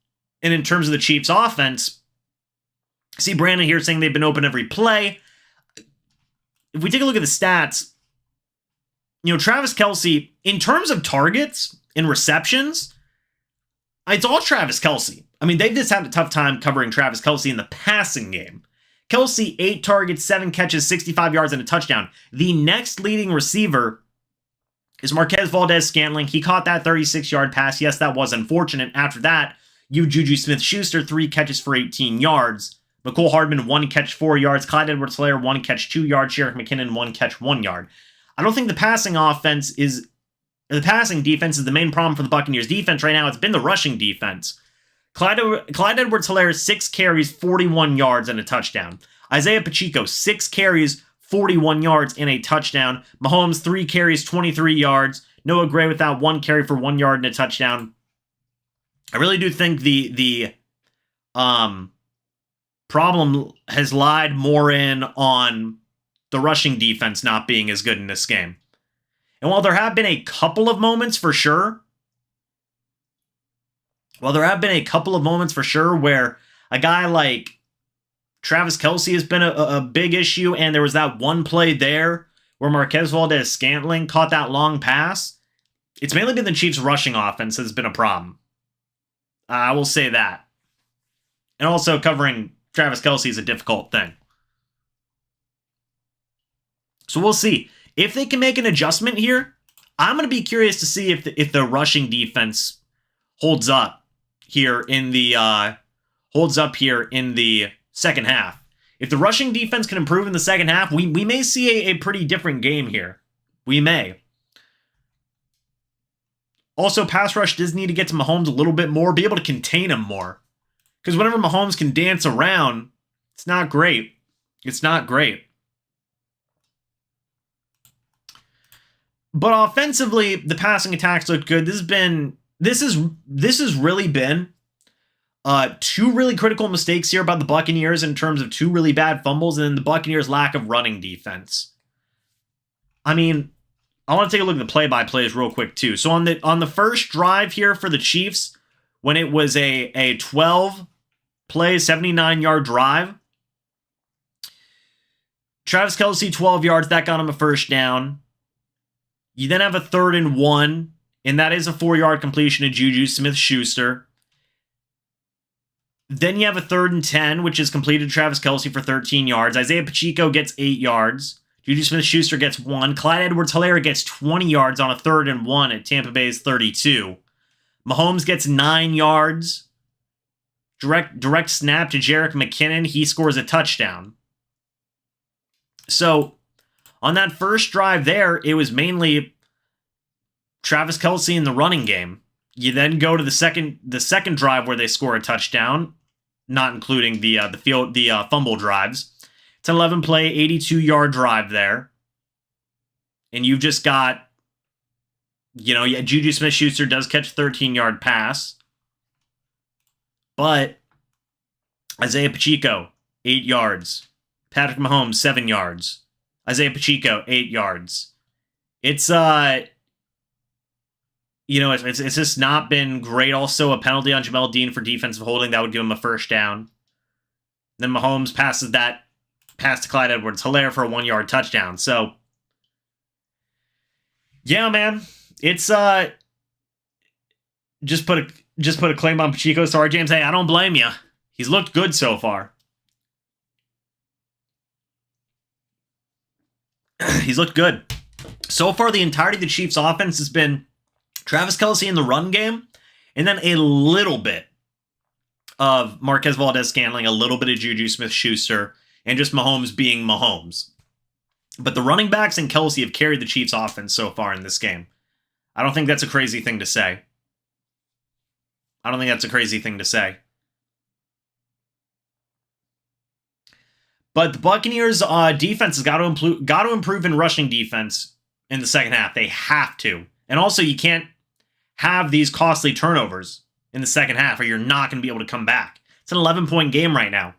offense, I see Brandon here saying they've been open every play. If we take a look at the stats, Travis Kelce, in terms of targets and receptions, it's all Travis Kelce. I mean, they've just had a tough time covering Travis Kelce in the passing game. Kelce, 8 targets, 7 catches, 65 yards, and a touchdown. The next leading receiver is Marquez Valdez-Scantling. He caught that 36-yard pass. Yes, that was unfortunate. After that, Juju Smith-Schuster, 3 catches for 18 yards. McCole Hardman, 1 catch, 4 yards. Clyde Edwards-Helaire, 1 catch, 2 yards. Sherrick McKinnon, 1 catch, 1 yard. I don't think the passing defense is the main problem for the Buccaneers defense right now. It's been the rushing defense. Clyde Edwards-Helaire, 6 carries, 41 yards, and a touchdown. Isaiah Pacheco, 6 carries, 41 yards, and a touchdown. Mahomes, 3 carries, 23 yards. Noah Gray with that 1 carry for 1 yard and a touchdown. I really do think the problem has lied more in on the rushing defense not being as good in this game. And while there have been a couple of moments for sure, where a guy like Travis Kelce has been a big issue, and there was that one play there where Marquez Valdes-Scantling caught that long pass, it's mainly been the Chiefs' rushing offense that's been a problem. I will say that. And also covering Travis Kelce is a difficult thing. So we'll see. If they can make an adjustment here, I'm going to be curious to see if the rushing defense holds up here in the second half. If the rushing defense can improve in the second half, we may see a pretty different game here. We may. Also, pass rush does need to get to Mahomes a little bit more, be able to contain him more. Because whenever Mahomes can dance around, it's not great. It's not great. But offensively, the passing attacks look good. This has really been two really critical mistakes here about the Buccaneers in terms of two really bad fumbles, and then the Buccaneers' lack of running defense. I mean, I want to take a look at the play-by-plays real quick too. So on the first drive here for the Chiefs, when it was a 12-play, 79-yard drive, Travis Kelce 12 yards, that got him a first down. You then have a 3rd and 1, and that is a 4-yard completion to Juju Smith-Schuster. Then you have a 3rd and 10, which is completed to Travis Kelce for 13 yards. Isaiah Pacheco gets 8 yards. Juju Smith-Schuster gets 1. Clyde Edwards-Helaire gets 20 yards on a 3rd and 1 at Tampa Bay's 32. Mahomes gets 9 yards. Direct snap to Jerick McKinnon. He scores a touchdown. So, on that first drive there, it was mainly Travis Kelce in the running game. You then go to the second drive where they score a touchdown, not including the fumble drives. It's an 11-play, 82-yard drive there. And you've just got, Juju Smith-Schuster does catch a 13-yard pass. But Isaiah Pacheco, 8 yards. Patrick Mahomes, 7 yards. Isaiah Pacheco, 8 yards. It's it's just not been great. Also, a penalty on Jamel Dean for defensive holding. That would give him a first down. Then Mahomes passes that pass to Clyde Edwards-Helaire for a 1-yard touchdown. So, yeah, man. It's just put a claim on Pacheco. Sorry, James. Hey, I don't blame you. He's looked good so far. He's looked good. So far, the entirety of the Chiefs' offense has been Travis Kelce in the run game, and then a little bit of Marquez Valdes-Scantling, a little bit of Juju Smith-Schuster, and just Mahomes being Mahomes. But the running backs and Kelce have carried the Chiefs' offense so far in this game. I don't think that's a crazy thing to say. But the Buccaneers' defense has got to improve in rushing defense in the second half. They have to. And also, you can't have these costly turnovers in the second half or you're not going to be able to come back. It's an 11-point game right now.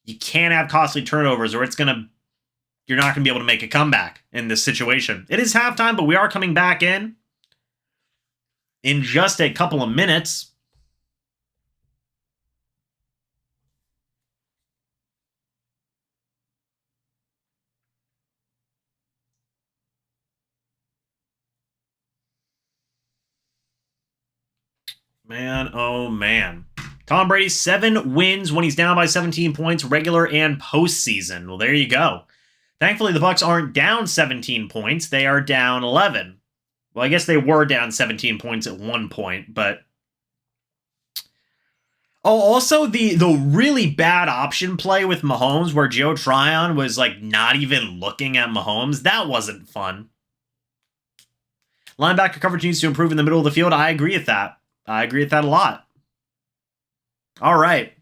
You can't have costly turnovers or you're not going to be able to make a comeback in this situation. It is halftime, but we are coming back in just a couple of minutes. Man, oh man. Tom Brady, 7 wins when he's down by 17 points, regular and postseason. Well, there you go. Thankfully, the Bucs aren't down 17 points. They are down 11. Well, I guess they were down 17 points at one point, but... Oh, also, the really bad option play with Mahomes where Joe Tryon was, not even looking at Mahomes, that wasn't fun. Linebacker coverage needs to improve in the middle of the field. I agree with that. I agree with that a lot. All right.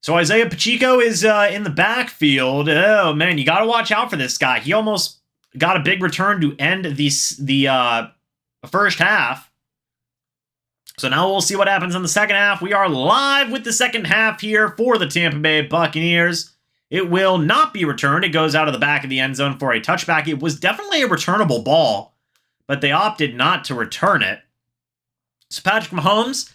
So Isaiah Pacheco is in the backfield. Oh, man, you got to watch out for this guy. He almost got a big return to end the first half. So now we'll see what happens in the second half. We are live with the second half here for the Tampa Bay Buccaneers. It will not be returned. It goes out of the back of the end zone for a touchback. It was definitely a returnable ball, but they opted not to return it. So Patrick Mahomes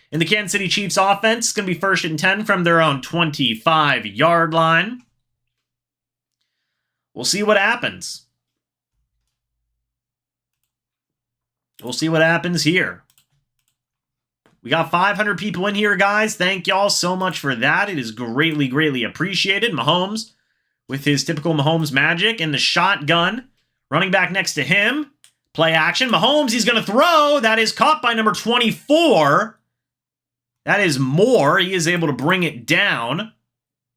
in the Kansas City Chiefs offense is going to be 1st and 10 from their own 25-yard line. We'll see what happens. We'll see what happens here. We got 500 people in here, guys. Thank y'all so much for that. It is greatly, greatly appreciated. Mahomes with his typical Mahomes magic in the shotgun. Running back next to him. Play action. Mahomes, he's going to throw. That is caught by number 24. That is Moore. He is able to bring it down.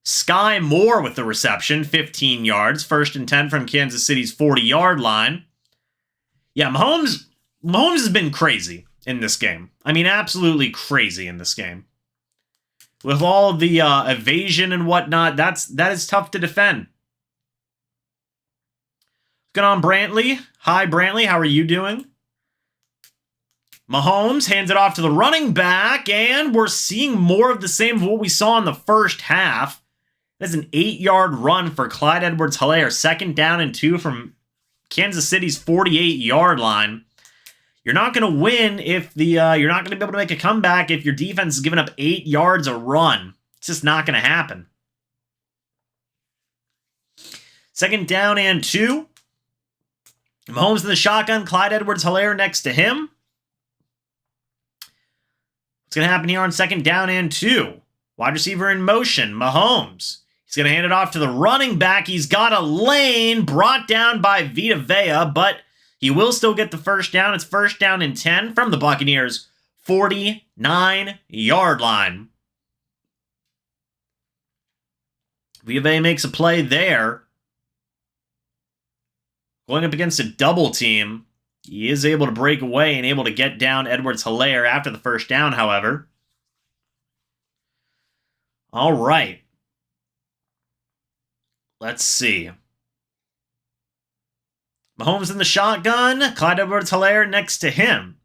Sky Moore with the reception. 15 yards. 1st and 10 from Kansas City's 40-yard line. Yeah, Mahomes has been crazy in this game. I mean, absolutely crazy in this game. With all of the evasion and whatnot, that is tough to defend. What's going on, Brantley? Hi, Brantley. How are you doing? Mahomes hands it off to the running back, and we're seeing more of the same of what we saw in the first half. That's an 8-yard run for Clyde Edwards-Helaire. 2nd down and 2 from Kansas City's 48-yard line. You're not going to win if you're not going to be able to make a comeback if your defense is giving up 8 yards a run. It's just not going to happen. 2nd down and 2. Mahomes in the shotgun. Clyde Edwards-Helaire next to him. What's going to happen here on 2nd down and 2? Wide receiver in motion. Mahomes. He's going to hand it off to the running back. He's got a lane brought down by Vita Vea, but he will still get the 1st down. It's 1st down and 10 from the Buccaneers' 49-yard line. Vita Vea makes a play there. Going up against a double team. He is able to break away and able to get down Edwards-Helaire after the 1st down, however. All right. Let's see. Mahomes in the shotgun. Clyde Edwards-Helaire next to him.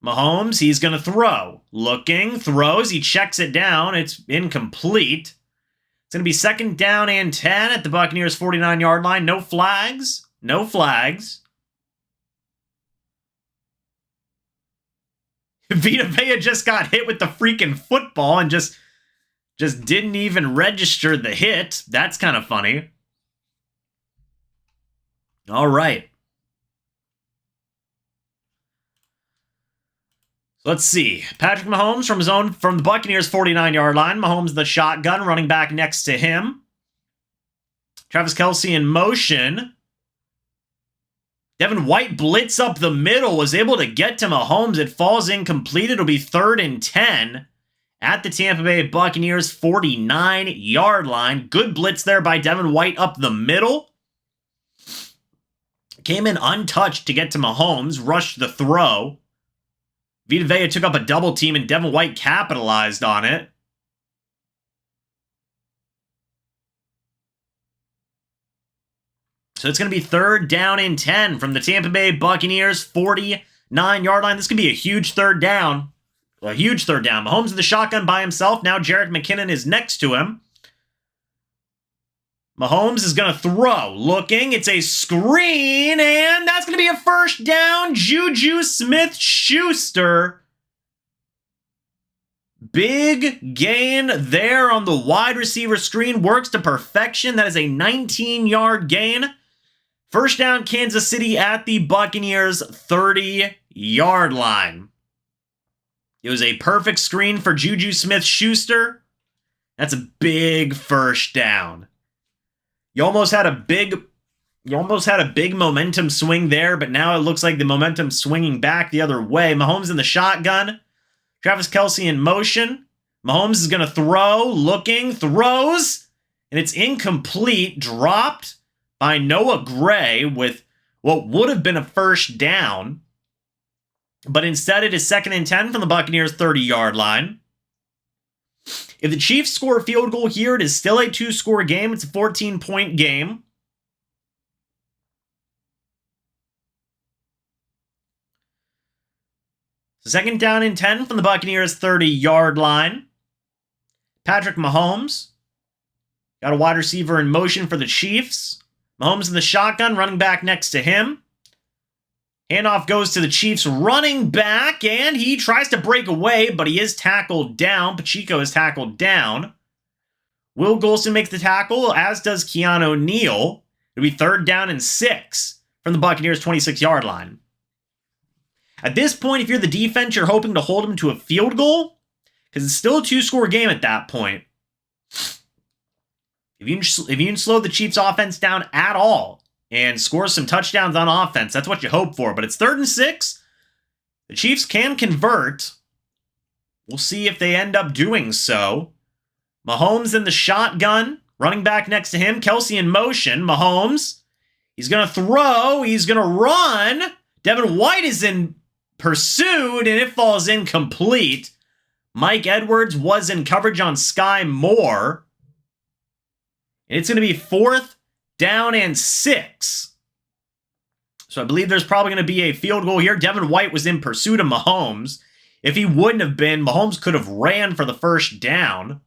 Mahomes, he's going to throw. Looking, throws. He checks it down. It's incomplete. It's going to be 2nd down and 10 at the Buccaneers' 49-yard line. No flags. No flags. Vita Vea just got hit with the freaking football and just didn't even register the hit. That's kind of funny. All right. Let's see. Patrick Mahomes from the Buccaneers 49-yard line. Mahomes the shotgun, running back next to him. Travis Kelce in motion. Devin White blitz up the middle, was able to get to Mahomes. It falls incomplete. It'll be 3rd and 10 at the Tampa Bay Buccaneers 49-yard line. Good blitz there by Devin White up the middle. Came in untouched to get to Mahomes, rushed the throw. Vita Vea took up a double team and Devin White capitalized on it. So it's going to be 3rd down and 10 from the Tampa Bay Buccaneers 49-yard line. This could be a huge 3rd down. A huge 3rd down. Mahomes in the shotgun by himself. Now Jerick McKinnon is next to him. Mahomes is going to throw. Looking. It's a screen. And that's going to be a 1st down. Juju Smith-Schuster. Big gain there on the wide receiver screen. Works to perfection. That is a 19-yard gain. 1st down, Kansas City at the Buccaneers 30-yard line. It was a perfect screen for Juju Smith-Schuster. That's a big 1st down. You almost had a big momentum swing there, but now it looks like the momentum's swinging back the other way. Mahomes in the shotgun. Travis Kelce in motion. Mahomes is going to throw. Looking. Throws. And it's incomplete. Dropped by Noah Gray with what would have been a 1st down. But instead it is 2nd and 10 from the Buccaneers 30-yard line. If the Chiefs score a field goal here, it is still a 2-score game. It's a 14-point game. So 2nd down and 10 from the Buccaneers 30-yard line. Patrick Mahomes got a wide receiver in motion for the Chiefs. Mahomes in the shotgun, running back next to him. Handoff goes to the Chiefs running back, and he tries to break away, but he is tackled down. Pacheco is tackled down. Will Golston makes the tackle, as does Keanu Neal. It'll be 3rd down and 6 from the Buccaneers' 26-yard line. At this point, if you're the defense, you're hoping to hold them to a field goal, because it's still a 2-score game at that point. If you can slow the Chiefs' offense down at all and score some touchdowns on offense, that's what you hope for. But it's 3rd and 6. The Chiefs can convert. We'll see if they end up doing so. Mahomes in the shotgun, running back next to him. Kelsey in motion. Mahomes, he's going to throw. He's going to run. Devin White is in pursuit, and it falls incomplete. Mike Edwards was in coverage on Sky Moore. And it's going to be 4th down and 6. So I believe there's probably going to be a field goal here. Devin White was in pursuit of Mahomes. If he wouldn't have been, Mahomes could have ran for the 1st down.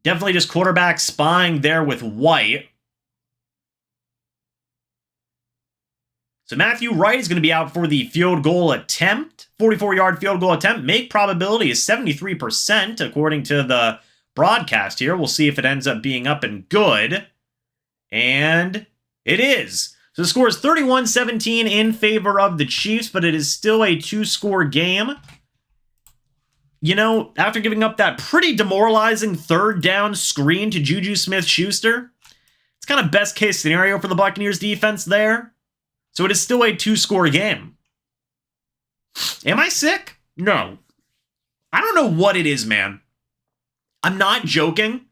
Definitely just quarterback spying there with White. So Matthew Wright is going to be out for the field goal attempt. 44-yard field goal attempt. Make probability is 73% according to the broadcast here. We'll see if it ends up being up and good. And it is. So the score is 31-17 in favor of the Chiefs, but it is still a 2-score game. You know, after giving up that pretty demoralizing 3rd down screen to Juju Smith-Schuster, it's kind of best case scenario for the Buccaneers defense there. So it is still a 2-score game. Am I sick? No. I don't know what it is, man. I'm not joking.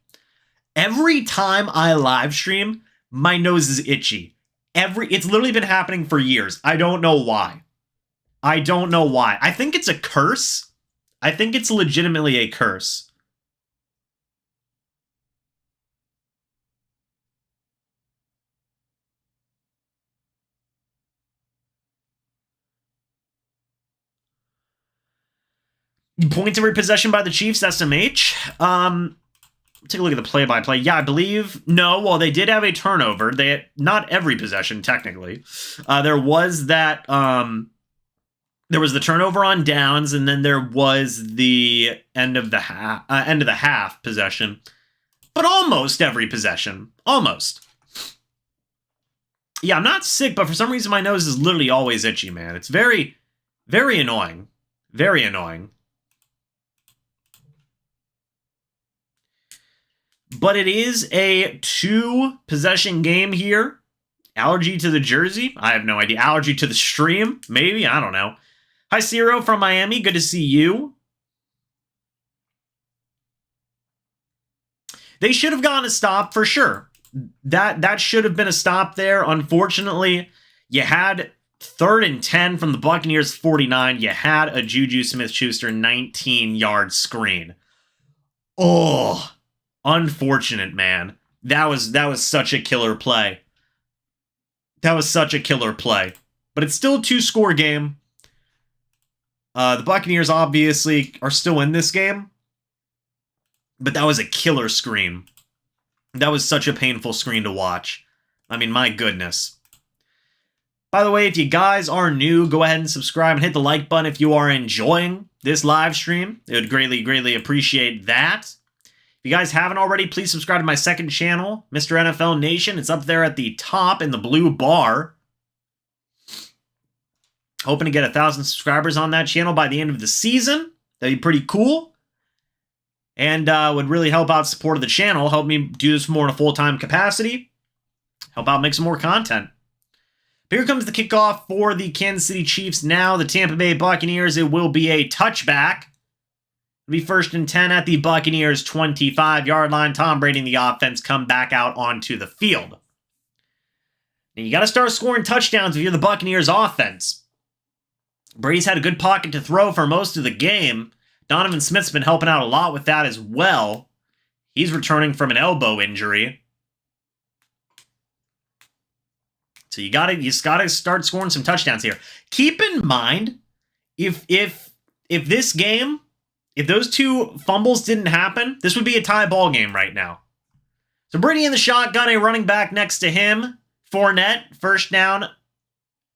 Every time I live stream, my nose is itchy. It's literally been happening for years. I don't know why. I don't know why. I think it's a curse. I think it's legitimately a curse. Points every possession by the Chiefs, SMH. Take a look at the play-by-play. Yeah, I believe... No, well, they did have a turnover. They had, not every possession, technically. There was that... there was the turnover on downs, and then there was the end of the half possession. But almost every possession. Almost. Yeah, I'm not sick, but for some reason my nose is literally always itchy, man. It's very, very annoying. Very annoying. But it is a 2-possession game here. Allergy to the jersey? I have no idea. Allergy to the stream? Maybe? I don't know. Hi, Ciro from Miami. Good to see you. They should have gotten a stop for sure. That should have been a stop there. Unfortunately, you had 3rd and 10 from the Buccaneers 49. You had a Juju Smith-Schuster 19-yard screen. Oh, unfortunate, man. That was such a killer play. That was such a killer play. But it's still a 2-score game. The Buccaneers obviously are still in this game. But that was a killer screen. That was such a painful screen to watch. I mean, my goodness. By the way, if you guys are new, go ahead and subscribe and hit the like button if you are enjoying this live stream. It would greatly, greatly appreciate that. If you guys haven't already, please subscribe to my 2nd channel, Mr. NFL Nation. It's up there at the top in the blue bar. Hoping to get 1,000 subscribers on that channel by the end of the season. That'd be pretty cool. And would really help out support of the channel. Help me do this more in a full-time capacity. Help out make some more content. Here comes the kickoff for the Kansas City Chiefs now. The Tampa Bay Buccaneers. It will be a touchback. It'll be 1st and 10 at the Buccaneers 25-yard line. Tom Brady and the offense come back out onto the field. And you got to start scoring touchdowns if you're the Buccaneers offense. Brady's had a good pocket to throw for most of the game. Donovan Smith's been helping out a lot with that as well. He's returning from an elbow injury. So you just gotta start scoring some touchdowns here. Keep in mind, if this game, if those two fumbles didn't happen, this would be a tie ball game right now. So Brady in the shotgun, a running back next to him. Fournette, first down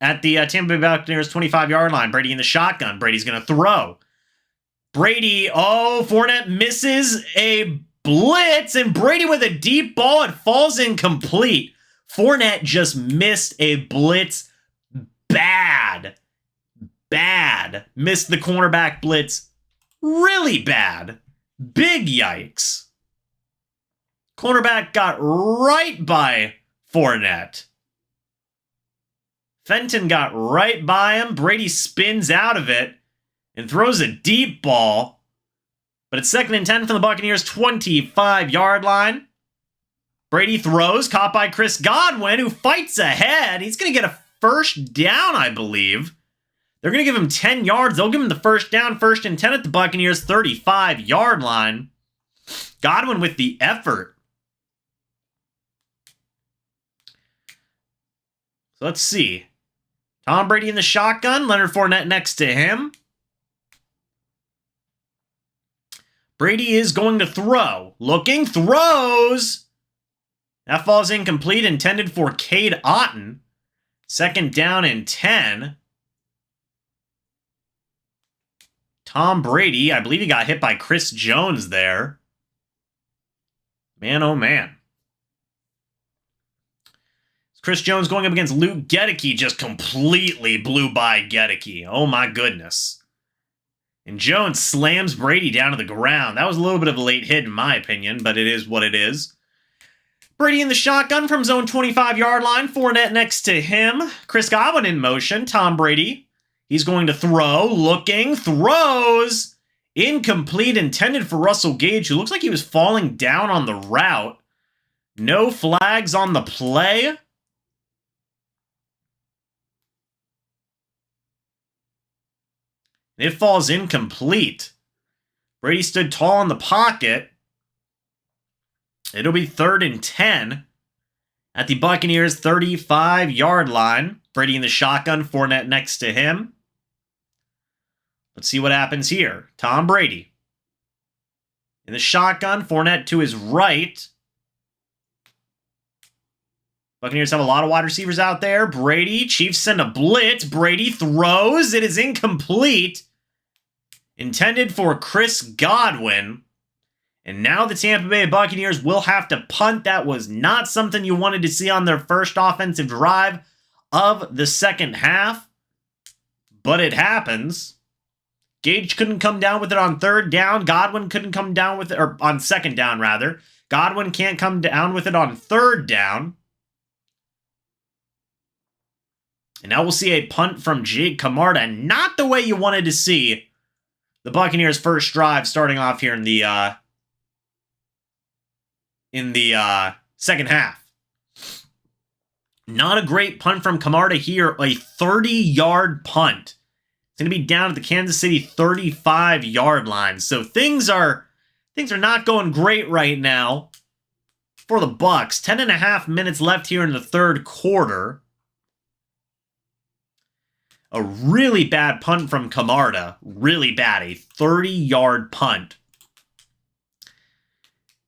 at the Tampa Bay Buccaneers 25-yard line. Brady in the shotgun. Brady's going to throw. Brady, Fournette misses a blitz, and Brady with a deep ball. It falls incomplete. Fournette just missed a blitz bad. Missed the cornerback blitz really bad. Big yikes. Cornerback got right by Fournette. Fenton got right by him. Brady spins out of it and throws a deep ball. But it's 2nd and 10 from the Buccaneers' 25-yard line. Brady throws, caught by Chris Godwin, who fights ahead. He's going to get a first down, I believe. They're going to give him 10 yards. They'll give him the first down, 1st and 10 at the Buccaneers' 35-yard line. Godwin with the effort. So let's see. Tom Brady in the shotgun. Leonard Fournette next to him. Brady is going to throw. Looking, throws. That falls incomplete, intended for Cade Otton. 2nd down and 10. Tom Brady, I believe he got hit by Chris Jones there. Man, oh man. Chris Jones going up against Luke Gedeke, just completely blew by Gedeke. Oh my goodness. And Jones slams Brady down to the ground. That was a little bit of a late hit in my opinion, but it is what it is. Brady in the shotgun from zone 25-yard line. Fournette next to him. Chris Godwin in motion. Tom Brady. He's going to throw. Looking. Throws. Incomplete. Intended for Russell Gage, who looks like he was falling down on the route. No flags on the play. It falls incomplete. Brady stood tall in the pocket. It'll be 3rd and 10 at the Buccaneers' 35-yard line. Brady in the shotgun, Fournette next to him. Let's see what happens here. Tom Brady in the shotgun, Fournette to his right. Buccaneers have a lot of wide receivers out there. Brady, Chiefs send a blitz. Brady throws. It is incomplete. Intended for Chris Godwin. And now the Tampa Bay Buccaneers will have to punt. That was not something you wanted to see on their first offensive drive of the second half. But it happens. Gage couldn't come down with it on 3rd down. Godwin couldn't come down with it, or on 2nd down, rather. Godwin can't come down with it on 3rd down. And now we'll see a punt from Jake Camarda. Not the way you wanted to see the Buccaneers' first drive starting off here in the second half. Not a great punt from Camarda here. A 30-yard punt. It's going to be down at the Kansas City 35-yard line. So things are not going great right now for the Bucs. 10.5 minutes left here in the third quarter. A really bad punt from Camarda. Really bad. A 30-yard punt.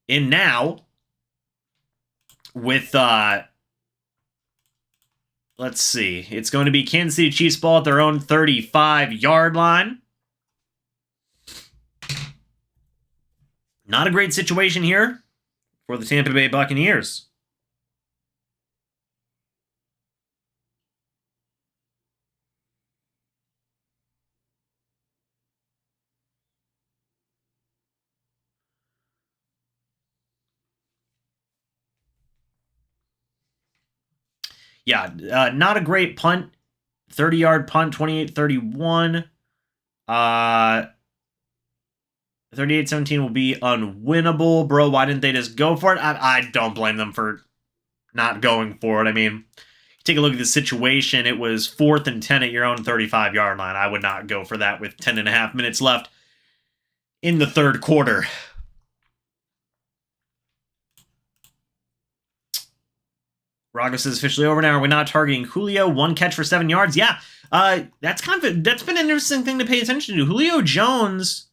And now, with, let's see. It's going to be Kansas City Chiefs ball at their own 35-yard line. Not a great situation here for the Tampa Bay Buccaneers. Yeah, not a great punt. 30-yard punt, 28-31. 38-17 will be unwinnable. Bro, why didn't they just go for it? I don't blame them for not going for it. I mean, take a look at the situation. It was 4th and 10 at your own 35-yard line. I would not go for that with 10.5 minutes left in the third quarter. Ragos is officially over now. Are we not targeting Julio? 1 catch for 7 yards. Yeah, that's been an interesting thing to pay attention to. Julio Jones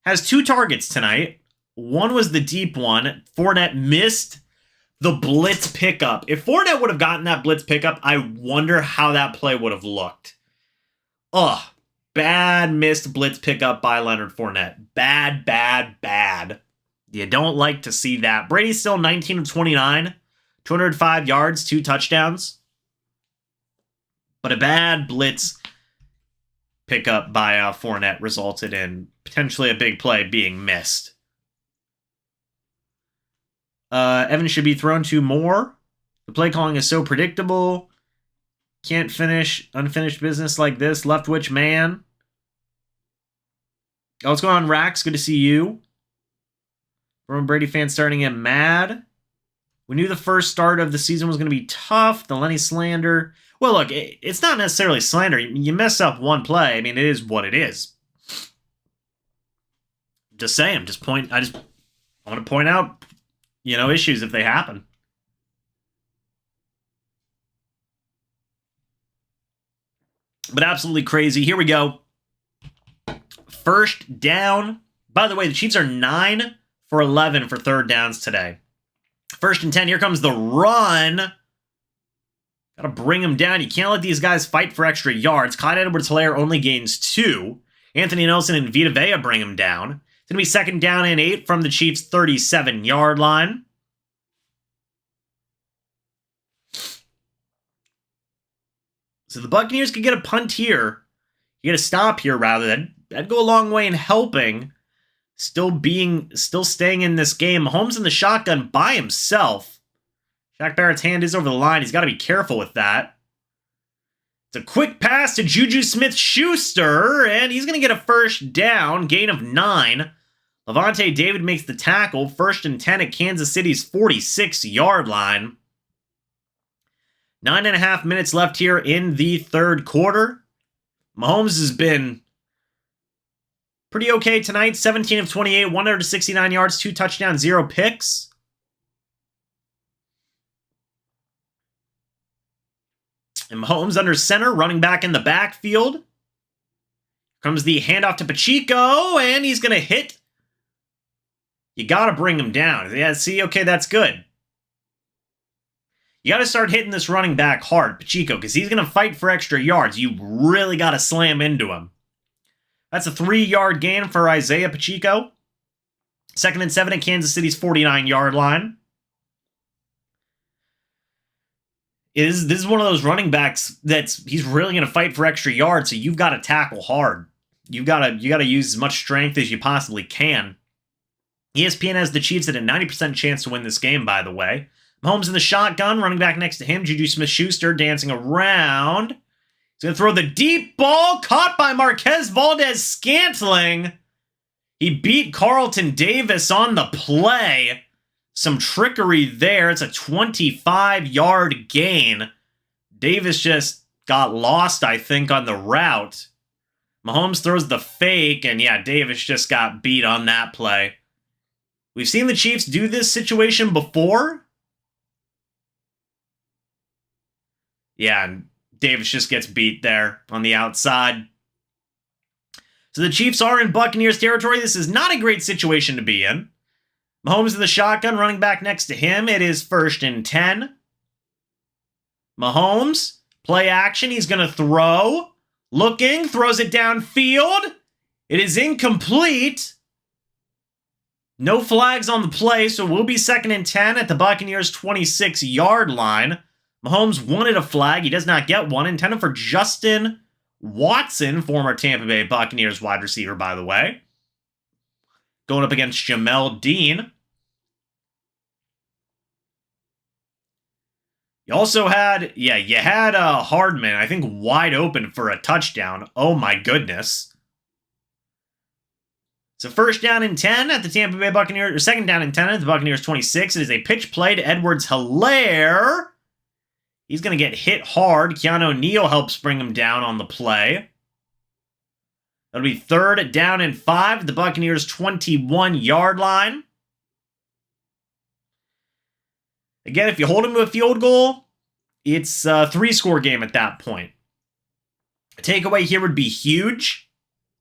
has 2 targets tonight. One was the deep one. Fournette missed the blitz pickup. If Fournette would have gotten that blitz pickup, I wonder how that play would have looked. Ugh. Bad missed blitz pickup by Leonard Fournette. Bad, bad, bad. You don't like to see that. Brady's still 19 of 29. 205 yards, 2 touchdowns. But a bad blitz pickup by Fournette resulted in potentially a big play being missed. Evans should be thrown to more. The play calling is so predictable. Can't finish unfinished business like this. Left which man? Oh, what's going on, Rax? Good to see you. Roman Brady fans starting to get mad. We knew the first start of the season was going to be tough. The Lenny slander. Well, look, it's not necessarily slander. You mess up one play. I mean, it is what it is. Just saying. I want to point out, issues if they happen. But absolutely crazy. Here we go. First down. By the way, the Chiefs are 9 for 11 for third downs today. First and 10. Here comes the run. Got to bring them down. You can't let these guys fight for extra yards. Clyde Edwards-Helaire only gains 2. Anthony Nelson and Vita Vea bring him down. It's going to be second down and 8 from the Chiefs' 37-yard line. So the Buccaneers could get a punt here. You get a stop here, rather. That'd go a long way in helping. Still staying in this game. Mahomes in the shotgun by himself. Shaq Barrett's hand is over the line. He's got to be careful with that. It's a quick pass to Juju Smith-Schuster, and he's going to get a first down. Gain of 9. Levante David makes the tackle. First and 10 at Kansas City's 46-yard line. 9.5 minutes left here in the third quarter. Mahomes has been pretty okay tonight. 17 of 28, 169 yards, 2 touchdowns, 0 picks. And Mahomes under center, running back in the backfield. Comes the handoff to Pacheco, and he's going to hit. You got to bring him down. Yeah, see, okay, that's good. You got to start hitting this running back hard, Pacheco, because he's going to fight for extra yards. You really got to slam into him. That's a 3-yard gain for Isaiah Pacheco. Second and 7 at Kansas City's 49-yard line. This is one of those running backs he's really going to fight for extra yards, so you've got to tackle hard. You got to use as much strength as you possibly can. ESPN has the Chiefs at a 90% chance to win this game, by the way. Mahomes in the shotgun, running back next to him. Juju Smith-Schuster dancing around. He's going to throw the deep ball, caught by Marquez Valdes-Scantling. He beat Carlton Davis on the play. Some trickery there. It's a 25-yard gain. Davis just got lost, I think, on the route. Mahomes throws the fake, and yeah, Davis just got beat on that play. We've seen the Chiefs do this situation before. Yeah, and Davis just gets beat there on the outside. So the Chiefs are in Buccaneers territory. This is not a great situation to be in. Mahomes in the shotgun, running back next to him. It is first and 10. Mahomes, play action. He's going to throw. Looking, throws it downfield. It is incomplete. No flags on the play, so it will be second and 10 at the Buccaneers' 26-yard line. Mahomes wanted a flag. He does not get one. Intended for Justin Watson, former Tampa Bay Buccaneers wide receiver, by the way. Going up against Jamel Dean. You also had, Hardman, I think, wide open for a touchdown. Oh my goodness. So first down and 10 at the Tampa Bay Buccaneers, or second down and 10 at the Buccaneers 26. It is a pitch play to Edwards-Helaire. He's going to get hit hard. Keanu Neal helps bring him down on the play. That'll be third down and 5 at the Buccaneers' 21-yard line. Again, if you hold him to a field goal, it's a 3-score game at that point. A takeaway here would be huge,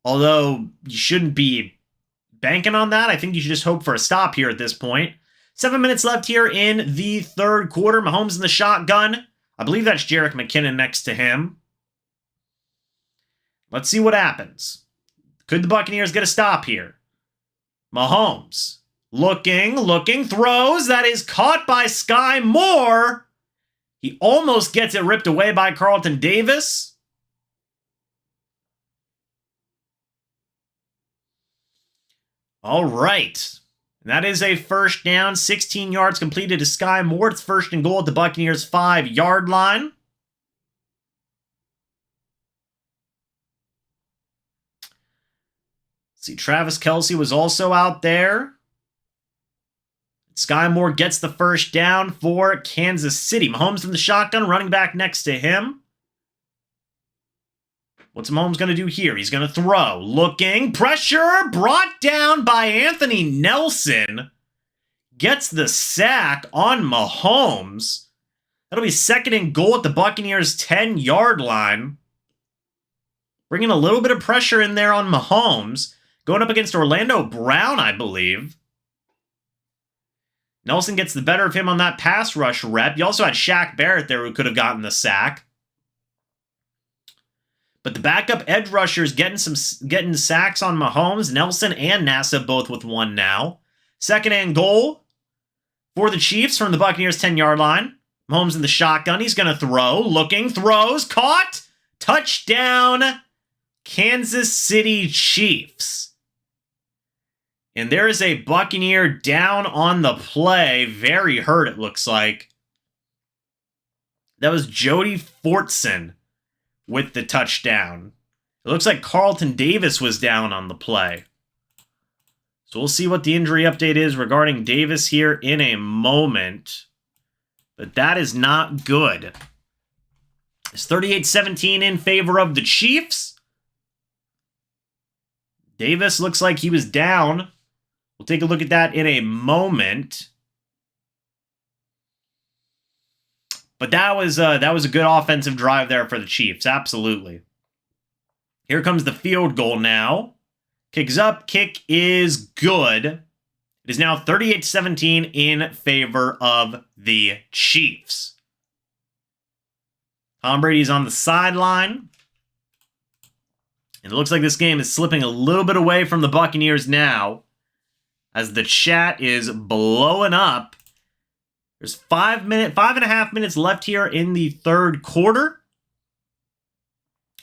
although you shouldn't be banking on that. I think you should just hope for a stop here at this point. 7 minutes left here in the third quarter. Mahomes in the shotgun. I believe that's Jerick McKinnon next to him. Let's see what happens. Could the Buccaneers get a stop here? Mahomes. Looking, throws. That is caught by Sky Moore. He almost gets it ripped away by Carlton Davis. All right. That is a first down. 16 yards completed to Sky Moore. It's first and goal at the Buccaneers' 5-yard line. See, Travis Kelce was also out there. Sky Moore gets the first down for Kansas City. Mahomes in the shotgun, running back next to him. What's Mahomes going to do here? He's going to throw. Looking. Pressure. Brought down by Anthony Nelson. Gets the sack on Mahomes. That'll be second and goal at the Buccaneers' 10-yard line. Bringing a little bit of pressure in there on Mahomes. Going up against Orlando Brown, I believe. Nelson gets the better of him on that pass rush rep. You also had Shaq Barrett there who could have gotten the sack. But the backup edge rushers getting sacks on Mahomes. Nelson and Nassib both with one now. Second and goal for the Chiefs from the Buccaneers' 10-yard line. Mahomes in the shotgun. He's going to throw. Looking. Throws. Caught. Touchdown. Kansas City Chiefs. And there is a Buccaneer down on the play. Very hurt, it looks like. That was Jody Fortson with the touchdown. It looks like Carlton Davis was down on the play. So we'll see what the injury update is regarding Davis here in a moment. But that is not good. It's 38-17 in favor of the Chiefs. Davis looks like he was down. We'll take a look at that in a moment. But that was a good offensive drive there for the Chiefs, absolutely. Here comes the field goal now. Kick's up, kick is good. It is now 38-17 in favor of the Chiefs. Tom Brady's on the sideline. And it looks like this game is slipping a little bit away from the Buccaneers now, as the chat is blowing up. There's 5.5 minutes left here in the third quarter.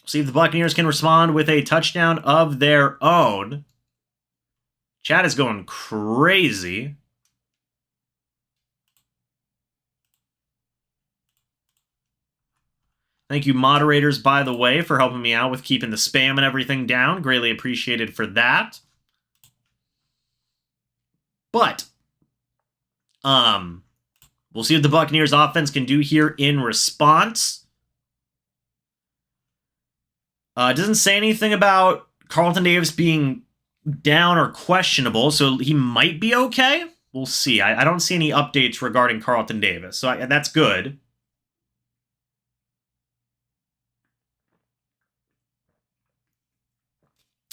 See if the Buccaneers can respond with a touchdown of their own. Chat is going crazy. Thank you, moderators, by the way, for helping me out with keeping the spam and everything down. Greatly appreciated for that. But, we'll see what the Buccaneers offense can do here in response. It doesn't say anything about Carlton Davis being down or questionable, so he might be okay. We'll see. I don't see any updates regarding Carlton Davis, so that's good.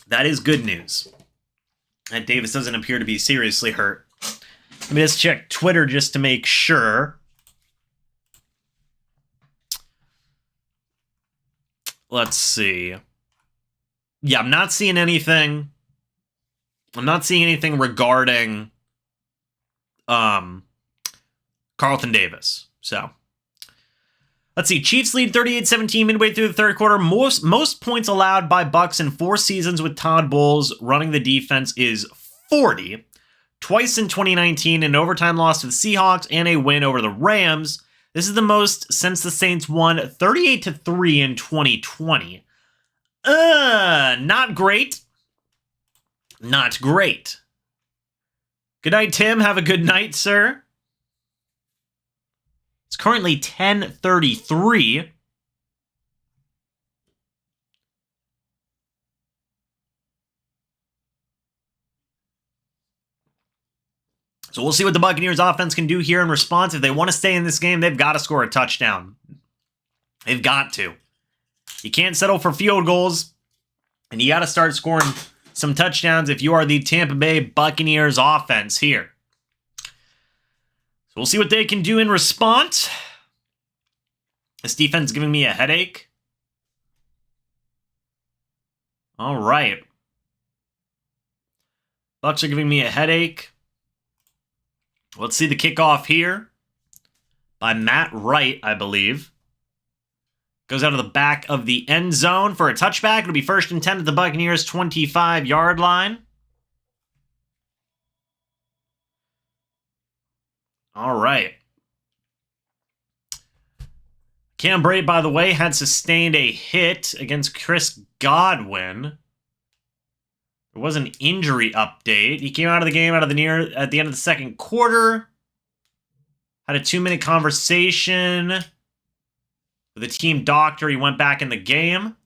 That is good news. And Davis doesn't appear to be seriously hurt. Let me just check Twitter just to make sure. Let's see. Yeah, I'm not seeing anything. I'm not seeing anything regarding Carlton Davis. So, let's see. Chiefs lead 38-17 midway through the third quarter. Most points allowed by Bucs in 4 seasons with Todd Bowles running the defense is 40. Twice in 2019, an overtime loss to the Seahawks and a win over the Rams. This is the most since the Saints won 38-3 in 2020. Not great. Not great. Good night, Tim. Have a good night, sir. It's currently 10:33. So we'll see what the Buccaneers offense can do here in response. If they want to stay in this game, they've got to score a touchdown. They've got to. You can't settle for field goals, and you got to start scoring some touchdowns if you are the Tampa Bay Buccaneers offense here. So we'll see what they can do in response. This defense is giving me a headache. All right. Bucs are giving me a headache. Let's see the kickoff here by Matt Wright, I believe. Goes out of the back of the end zone for a touchback. It'll be 1st and 10 at the Buccaneers' 25-yard line. All right. Cam Brate, by the way, had sustained a hit against Chris Godwin. There was an injury update. He came out of the game at the end of the second quarter. Had a 2-minute conversation with the team doctor. He went back in the game.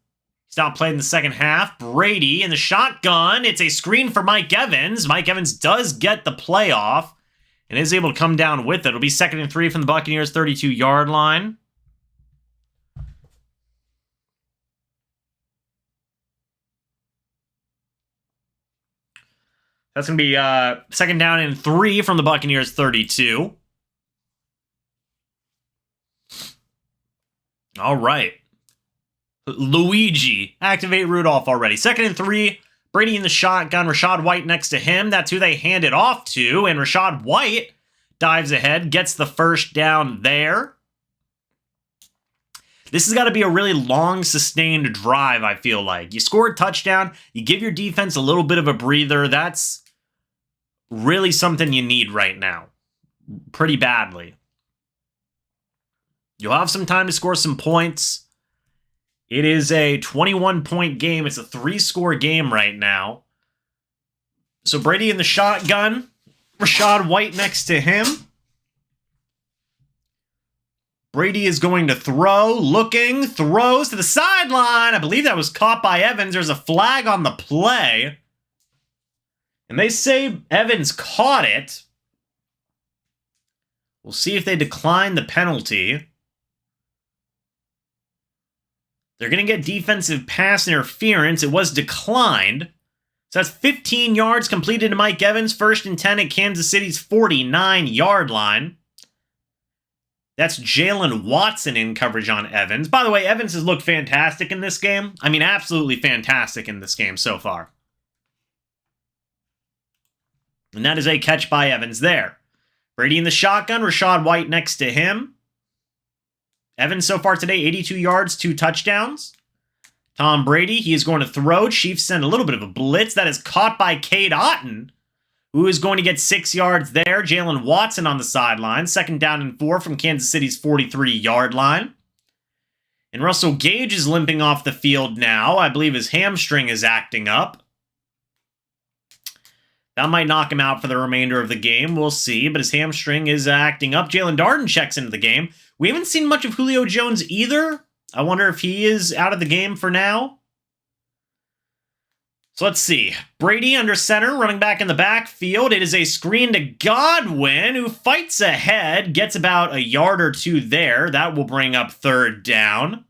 He's not played in the second half. Brady in the shotgun. It's a screen for Mike Evans. Mike Evans does get the playoff and is able to come down with it. It'll be 2nd and 3 from the Buccaneers' 32-yard line. That's going to be 2nd down and 3 from the Buccaneers' 32. All right. Luigi. Activate Rudolph already. 2nd and 3. Brady in the shotgun. Rachaad White next to him. That's who they hand it off to. And Rachaad White dives ahead. Gets the first down there. This has got to be a really long, sustained drive, I feel like. You score a touchdown. You give your defense a little bit of a breather. That's really something you need right now. Pretty badly. You'll have some time to score some points. It is a 21-point game. It's a 3-score game right now. So Brady in the shotgun. Rachaad White next to him. Brady is going to throw. Looking. Throws to the sideline. I believe that was caught by Evans. There's a flag on the play. And they say Evans caught it. We'll see if they decline the penalty. They're going to get defensive pass interference. It was declined. So that's 15 yards completed to Mike Evans. 1st and 10 at Kansas City's 49-yard line. That's Jalen Watson in coverage on Evans. By the way, Evans has looked fantastic in this game. I mean, absolutely fantastic in this game so far. And that is a catch by Evans there. Brady in the shotgun. Rachaad White next to him. Evans so far today, 82 yards, 2 touchdowns. Tom Brady, he is going to throw. Chiefs send a little bit of a blitz. That is caught by Cade Otton, who is going to get 6 yards there. Jalen Watson on the sideline. 2nd down and 4 from Kansas City's 43-yard line. And Russell Gage is limping off the field now. I believe his hamstring is acting up. That might knock him out for the remainder of the game. We'll see, but his hamstring is acting up. Jalen Darden checks into the game. We haven't seen much of Julio Jones either. I wonder if he is out of the game for now. So let's see. Brady under center, running back in the backfield. It is a screen to Godwin, who fights ahead, gets about a yard or 2 there. That will bring up 3rd down.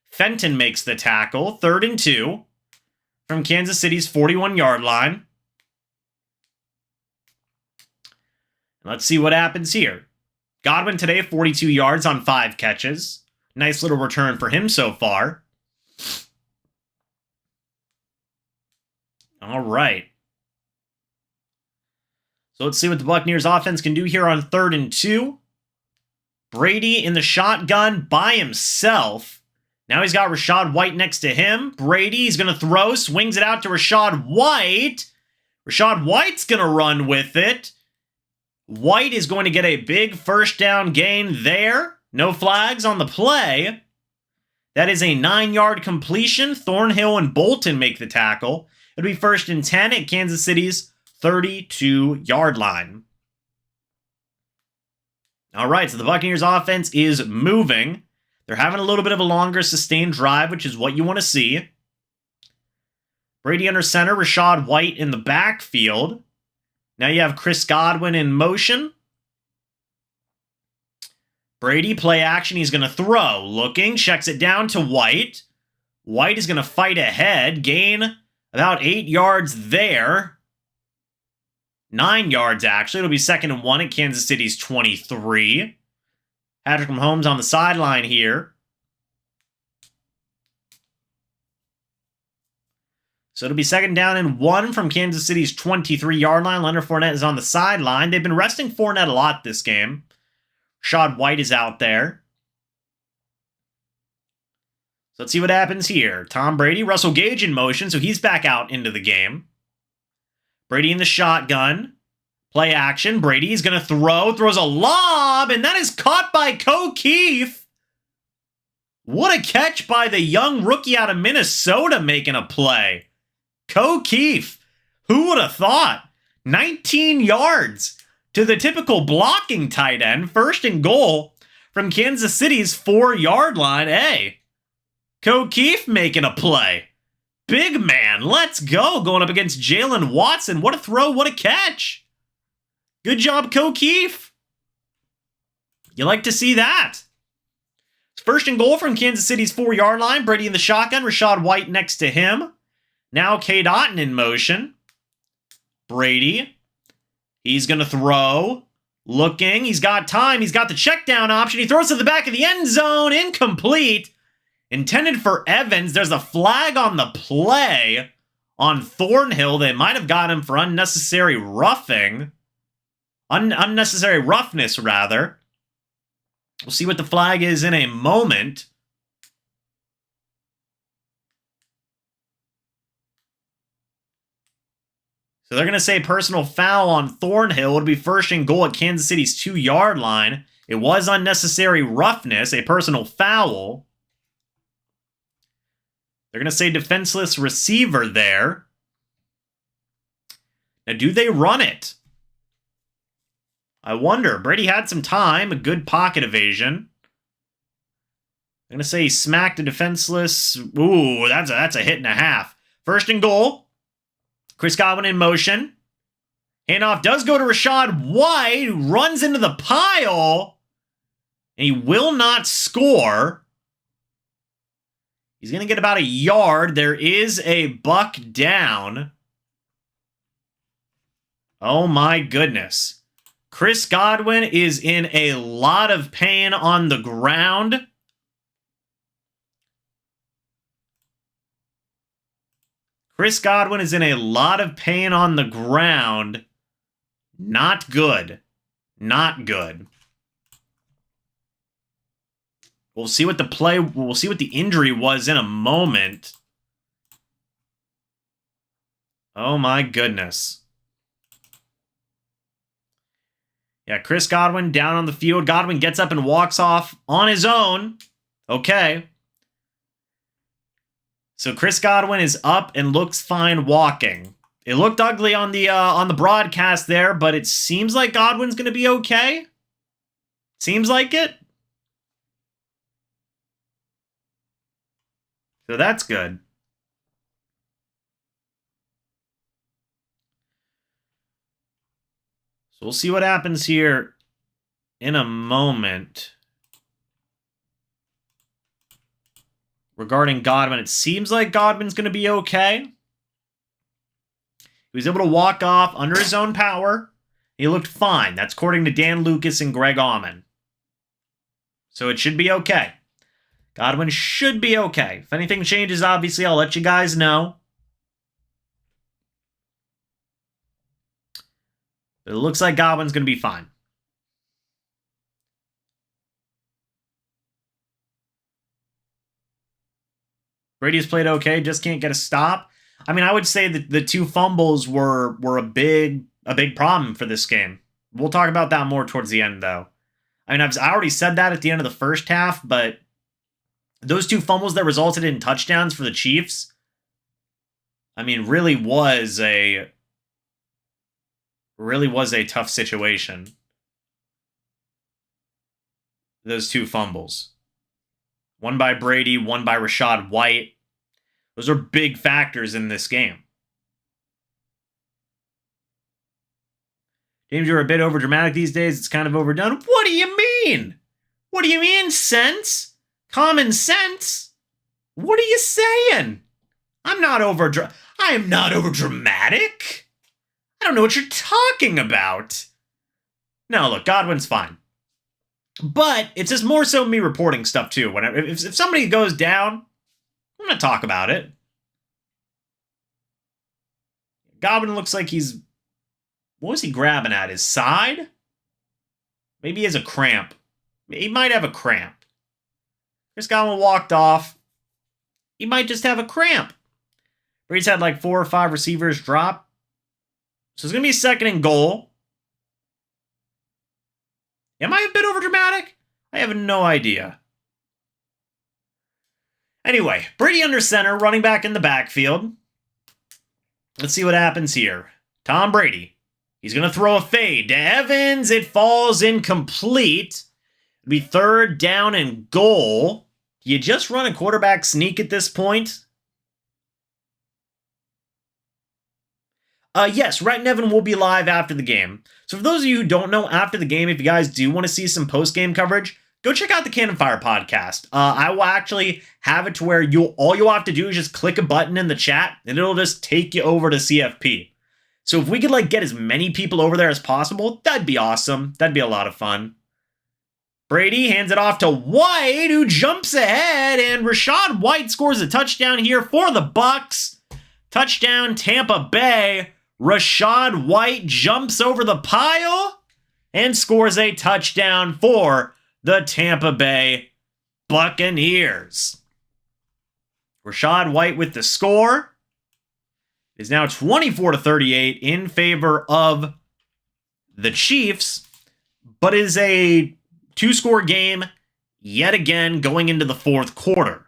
Fenton makes the tackle. 3rd and 2 from Kansas City's 41-yard line. Let's see what happens here. Godwin today, 42 yards on 5 catches. Nice little return for him so far. All right. So let's see what the Buccaneers offense can do here on 3rd and 2. Brady in the shotgun by himself. Now he's got Rachaad White next to him. Brady's going to throw, swings it out to Rachaad White. Rachaad White's going to run with it. White is going to get a big 1st down gain there. No flags on the play. That is a 9-yard completion. Thornhill and Bolton make the tackle. It'll be 1st and 10 at Kansas City's 32-yard line. All right, so the Buccaneers offense is moving. They're having a little bit of a longer sustained drive, which is what you want to see. Brady under center, Rachaad White in the backfield. Now you have Chris Godwin in motion. Brady, play action. He's going to throw. Looking, checks it down to White. White is going to fight ahead. Gain about 8 yards there. 9 yards, actually. It'll be 2nd and 1 at Kansas City's 23. Patrick Mahomes on the sideline here. So it'll be 2nd down and 1 from Kansas City's 23-yard line. Leonard Fournette is on the sideline. They've been resting Fournette a lot this game. Rashad White is out there. So let's see what happens here. Tom Brady, Russell Gage in motion, so he's back out into the game. Brady in the shotgun. Play action. Brady's going to throw. Throws a lob, and that is caught by Keith. What a catch by the young rookie out of Minnesota making a play. Keith. Who would have thought? 19 yards to the typical blocking tight end. 1st and goal from Kansas City's 4-yard line. Hey, Keith making a play. Big man, let's go. Going up against Jalen Watson. What a throw, what a catch. Good job, Keith. You like to see that. 1st and goal from Kansas City's 4-yard line. Brady in the shotgun. Rashad White next to him. Now Cade Otton in motion. Brady. He's going to throw. Looking. He's got time. He's got the check down option. He throws to the back of the end zone. Incomplete. Intended for Evans. There's a flag on the play on Thornhill. They might have got him for unnecessary roughing. Unnecessary roughness, rather. We'll see what the flag is in a moment. So they're going to say personal foul on Thornhill. It'll be 1st and goal at Kansas City's 2-yard line. It was unnecessary roughness, a personal foul. They're going to say defenseless receiver there. Now, do they run it? I wonder. Brady had some time, a good pocket evasion. They're going to say he smacked a defenseless. Ooh, that's a hit and a half. 1st and goal. Chris Godwin in motion. Handoff does go to Rashad White, who runs into the pile. And he will not score. He's going to get about a yard. There is a Buck down. Oh my goodness. Chris Godwin is in a lot of pain on the ground. Chris Godwin is in a lot of pain on the ground. Not good. Not good. We'll see what the injury was in a moment. Oh my goodness. Yeah, Chris Godwin down on the field. Godwin gets up and walks off on his own. Okay. So Chris Godwin is up and looks fine walking. It looked ugly on the broadcast there, but it seems like Godwin's going to be okay. Seems like it. So that's good. So we'll see what happens here in a moment. Regarding Godwin, it seems like Godwin's going to be okay. He was able to walk off under his own power. He looked fine. That's according to Dan Lucas and Greg Auman. So it should be okay. Godwin should be okay. If anything changes, obviously, I'll let you guys know. But it looks like Godwin's going to be fine. Brady's played okay, just can't get a stop. I mean, I would say that the 2 fumbles were a big problem for this game. We'll talk about that more towards the end, though. I mean, I already said that at the end of the first half, but those 2 fumbles that resulted in touchdowns for the Chiefs, I mean, really was a tough situation. Those 2 fumbles. One by Brady, one by Rashad White. Those are big factors in this game. James, you're a bit overdramatic these days. It's kind of overdone. What do you mean? What do you mean, sense? Common sense? What are you saying? I am not overdramatic. I don't know what you're talking about. No, look, Godwin's fine. But it's just more so me reporting stuff, too. If somebody goes down, I'm going to talk about it. Godwin looks like he's... What was he grabbing at? His side? Maybe he has a cramp. He might have a cramp. Chris Godwin walked off. He might just have a cramp. Brady's had like 4 or 5 receivers drop. So it's going to be 2nd and goal. Am I a bit overdramatic? I have no idea. Anyway, Brady under center, running back in the backfield. Let's see what happens here. Tom Brady. He's going to throw a fade to Evans. It falls incomplete. It'll be 3rd down and goal. Do you just run a quarterback sneak at this point? Yes, Rhett and Evan will be live after the game. So for those of you who don't know, after the game, if you guys do want to see some post-game coverage, go check out the Cannon Fire podcast. I will actually have it to where all you'll have to do is just click a button in the chat, and it'll just take you over to CFP. So if we could get as many people over there as possible, that'd be awesome. That'd be a lot of fun. Brady hands it off to White, who jumps ahead, and Rachaad White scores a touchdown here for the Bucs. Touchdown, Tampa Bay. Rachaad White jumps over the pile and scores a touchdown for the Tampa Bay Buccaneers. Rachaad White with the score. It is now 24-38 in favor of the Chiefs, but is a 2-score game yet again going into the 4th quarter.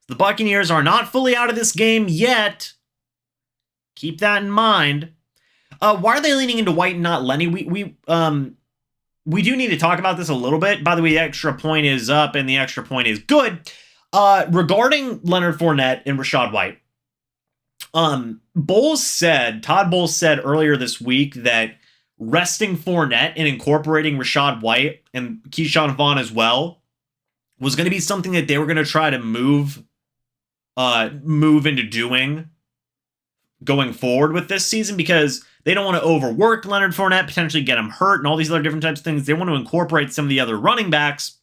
The Buccaneers are not fully out of this game yet. Keep that in mind. Why are they leaning into White and not Lenny? We do need to talk about this a little bit. By the way, the extra point is up and the extra point is good. Regarding Leonard Fournette and Rachaad White, Todd Bowles said earlier this week that resting Fournette and incorporating Rachaad White and Keyshawn Vaughn as well was going to be something that they were going to try to move into doing going forward with this season, because they don't want to overwork Leonard Fournette, potentially get him hurt, and all these other different types of things. They want to incorporate some of the other running backs.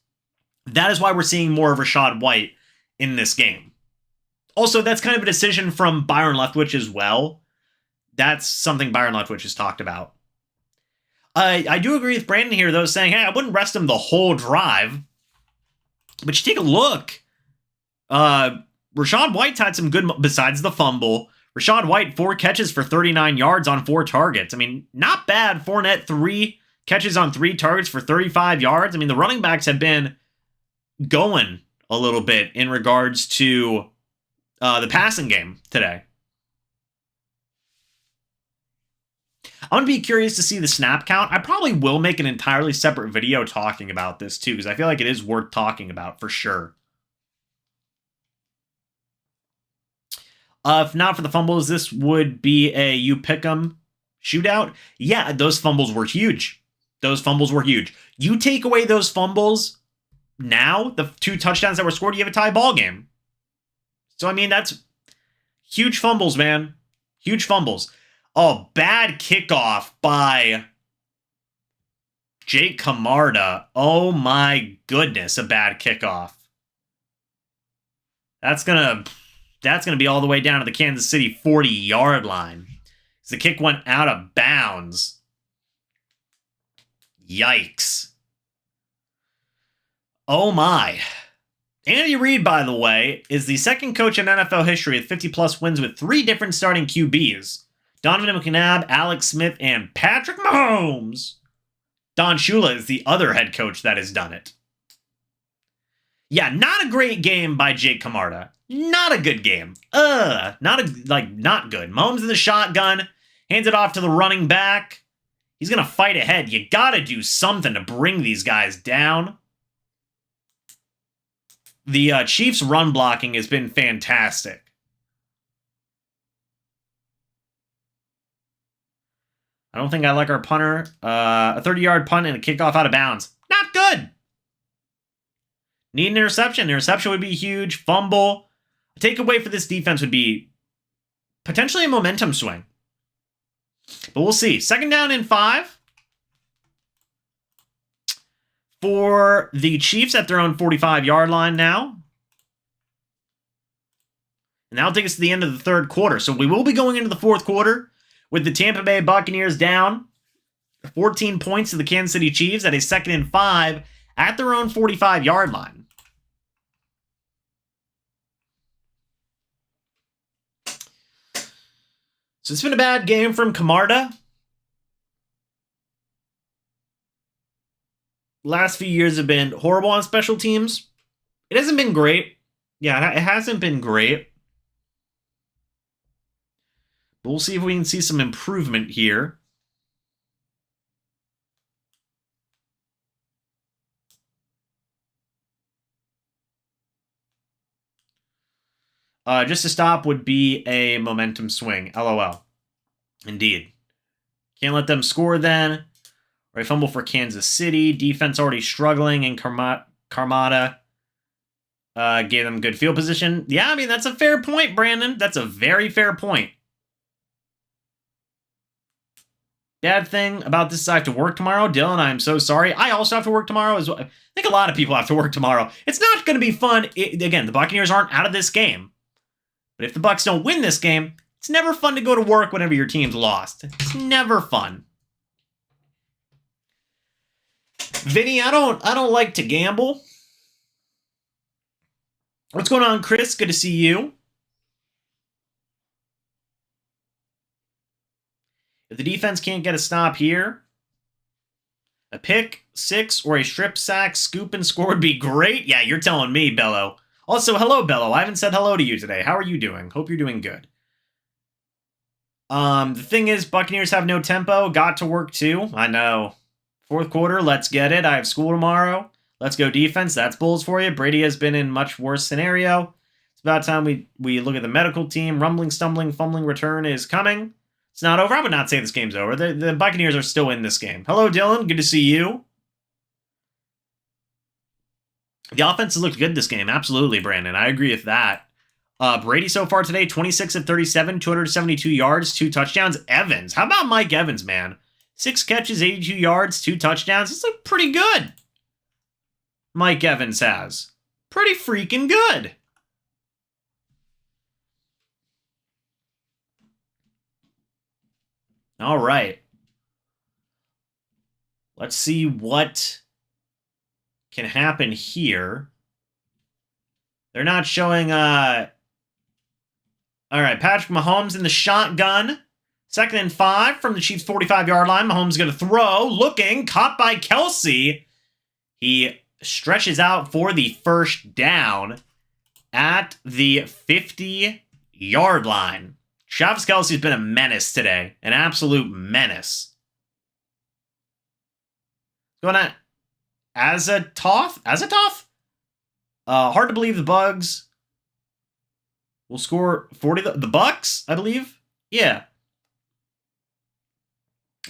That is why we're seeing more of Rachaad White in this game. Also, that's kind of a decision from Byron Leftwich as well. That's something Byron Leftwich has talked about. I do agree with Brandon here, though, saying, hey, I wouldn't rest him the whole drive. But you take a look. Rachaad White's had some good, besides the fumble. Rachaad White, 4 catches for 39 yards on 4 targets. I mean, not bad. Fournette, 3 catches on 3 targets for 35 yards. I mean, the running backs have been going a little bit in regards to the passing game today. I'm going to be curious to see the snap count. I probably will make an entirely separate video talking about this too, because I feel like it is worth talking about for sure. If not for the fumbles, this would be a you pick 'em shootout. Yeah, those fumbles were huge. You take away those fumbles now, the 2 touchdowns that were scored, you have a tie ball game. So, I mean, that's huge fumbles, man. Huge fumbles. Oh, bad kickoff by Jake Camarda. Oh my goodness, a bad kickoff. That's gonna be all the way down to the Kansas City 40-yard line. The kick went out of bounds. Yikes. Oh my. Andy Reid, by the way, is the second coach in NFL history with 50-plus wins with 3 different starting QBs. Donovan McNabb, Alex Smith, and Patrick Mahomes. Don Shula is the other head coach that has done it. Yeah, not a great game by Jake Camarda. Not a good game. Not good. Mahomes in the shotgun, hands it off to the running back. He's going to fight ahead. You got to do something to bring these guys down. The Chiefs' run blocking has been fantastic. I don't think I like our punter. A 30-yard punt and a kickoff out of bounds. Not good. Need an interception. Interception would be huge. Fumble. A takeaway for this defense would be potentially a momentum swing. But we'll see. 2nd down and 5 for the Chiefs at their own 45-yard line now. And that'll take us to the end of the 3rd quarter. So we will be going into the 4th quarter with the Tampa Bay Buccaneers down 14 points to the Kansas City Chiefs at a 2nd and 5 at their own 45-yard line. So it's been a bad game from Camarda. Last few years have been horrible on special teams. It hasn't been great. Yeah, it hasn't been great. But we'll see if we can see some improvement here. Just to stop would be a momentum swing. LOL. Indeed. Can't let them score then. Or a fumble for Kansas City. Defense already struggling, and Carmada gave them good field position. Yeah, I mean, that's a fair point, Brandon. That's a very fair point. Bad thing about this is I have to work tomorrow. Dylan, I'm so sorry. I also have to work tomorrow as well. I think a lot of people have to work tomorrow. It's not going to be fun. Again, the Buccaneers aren't out of this game. But if the Bucs don't win this game, it's never fun to go to work whenever your team's lost. It's never fun. Vinny, I don't like to gamble. What's going on, Chris? Good to see you. If the defense can't get a stop here, a pick, 6, or a strip sack, scoop and score would be great. Yeah, you're telling me, Bello. Also, hello, Bello. I haven't said hello to you today. How are you doing? Hope you're doing good. The thing is, Buccaneers have no tempo. Got to work too. I know. 4th quarter, let's get it. I have school tomorrow. Let's go defense. That's Bulls for you. Brady has been in much worse scenario. It's about time we look at the medical team. Rumbling, stumbling, fumbling return is coming. It's not over. I would not say this game's over. The Buccaneers are still in this game. Hello, Dylan. Good to see you. The offense has looked good this game. Absolutely, Brandon. I agree with that. Brady so far today, 26 of 37, 272 yards, 2 touchdowns. Evans. How about Mike Evans, man? 6 catches, 82 yards, 2 touchdowns. He's looked pretty good. Mike Evans has. Pretty freaking good. All right. Let's see what can happen here. They're not showing... All right, Patrick Mahomes in the shotgun. 2nd and 5 from the Chiefs' 45-yard line. Mahomes is going to throw. Looking. Caught by Kelsey. He stretches out for the 1st down at the 50-yard line. Travis Kelce's been a menace today. An absolute menace. Going on Azatoth? Hard to believe the Bugs will score 40. The Bucs, I believe? Yeah.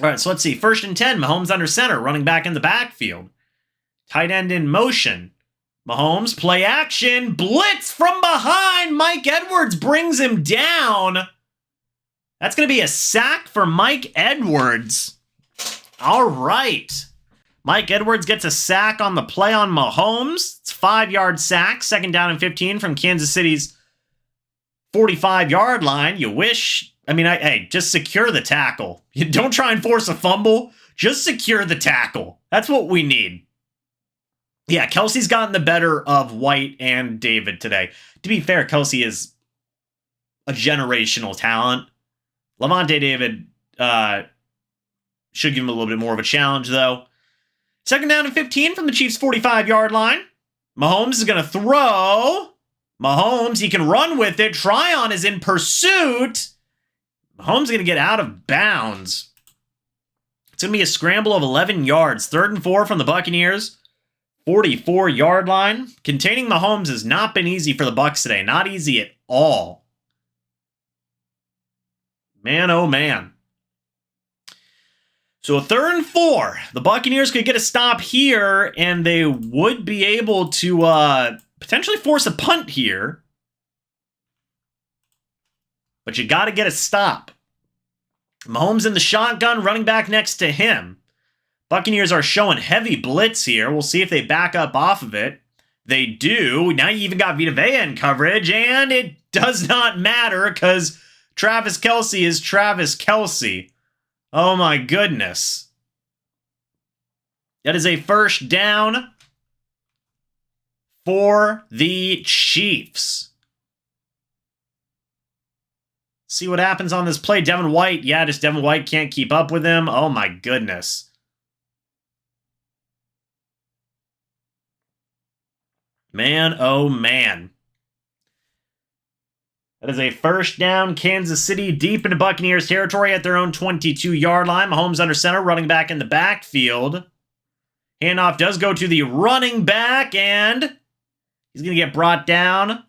All right, so let's see. 1st and 10. Mahomes under center, running back in the backfield. Tight end in motion. Mahomes, play action. Blitz from behind. Mike Edwards brings him down. That's going to be a sack for Mike Edwards. All right. Mike Edwards gets a sack on the play on Mahomes. It's a 5-yard sack. 2nd down and 15 from Kansas City's 45-yard line. You wish... hey, just secure the tackle. You don't try and force a fumble. Just secure the tackle. That's what we need. Yeah, Kelsey's gotten the better of White and David today. To be fair, Kelsey is a generational talent. Lavonte David should give him a little bit more of a challenge, though. 2nd down and 15 from the Chiefs' 45-yard line. Mahomes is going to throw. Mahomes, he can run with it. Tryon is in pursuit. Mahomes is going to get out of bounds. It's going to be a scramble of 11 yards. 3rd and 4 from the Buccaneers. 44-yard line. Containing Mahomes has not been easy for the Bucs today. Not easy at all. Man, oh man. So a 3rd and 4. The Buccaneers could get a stop here, and they would be able to potentially force a punt here. But you got to get a stop. Mahomes in the shotgun, running back next to him. Buccaneers are showing heavy blitz here. We'll see if they back up off of it. They do. Now you even got Vita Vea in coverage, and it does not matter because Travis Kelce is Travis Kelce. Oh my goodness. That is a 1st down for the Chiefs. See what happens on this play. Devin White. Yeah, just Devin White can't keep up with him. Oh my goodness. Man, oh man. That is a 1st down. Kansas City deep into Buccaneers territory at their own 22-yard line. Mahomes under center, running back in the backfield. Handoff does go to the running back, and he's going to get brought down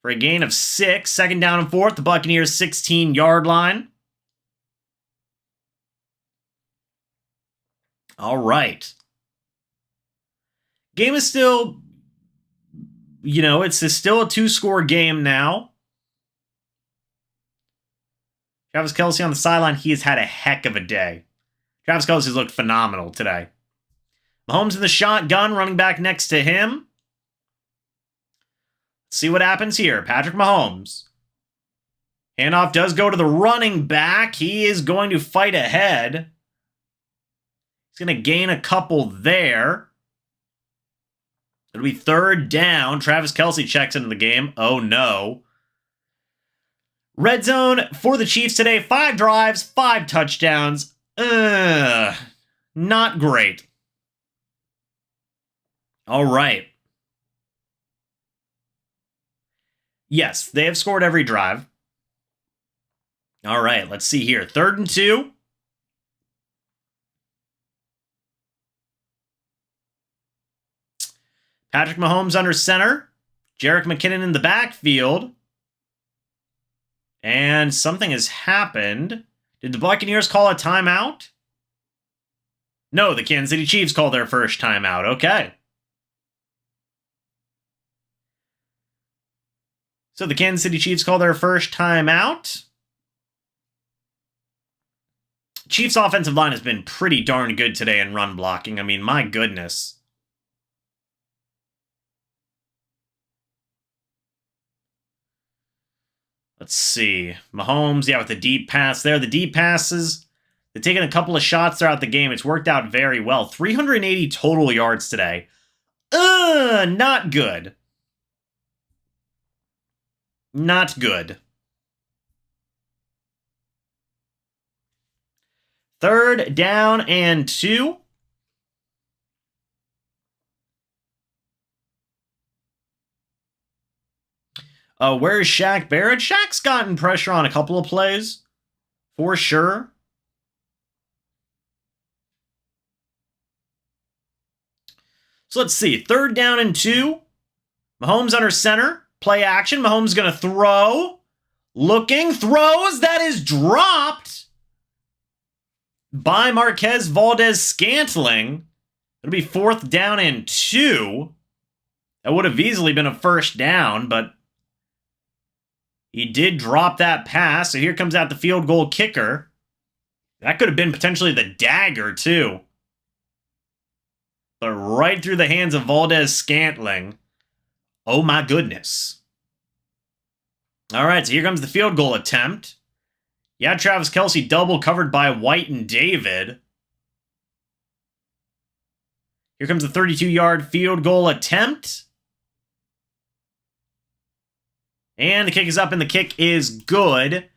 for a gain of 6. 2nd down and 4th. The Buccaneers 16-yard line. All right. Game is still, it's still a 2-score game now. Travis Kelce on the sideline, he has had a heck of a day. Travis Kelce's looked phenomenal today. Mahomes in the shotgun, running back next to him. Let's see what happens here. Patrick Mahomes. Handoff does go to the running back. He is going to fight ahead. He's going to gain a couple there. It'll be 3rd down. Travis Kelce checks into the game. Oh, no. Red zone for the Chiefs today. 5 drives, 5 touchdowns. Not great. All right. Yes, they have scored every drive. All right, let's see here. 3rd and 2. Patrick Mahomes under center. Jerick McKinnon in the backfield. And something has happened. Did the Buccaneers call a timeout? No, the Kansas City Chiefs called their first timeout. Okay. So the Kansas City Chiefs call their first timeout. Chiefs' offensive line has been pretty darn good today in run blocking. I mean, my goodness. Let's see. Mahomes, yeah, with the deep pass there. The deep passes, they've taken a couple of shots throughout the game. It's worked out very well. 380 total yards today. Not good. Not good. 3rd down and 2. Where is Shaq Barrett? Shaq's gotten pressure on a couple of plays, for sure. So let's see. 3rd down and 2. Mahomes under center. Play action. Mahomes going to throw. Looking. Throws. That is dropped by Marquez Valdez-Scantling. It'll be 4th down and 2. That would have easily been a 1st down, but he did drop that pass, so here comes out the field goal kicker. That could have been potentially the dagger, too. But right through the hands of Valdez-Scantling. Oh, my goodness. All right, so here comes the field goal attempt. Yeah, Travis Kelce double covered by White and David. Here comes the 32-yard field goal attempt. And the kick is up, and the kick is good,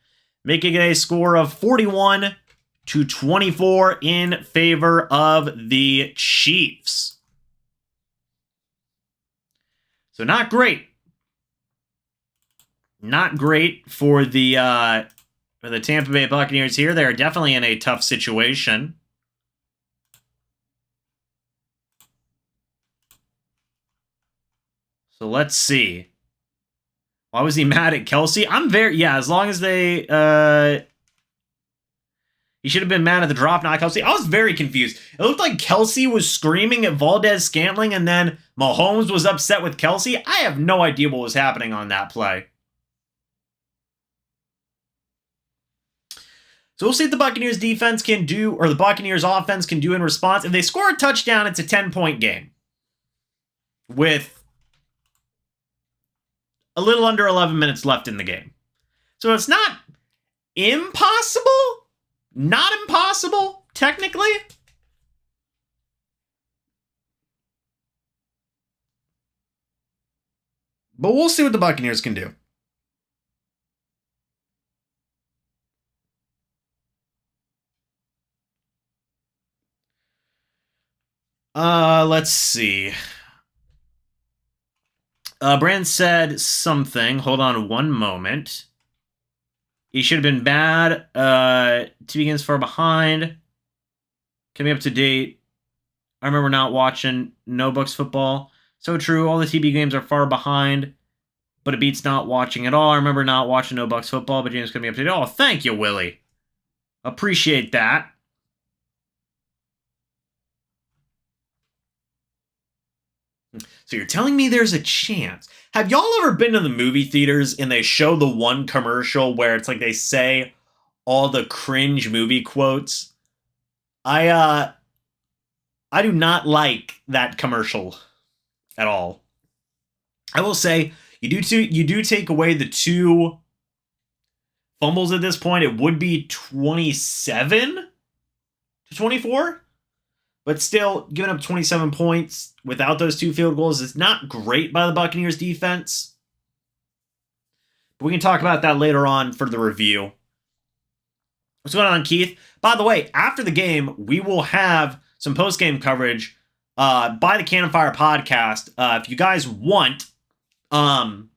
making it a score of 41-24 in favor of the Chiefs. So not great. Not great for the Tampa Bay Buccaneers here. They are definitely in a tough situation. So let's see. Why was he mad at Kelce? As long as they... He should have been mad at the drop, not Kelsey. I was very confused. It looked like Kelsey was screaming at Valdez-Scantling, and then Mahomes was upset with Kelsey. I have no idea what was happening on that play. So we'll see what the Buccaneers defense can do, or the Buccaneers offense can do in response. If they score a touchdown, it's a 10-point game with a little under 11 minutes left in the game. So it's not impossible, not impossible, technically. But we'll see what the Buccaneers can do. Let's see. Brand said something. Hold on one moment. He should have been bad. TV games far behind. Coming up to date. I remember not watching no Bucs football. So true. All the TB games are far behind, but it beats not watching at all. I remember not watching no Bucs football, but James coming up to date. Oh, thank you, Willie. Appreciate that. So you're telling me there's a chance. Have y'all ever been to the movie theaters and they show the one commercial where it's like they say all the cringe movie quotes? I do not like that commercial at all. I will say you do take away the 2 fumbles at this point, it would be 27-24. But still, giving up 27 points without those 2 field goals is not great by the Buccaneers defense. But we can talk about that later on for the review. What's going on, Keith? By the way, after the game, we will have some post-game coverage by the Cannon Fire podcast. If you guys want, what am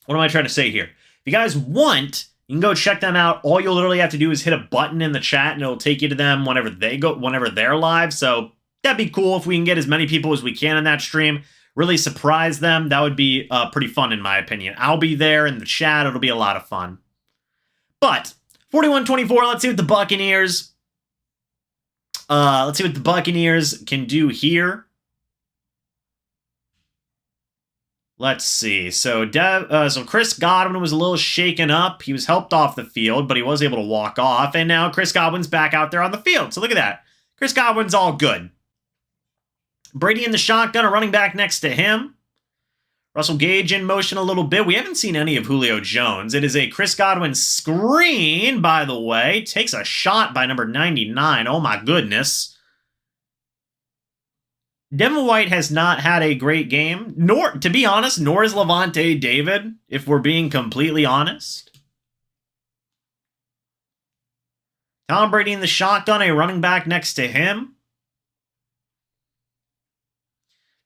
I trying to say here? If you guys want, you can go check them out. All you'll literally have to do is hit a button in the chat and it'll take you to them whenever they're live. So that'd be cool if we can get as many people as we can in that stream. Really surprise them. That would be pretty fun in my opinion. I'll be there in the chat. It'll be a lot of fun. But 41-24, let's see what the Buccaneers can do here. Let's see. So Chris Godwin was a little shaken up. He was helped off the field, but he was able to walk off. And now Chris Godwin's back out there on the field. So look at that. Chris Godwin's all good. Brady in the shotgun, a running back next to him. Russell Gage in motion a little bit. We haven't seen any of Julio Jones. It is a Chris Godwin screen, by the way. Takes a shot by number 99. Oh my goodness. Devin White has not had a great game, nor, to be honest, nor is Levante David, if we're being completely honest. Tom Brady in the shotgun, a running back next to him.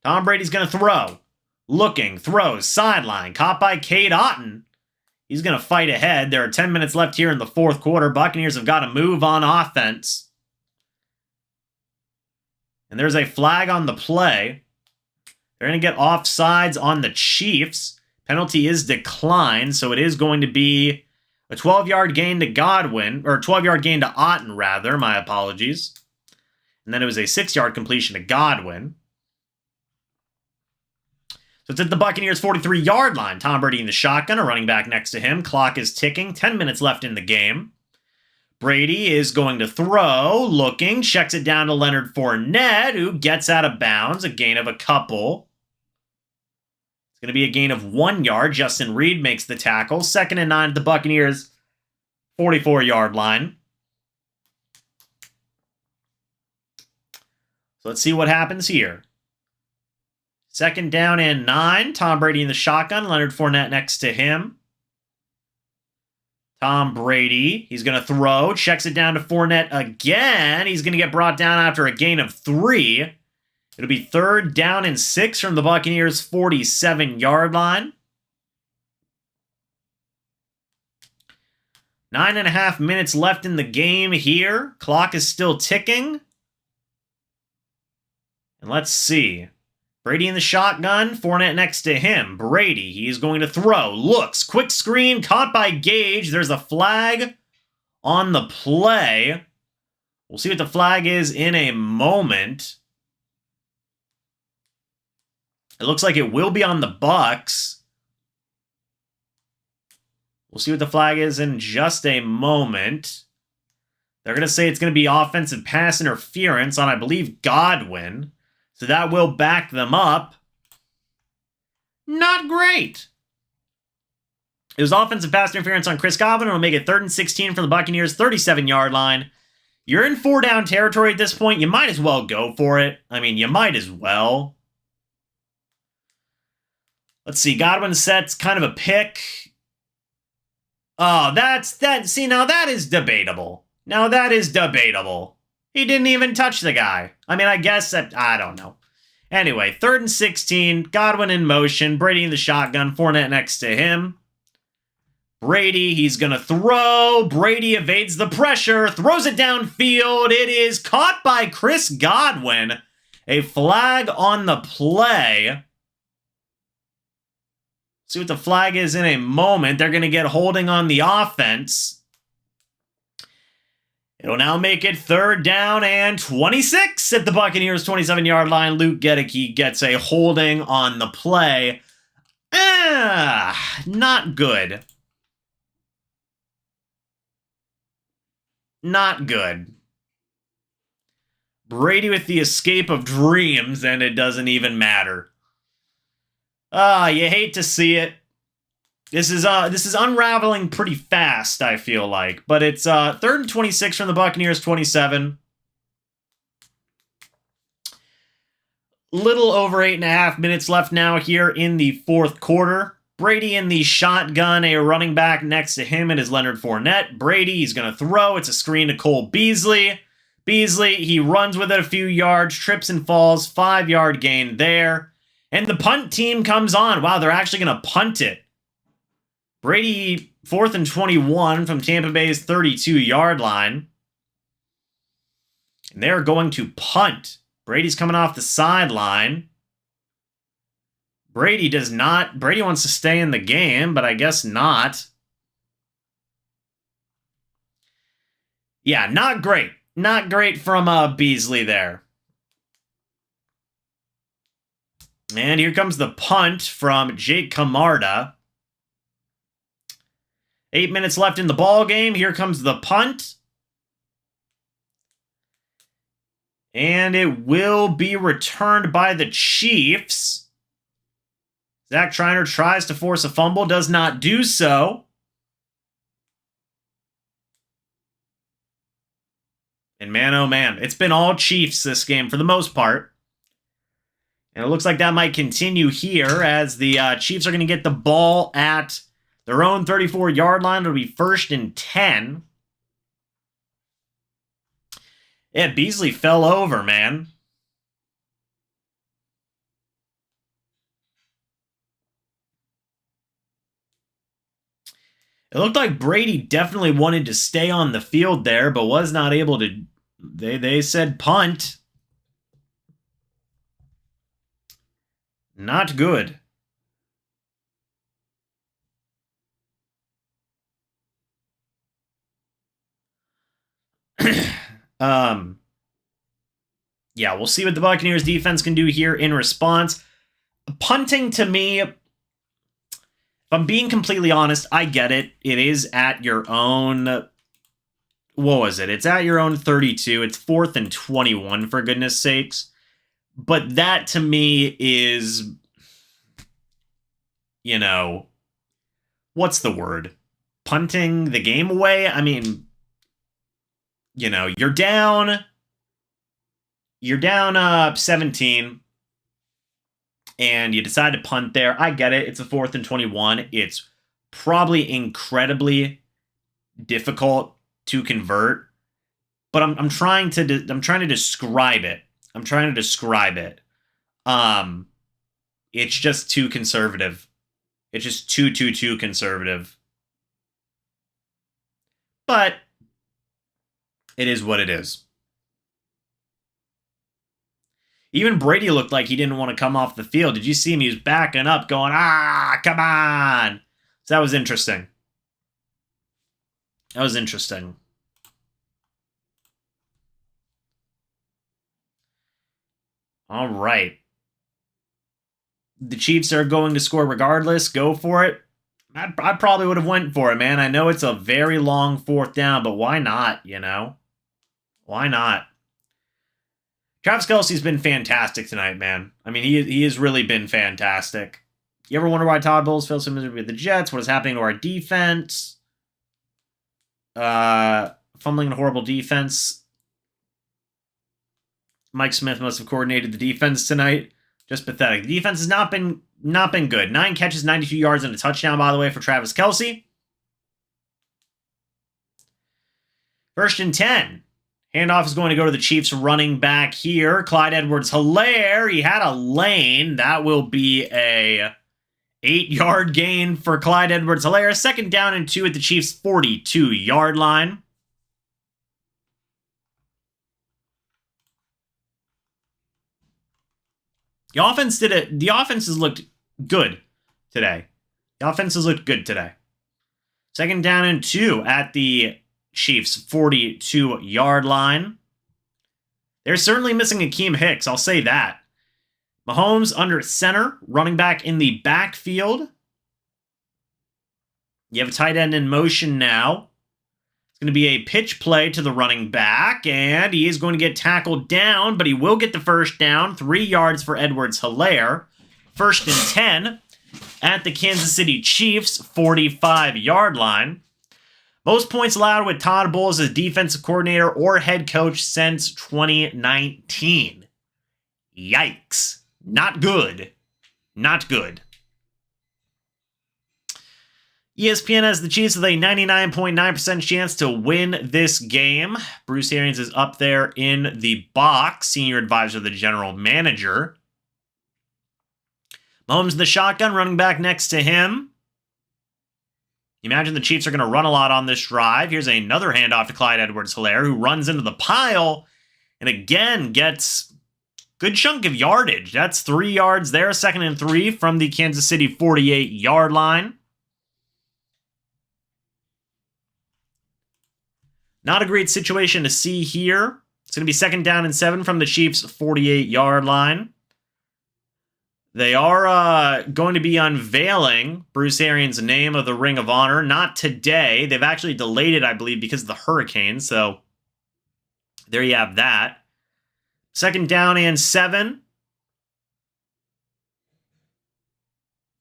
Tom Brady's going to throw. Looking, throws, sideline, caught by Cade Otton. He's going to fight ahead. There are 10 minutes left here in the fourth quarter. Buccaneers have got to move on offense. And there's a flag on the play. They're going to get offsides on the Chiefs. Penalty is declined, so it is going to be a 12-yard gain to Godwin, or 12-yard gain to Otton, rather. My apologies. And then it was a 6-yard completion to Godwin. So it's at the Buccaneers' 43-yard line. Tom Brady in the shotgun, a running back next to him. Clock is ticking. 10 minutes left in the game. Brady is going to throw, looking, checks it down to Leonard Fournette, who gets out of bounds, a gain of a couple. It's going to be a gain of 1 yard. Justin Reed makes the tackle. 2nd and 9 at the Buccaneers' 44-yard line. So let's see what happens here. 2nd down and 9. Tom Brady in the shotgun. Leonard Fournette next to him. Tom Brady, he's going to throw, checks it down to Fournette again. He's going to get brought down after a gain of 3. It'll be 3rd down and 6 from the Buccaneers' 47-yard line. 9.5 minutes left in the game here. Clock is still ticking. And let's see. Brady in the shotgun, Fournette next to him. Brady, he's going to throw, looks, quick screen, caught by Gage. There's a flag on the play. We'll see what the flag is in a moment. It looks like it will be on the Bucs. We'll see what the flag is in just a moment. They're going to say it's going to be offensive pass interference on, I believe, Godwin. So that will back them up. Not great. It was offensive pass interference on Chris Godwin. It'll make it 3rd and 16 from the Buccaneers, 37-yard line. You're in 4-down territory at this point. You might as well go for it. I mean, you might as well. Let's see. Godwin sets kind of a pick. Oh, see, now that is debatable. Now that is debatable. He didn't even touch the guy. I mean, I guess that, I don't know. Anyway, 3rd and 16, Godwin in motion, Brady in the shotgun, Fournette next to him. Brady, he's going to throw. Brady evades the pressure, throws it downfield. It is caught by Chris Godwin. A flag on the play. See what the flag is in a moment. They're going to get holding on the offense. It'll now make it 3rd down and 26 at the Buccaneers' 27-yard line. Luke Gedeke gets a holding on the play. Not good. Not good. Brady with the escape of dreams, and it doesn't even matter. You hate to see it. This is unraveling pretty fast, I feel like. But it's 3rd and 26 from the Buccaneers' 27. Little over 8.5 minutes left now here in the 4th quarter. Brady in the shotgun, a running back next to him. It is Leonard Fournette. Brady, he's going to throw. It's a screen to Cole Beasley. Beasley, he runs with it a few yards, trips and falls, 5-yard gain there. And the punt team comes on. Wow, they're actually going to punt it. Brady, 4th and 21 from Tampa Bay's 32-yard line. And they're going to punt. Brady's coming off the sideline. Brady wants to stay in the game, but I guess not. Yeah, not great. Not great from Beasley there. And here comes the punt from Jake Camarda. 8 minutes left in the ball game. Here comes the punt. And it will be returned by the Chiefs. Zach Triner tries to force a fumble, does not do so. And man, oh man, it's been all Chiefs this game for the most part. And it looks like that might continue here as the Chiefs are going to get the ball at their own 34-yard line. It'll be 1st and 10. Yeah, Beasley fell over, man. It looked like Brady definitely wanted to stay on the field there, but was not able to. They said punt. Not good. Yeah, we'll see what the Buccaneers defense can do here in response. Punting, to me, if I'm being completely honest, I get it. It is at your own, what was it? It's at your own 32. It's 4th and 21, for goodness sakes. But that, to me, is, you know, what's the word? Punting the game away? I mean, you know, you're down 17, and you decide to punt there. I get it. It's a 4th and 21. It's probably incredibly difficult to convert, but I'm trying to describe it. It's just too conservative. It's just too conservative. But it is what it is. Even Brady looked like he didn't want to come off the field. Did you see him? He was backing up, going, come on. So that was interesting. All right. The Chiefs are going to score regardless. Go for it. I probably would have went for it, man. I know it's a very long fourth down, but why not, you know? Why not? Travis Kelce's been fantastic tonight, man. I mean, he has really been fantastic. You ever wonder why Todd Bowles feels so miserable with the Jets? What is happening to our defense? Fumbling and horrible defense. Mike Smith must have coordinated the defense tonight. Just pathetic. The defense has not been good. 9 catches, 92 yards, and a touchdown, by the way, for Travis Kelce. 1st and 10. Handoff is going to go to the Chiefs running back here. Clyde Edwards-Helaire. He had a lane. That will be a 8-yard gain for Clyde Edwards-Helaire. 2nd down and 2 at the Chiefs' 42-yard line. The offenses looked good today. The offenses looked good today. 2nd down and 2 at the Chiefs' 42-yard line. They're certainly missing Akeem Hicks, I'll say that. Mahomes under center, running back in the backfield. You have a tight end in motion now. It's going to be a pitch play to the running back, and he is going to get tackled down, but he will get the 1st down. 3 yards for Edwards-Helaire. 1st and 10 at the Kansas City Chiefs' 45-yard line. Most points allowed with Todd Bowles as defensive coordinator or head coach since 2019. Yikes. Not good. Not good. ESPN has the Chiefs with a 99.9% chance to win this game. Bruce Arians is up there in the box, senior advisor to the general manager. Mahomes in the shotgun, running back next to him. Imagine the Chiefs are going to run a lot on this drive. Here's another handoff to Clyde Edwards-Helaire, who runs into the pile and again gets a good chunk of yardage. That's 3 yards there, 2nd and 3 from the Kansas City 48-yard line. Not a great situation to see here. It's going to be 2nd down and 7 from the Chiefs' 48-yard line. They are going to be unveiling Bruce Arians' name of the Ring of Honor. Not today. They've actually delayed it, I believe, because of the hurricane. So there you have that. 2nd down and 7.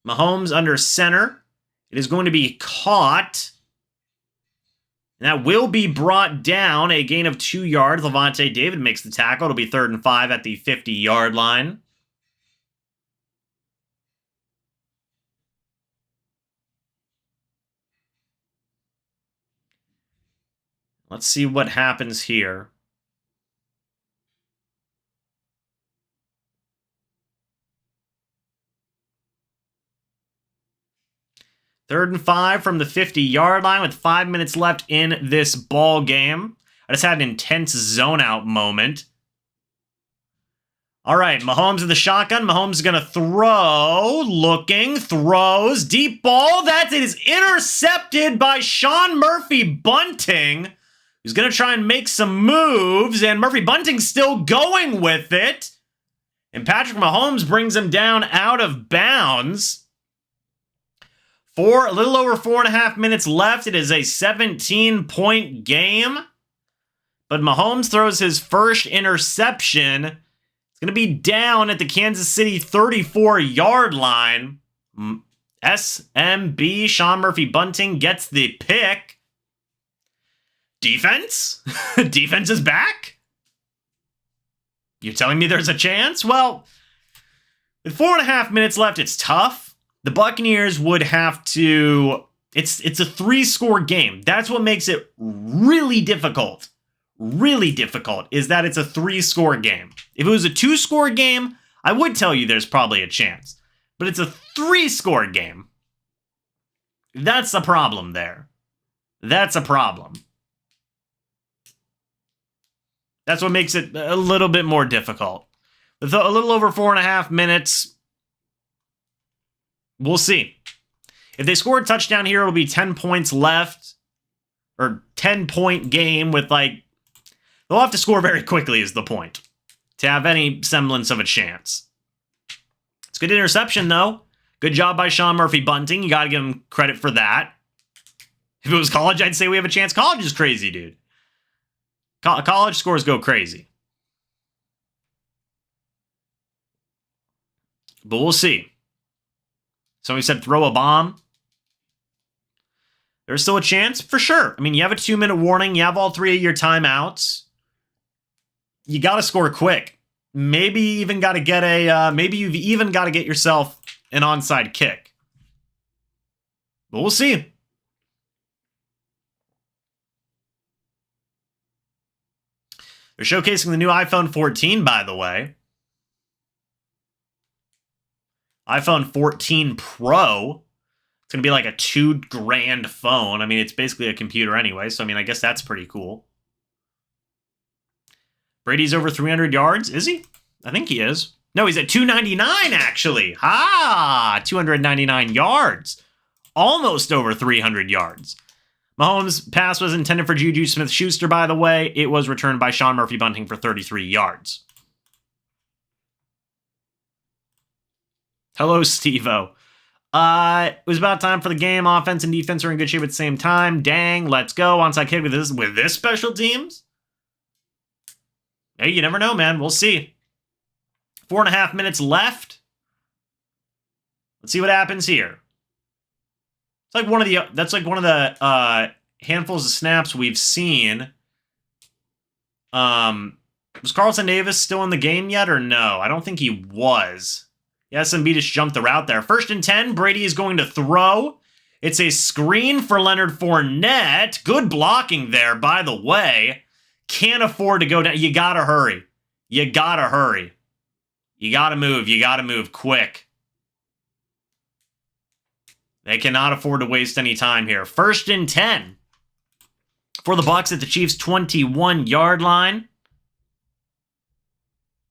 Mahomes under center. It is going to be caught. And that will be brought down. A gain of 2 yards. Levante David makes the tackle. It'll be 3rd and 5 at the 50-yard line. Let's see what happens here. Third and 5 from the 50-yard line with 5 minutes left in this ball game. I just had an intense zone-out moment. All right, Mahomes in the shotgun. Mahomes is going to throw. Looking, throws. Deep ball. That is intercepted by Sean Murphy Bunting. He's going to try and make some moves, and Murphy Bunting's still going with it. And Patrick Mahomes brings him down out of bounds. A little over 4.5 minutes left. It is a 17-point game. But Mahomes throws his first interception. It's going to be down at the Kansas City 34-yard line. SMB, Sean Murphy Bunting gets the pick. Defense? Defense is back? You're telling me there's a chance? Well, with 4.5 minutes left, it's tough. The Buccaneers would have to... It's a 3-score game. That's what makes it really difficult. Really difficult is that it's a 3-score game. If it was a 2-score game, I would tell you there's probably a chance. But it's a 3-score game. That's the problem there. That's a problem. That's what makes it a little bit more difficult. With a little over 4.5 minutes, we'll see. If they score a touchdown here, it'll be 10 points left. Or 10-point game with, they'll have to score very quickly is the point. to have any semblance of a chance. It's a good interception, though. Good job by Sean Murphy-Bunting. You got to give him credit for that. If it was college, I'd say we have a chance. College is crazy, dude. College scores go crazy. But we'll see. Somebody said throw a bomb. There's still a chance? For sure. I mean, you have a 2-minute warning. You have all 3 of your timeouts. You got to score quick. Maybe even got to get maybe you've even got to get yourself an onside kick. But we'll see. They're showcasing the new iPhone 14, by the way. iPhone 14 Pro. It's going to be like a $2,000 phone. I mean, it's basically a computer anyway, so I mean, I guess that's pretty cool. Brady's over 300 yards, is he? I think he is. No, he's at 299, actually. 299 yards. Almost over 300 yards. Mahomes' pass was intended for Juju Smith-Schuster, by the way. It was returned by Sean Murphy-Bunting for 33 yards. Hello, Steve-O. It was about time for the game. Offense and defense are in good shape at the same time. Dang, let's go. Onside kick with this special teams? Hey, you never know, man. We'll see. 4.5 minutes left. Let's see what happens here. It's like that's like one of the handfuls of snaps we've seen. Was Carlton Davis still in the game yet or no? I don't think he was. Yeah, SMB just jumped the route there. 1st and 10, Brady is going to throw. It's a screen for Leonard Fournette. Good blocking there, by the way. Can't afford to go down. You gotta hurry. You gotta hurry. You gotta move. You gotta move quick. They cannot afford to waste any time here. 1st and 10 for the Bucs at the Chiefs' 21-yard line.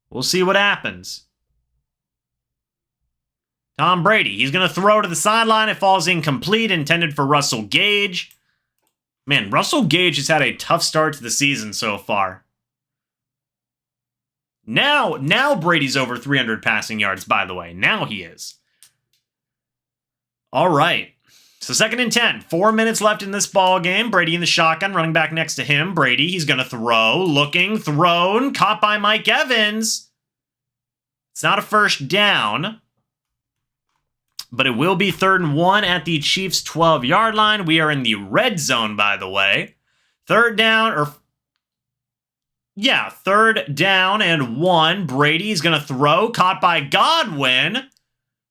We'll see what happens. Tom Brady, he's going to throw to the sideline. It falls incomplete, intended for Russell Gage. Man, Russell Gage has had a tough start to the season so far. Now Brady's over 300 passing yards, by the way. Now he is. All right. So 2nd and 10. 4 minutes left in this ball game. Brady in the shotgun, running back next to him. Brady, he's going to throw. Looking, thrown. Caught by Mike Evans. It's not a first down. But it will be 3rd and 1 at the Chiefs' 12-yard line. We are in the red zone, by the way. 3rd down and 1. Brady's going to throw. Caught by Godwin,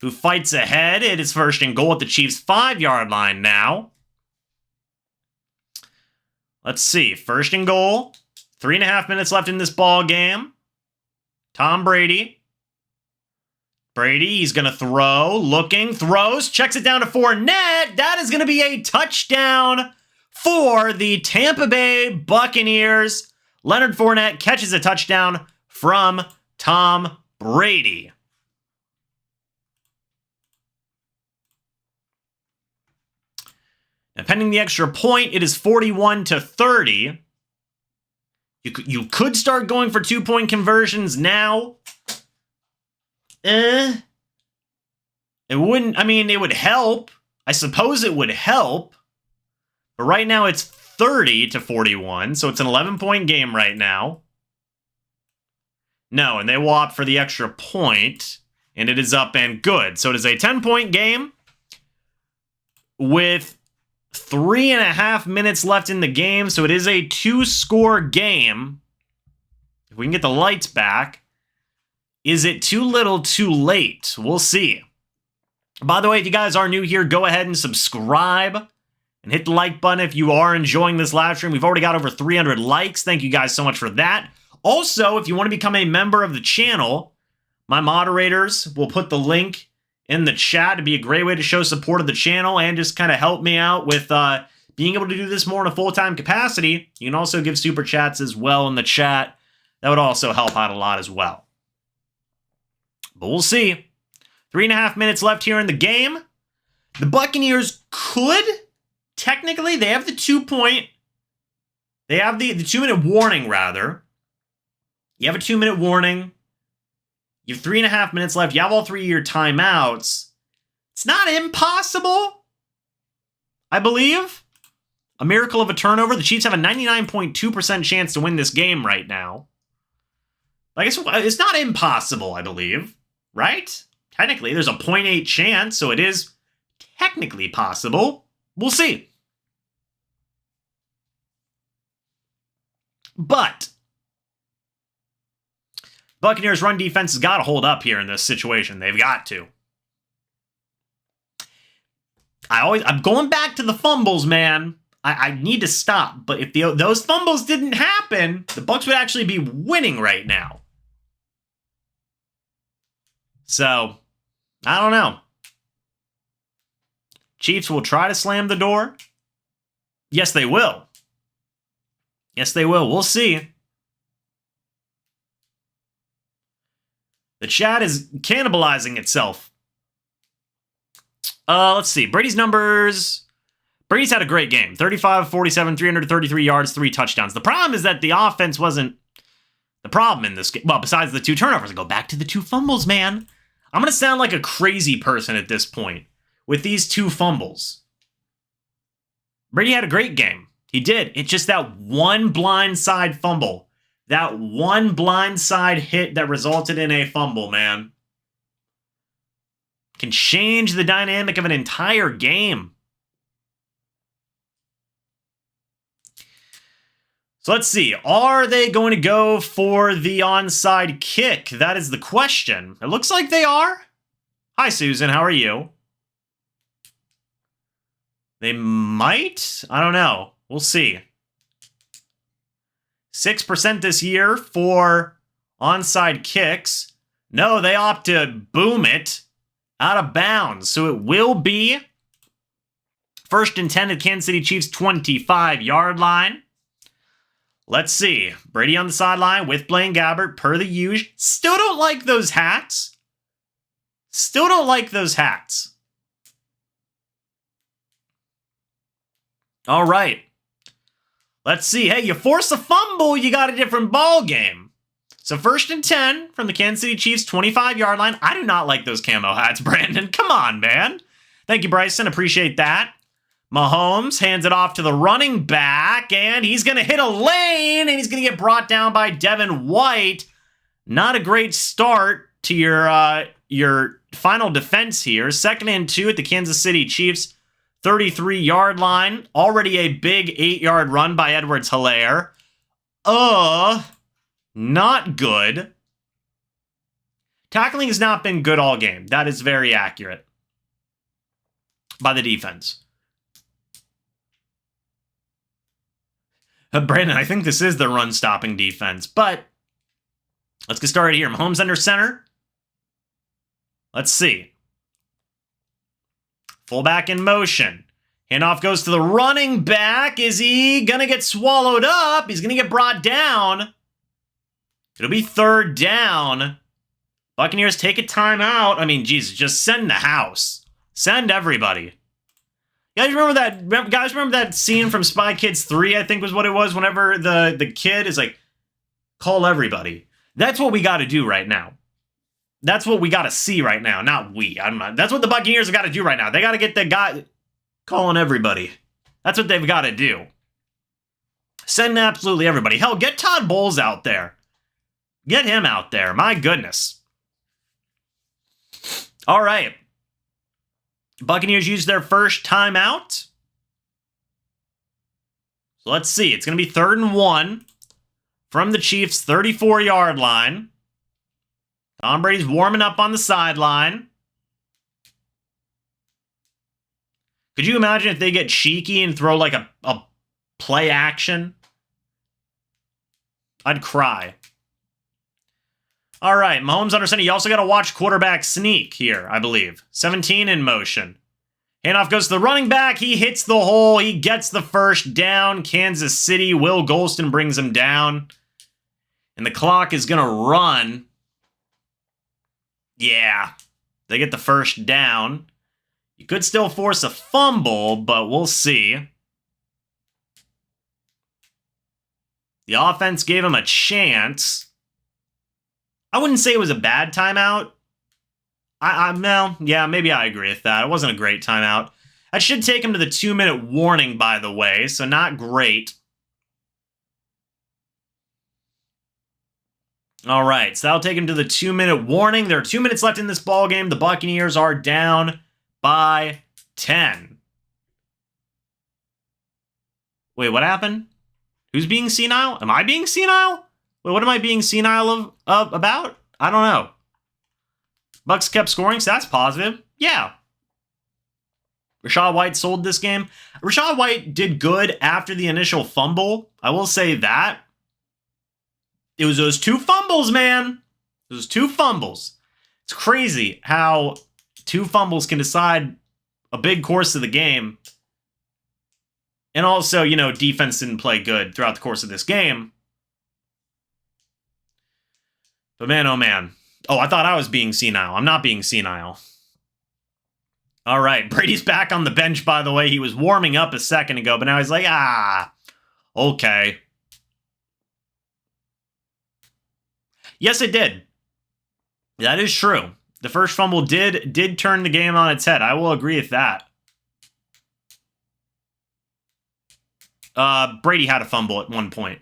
who fights ahead. It is 1st and goal at the Chiefs' 5-yard line now. Let's see. 1st and goal. 3.5 minutes left in this ball game. Tom Brady. Brady, he's going to throw, looking, throws, checks it down to Fournette. That is going to be a touchdown for the Tampa Bay Buccaneers. Leonard Fournette catches a touchdown from Tom Brady. And pending the extra point, it is 41-30. You could start going for 2-point conversions now. It wouldn't, I mean, it would help. I suppose it would help. But right now it's 30-41, so it's an 11-point game right now. No, and they will opt for the extra point, and it is up and good. So it is a 10-point game with 3.5 minutes left in the game, so it is a 2-score game. If we can get the lights back. Is it too little, too late? We'll see. By the way, if you guys are new here, go ahead and subscribe and hit the like button if you are enjoying this live stream. We've already got over 300 likes. Thank you guys so much for that. Also, if you want to become a member of the channel, my moderators will put the link in the chat. It'd be a great way to show support of the channel and just kind of help me out with being able to do this more in a full-time capacity. You can also give super chats as well in the chat. That would also help out a lot as well. But we'll see. 3.5 minutes left here in the game. The Buccaneers could, technically, they have the 2-point. They have the 2-minute warning, rather. You have a 2-minute warning. You have 3.5 minutes left. You have all 3 of your timeouts. It's not impossible, I believe. A miracle of a turnover. The Chiefs have a 99.2% chance to win this game right now. I guess it's not impossible, I believe. Right? Technically, there's a 0.8 chance, so it is technically possible. We'll see. But Buccaneers' run defense has got to hold up here in this situation. They've got to. I'm going back to the fumbles, man. I need to stop. But if those fumbles didn't happen, the Bucs would actually be winning right now. So, I don't know. Chiefs will try to slam the door. Yes, they will. Yes, they will. We'll see. The chat is cannibalizing itself. Let's see. Brady's numbers. Brady's had a great game. 35, 47, 333 yards, 3 touchdowns. The problem is that the offense wasn't the problem in this game. Well, besides the 2 turnovers. I go back to the 2 fumbles, man. I'm going to sound like a crazy person at this point with these 2 fumbles. Brady had a great game. He did. It's just that one blindside fumble. That one blindside hit that resulted in a fumble, man. Can change the dynamic of an entire game. So let's see. Are they going to go for the onside kick? That is the question. It looks like they are. Hi, Susan. How are you? They might? I don't know. We'll see. 6% this year for onside kicks. No, they opt to boom it out of bounds. So it will be 1st and 10 at Kansas City Chiefs 25-yard line. Let's see. Brady on the sideline with Blaine Gabbert per the usual. Still don't like those hats. Still don't like those hats. All right. Let's see. Hey, you force a fumble, you got a different ball game. So 1st and 10 from the Kansas City Chiefs 25-yard line. I do not like those camo hats, Brandon. Come on, man. Thank you, Bryson. Appreciate that. Mahomes hands it off to the running back, and he's going to hit a lane, and he's going to get brought down by Devin White. Not a great start to your final defense here. 2nd and 2 at the Kansas City Chiefs 33-yard line. Already a big 8-yard run by Edwards-Helaire. Not good. Tackling has not been good all game. That is very accurate by the defense. Brandon, I think this is the run-stopping defense, but let's get started here. Mahomes under center. Let's see. Fullback in motion. Handoff goes to the running back. Is he going to get swallowed up? He's going to get brought down. It'll be 3rd down. Buccaneers take a timeout. I mean, Jesus, just send the house. Send everybody. You guys remember that scene from Spy Kids 3, I think was what it was, whenever the kid is like, call everybody. That's what we got to do right now. That's what we got to see right now. Not we. That's what the Buccaneers have got to do right now. They got to get the guy calling everybody. That's what they've got to do. Send absolutely everybody. Hell, get Todd Bowles out there. Get him out there. My goodness. All right. Buccaneers use their first timeout. So let's see. It's going to be 3rd and 1 from the Chiefs' 34-yard line. Tom Brady's warming up on the sideline. Could you imagine if they get cheeky and throw like a play action? I'd cry. All right, Mahomes under center. You also got to watch quarterback sneak here, I believe. 17 in motion. Handoff goes to the running back. He hits the hole. He gets the 1st down. Kansas City. Will Golston brings him down. And the clock is going to run. Yeah, they get the 1st down. You could still force a fumble, but we'll see. The offense gave him a chance. I wouldn't say it was a bad timeout. No, yeah, maybe I agree with that. It wasn't a great timeout. I should take him to the 2-minute warning, by the way, so not great. All right, so that'll take him to the 2-minute warning. There are 2 minutes left in this ball game. The Buccaneers are down by 10. Wait, what happened? Who's being senile? Am I being senile? Wait, what am I being senile about? I don't know. Bucs kept scoring, so that's positive. Yeah. Rachaad White sold this game. Rachaad White did good after the initial fumble. I will say that. It was those 2 fumbles, man. Those 2 fumbles. It's crazy how 2 fumbles can decide a big course of the game. And also, you know, defense didn't play good throughout the course of this game. But man, oh man. Oh, I thought I was being senile. I'm not being senile. All right, Brady's back on the bench, by the way. He was warming up a second ago, but now he's like, okay. Yes, it did. That is true. The first fumble did turn the game on its head. I will agree with that. Brady had a fumble at one point.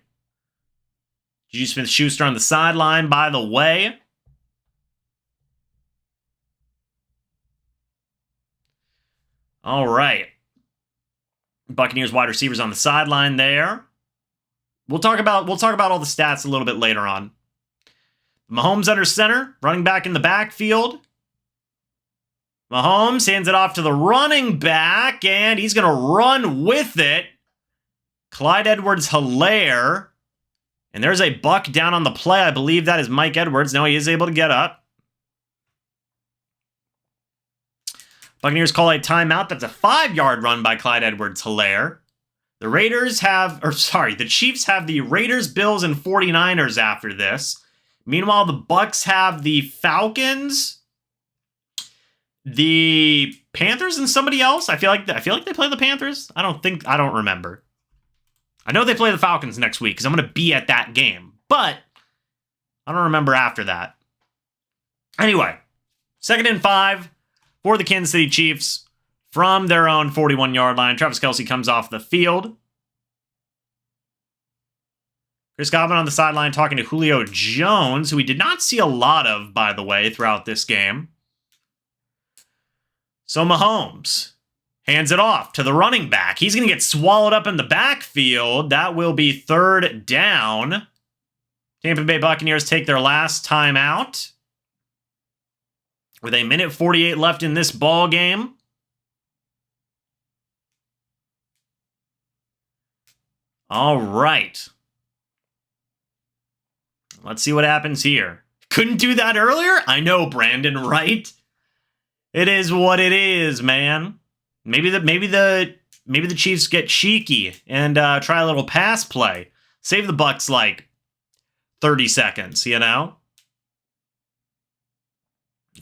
Juju Smith-Schuster on the sideline, by the way. All right. Buccaneers wide receivers on the sideline there. We'll talk about all the stats a little bit later on. Mahomes under center, running back in the backfield. Mahomes hands it off to the running back, and he's going to run with it. Clyde Edwards-Helaire. And there's a Buck down on the play. I believe that is Mike Edwards. No, he is able to get up. Buccaneers call a timeout. That's a 5-yard run by Clyde Edwards-Helaire. The Chiefs have the Raiders, Bills, and 49ers after this. Meanwhile, the Bucs have the Falcons, the Panthers, and somebody else. I feel like they play the Panthers. I don't remember. I know they play the Falcons next week because I'm going to be at that game, but I don't remember after that. Anyway, 2nd and 5 for the Kansas City Chiefs from their own 41-yard line. Travis Kelce comes off the field. Chris Godwin on the sideline talking to Julio Jones, who we did not see a lot of, by the way, throughout this game. So Mahomes hands it off to the running back. He's going to get swallowed up in the backfield. That will be 3rd down. Tampa Bay Buccaneers take their last timeout with 1:48 left in this ball game. All right. Let's see what happens here. Couldn't do that earlier? I know, Brandon, right? It is what it is, man. Maybe the Chiefs get cheeky and try a little pass play. Save the Bucs like 30 seconds, you know?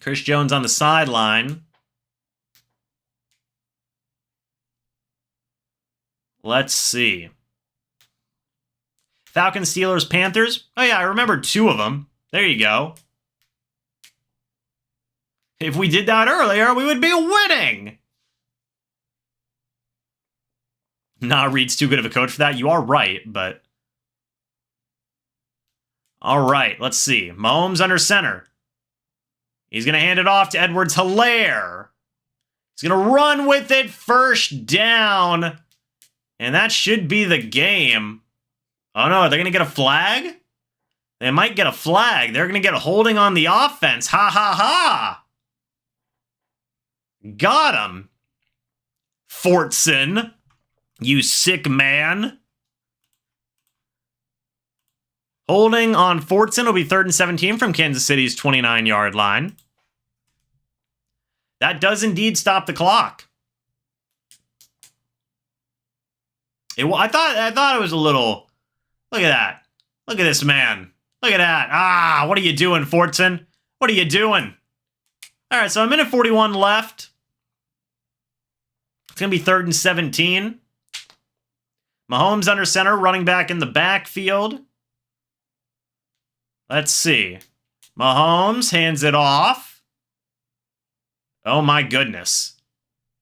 Chris Jones on the sideline. Let's see. Falcons, Steelers, Panthers. Oh yeah, I remember 2 of them. There you go. If we did that earlier, we would be winning. Nah, Reed's too good of a coach for that. You are right, but... All right, let's see. Mahomes under center. He's going to hand it off to Edwards-Helaire. He's going to run with it, 1st down. And that should be the game. Oh no, they're going to get a flag? They might get a flag. They're going to get a holding on the offense. Ha ha ha. Got him. Fortson. You sick man. Holding on Fortson will be 3rd and 17 from Kansas City's 29-yard line. That does indeed stop the clock. I thought it was a little... Look at that. Look at this man. Look at that. What are you doing, Fortson? What are you doing? All right, so 1:41 left. It's going to be 3rd and 17. Mahomes under center, running back in the backfield. Let's see. Mahomes hands it off. Oh my goodness.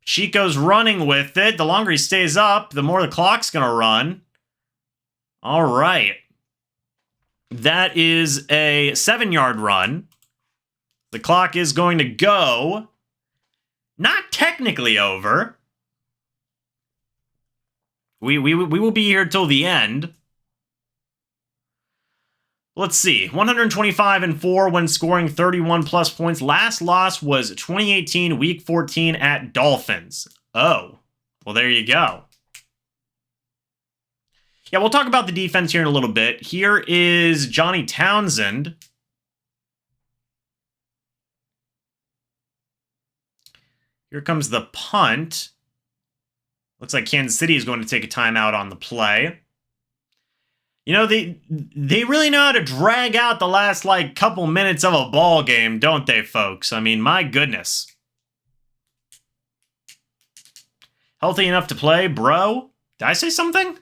Chico's running with it. The longer he stays up, the more the clock's going to run. All right. That is a 7-yard run. The clock is going to go. Not technically over. We will be here till the end. Let's see. 125-4 when scoring 31-plus points. Last loss was 2018, Week 14 at Dolphins. Oh, well, there you go. Yeah, we'll talk about the defense here in a little bit. Here is Johnny Townsend. Here comes the punt. Looks like Kansas City is going to take a timeout on the play. You know, they really know how to drag out the last, couple minutes of a ball game, don't they, folks? I mean, my goodness. Healthy enough to play, bro? Did I say something?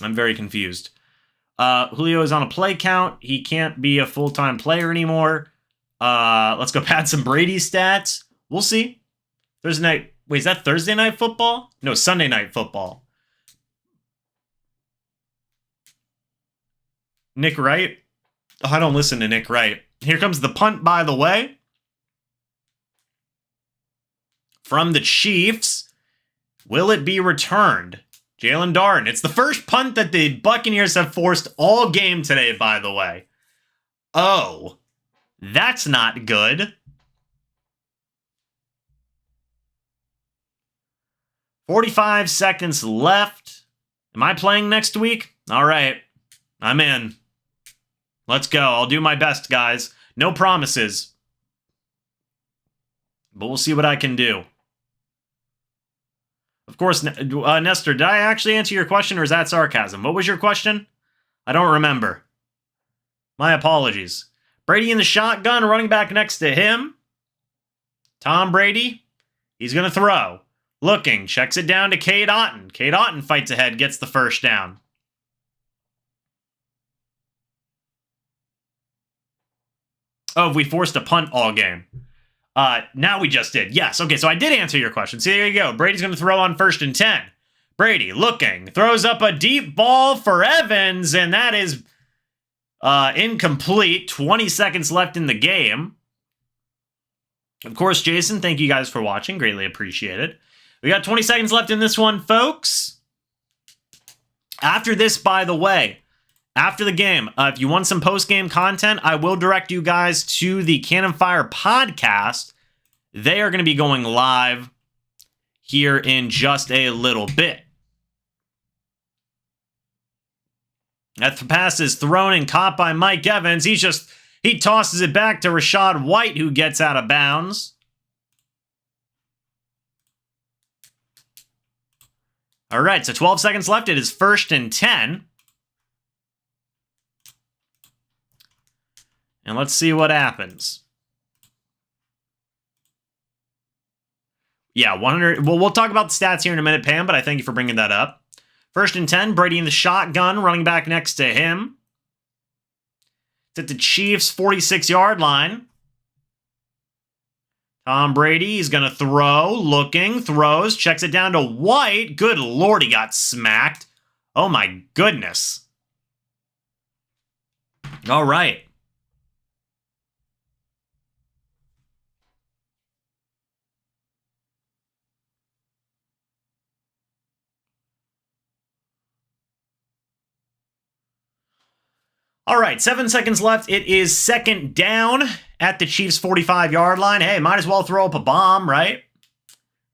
I'm very confused. Julio is on a play count. He can't be a full-time player anymore. Let's go pad some Brady stats. We'll see. Thursday night. Wait, is that Thursday night football? No, Sunday night football. Nick Wright? Oh, I don't listen to Nick Wright. Here comes the punt, by the way. From the Chiefs. Will it be returned? Jalen Darden. It's the first punt that the Buccaneers have forced all game today, by the way. Oh, that's not good. 45 seconds left. Am I playing next week? All right. I'm in. Let's go. I'll do my best, guys. No promises. But we'll see what I can do. Of course, Nestor, did I actually answer your question, or is that sarcasm? What was your question? I don't remember. My apologies. Brady in the shotgun, running back next to him. Tom Brady. He's going to throw. Looking, checks it down to Cade Otton. Cade Otton fights ahead, gets the first down. Oh, have we forced a punt all game? Now we just did. Yes, okay, so I did answer your question. See, there you go. Brady's going to throw on 1st and 10. Brady, looking, throws up a deep ball for Evans, and that is incomplete. 20 seconds left in the game. Of course, Jason, thank you guys for watching. Greatly appreciated. We got 20 seconds left in this one, folks. After this, by the way, after the game, if you want some post-game content, I will direct you guys to the Cannon Fire podcast. They are going to be going live here in just a little bit. That pass is thrown and caught by Mike Evans. He tosses it back to Rachaad White, who gets out of bounds. All right, so 12 seconds left. It is 1st and 10. And let's see what happens. Yeah, 100. Well, we'll talk about the stats here in a minute, Pam, but I thank you for bringing that up. 1st and 10, Brady in the shotgun, running back next to him. It's at the Chiefs' 46-yard line. Tom Brady, he's going to throw, looking, throws, checks it down to White. Good Lord, he got smacked. Oh my goodness. All right. All right, 7 seconds left. It is 2nd down at the Chiefs' 45-yard line. Hey, might as well throw up a bomb, right?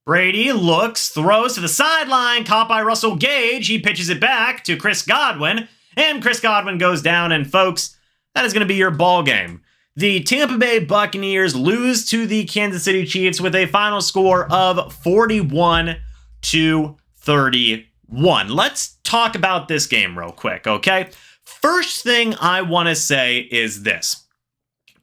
Brady looks, throws to the sideline, caught by Russell Gage. He pitches it back to Chris Godwin, and Chris Godwin goes down. And folks, that is going to be your ball game. The Tampa Bay Buccaneers lose to the Kansas City Chiefs with a final score of 41-31. Let's talk about this game real quick, okay? First thing I want to say is this.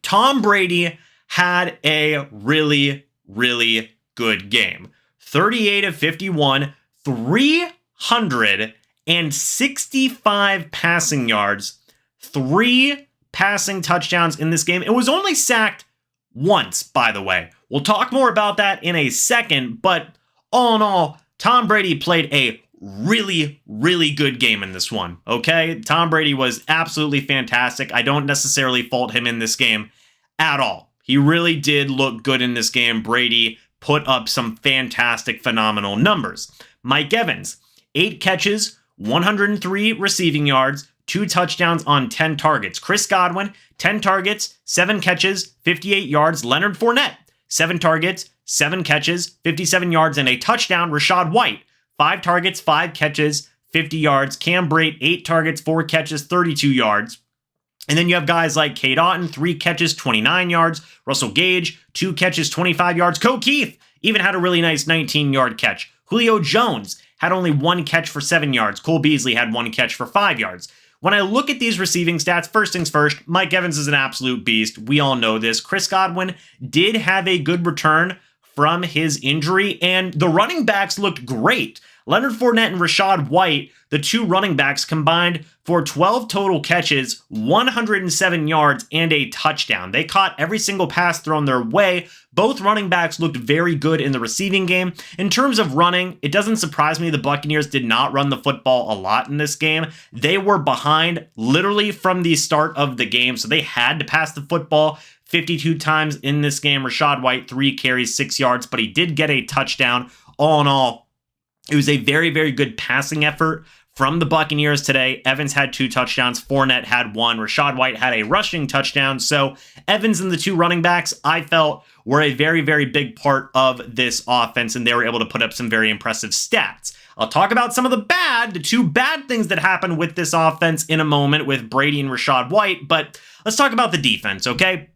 Tom Brady had a really, really good game. 38 of 51, 300 and 65 passing yards, 3 passing touchdowns in this game. It was only sacked once, by the way. We'll talk more about that in a second, but all in all, Tom Brady played a really, really good game in this one, okay? Tom Brady was absolutely fantastic. I don't necessarily fault him in this game at all. He really did look good in this game. Brady put up some fantastic, phenomenal numbers. Mike Evans, 8 catches, 103 receiving yards, 2 touchdowns on 10 targets. Chris Godwin, 10 targets, 7 catches, 58 yards. Leonard Fournette, 7 targets, 7 catches, 57 yards, and a touchdown. Rachaad White, 5 targets, 5 catches, 50 yards. Cam Brate, 8 targets, 4 catches, 32 yards. And then you have guys like Cade Otton, 3 catches, 29 yards. Russell Gage, 2 catches, 25 yards. Ko Keith even had a really nice 19-yard catch. Julio Jones had only 1 catch for 7 yards. Cole Beasley had 1 catch for 5 yards. When I look at these receiving stats, first things first, Mike Evans is an absolute beast. We all know this. Chris Godwin did have a good return from his injury, and the running backs looked great. Leonard Fournette and Rachaad White, the 2 running backs, combined for 12 total catches, 107 yards, and a touchdown. They caught every single pass thrown their way. Both running backs looked very good in the receiving game. In terms of running, it doesn't surprise me the Buccaneers did not run the football a lot in this game. They were behind literally from the start of the game, so they had to pass the football 52 times in this game. Rachaad White, 3 carries, 6 yards, but he did get a touchdown. All in all, it was a very, very good passing effort from the Buccaneers today. Evans had 2 touchdowns. Fournette had 1. Rachaad White had a rushing touchdown. So Evans and the 2 running backs, I felt, were a very, very big part of this offense, and they were able to put up some very impressive stats. I'll talk about some of the 2 bad things that happened with this offense in a moment with Brady and Rachaad White, but let's talk about the defense, okay?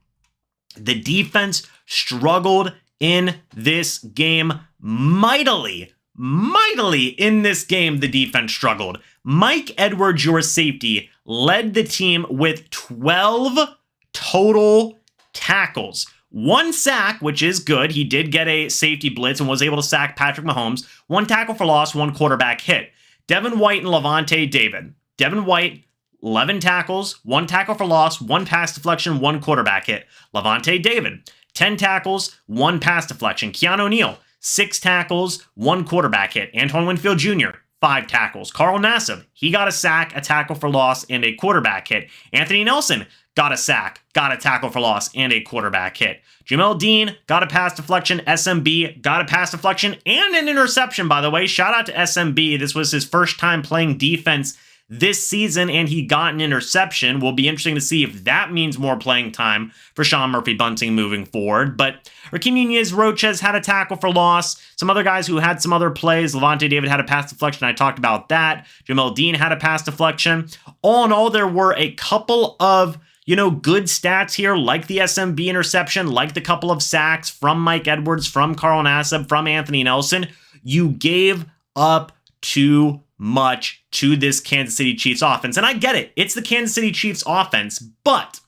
The defense struggled in this game mightily in this game. The defense struggled. Mike Edwards, your safety, led the team with 12 total tackles. 1 sack, which is good. He did get a safety blitz and was able to sack Patrick Mahomes. 1 tackle for loss, 1 quarterback hit. Devin White and Levante David. Devin White, 11 tackles, 1 tackle for loss, 1 pass deflection, 1 quarterback hit. Levante David, 10 tackles, 1 pass deflection. Keanu O'Neal, 6 tackles, 1 quarterback hit. Antoine Winfield Jr., 5 tackles. Carl Nassib, he got a sack, a tackle for loss, and a quarterback hit. Anthony Nelson got a sack, got a tackle for loss, and a quarterback hit. Jamel Dean got a pass deflection. SMB got a pass deflection and an interception, by the way. Shout out to SMB. This was his first time playing defense this season, and he got an interception. Will be interesting to see if that means more playing time for Sean Murphy-Bunting moving forward. But Raheem Nunez-Roches had a tackle for loss. Some other guys who had some other plays. Levante David had a pass deflection. I talked about that. Jamel Dean had a pass deflection. All in all, there were a couple of good stats here, like the SMB interception, like the couple of sacks from Mike Edwards, from Carl Nassib, from Anthony Nelson. You gave up too much to this Kansas City Chiefs offense. And I get it. It's the Kansas City Chiefs offense, but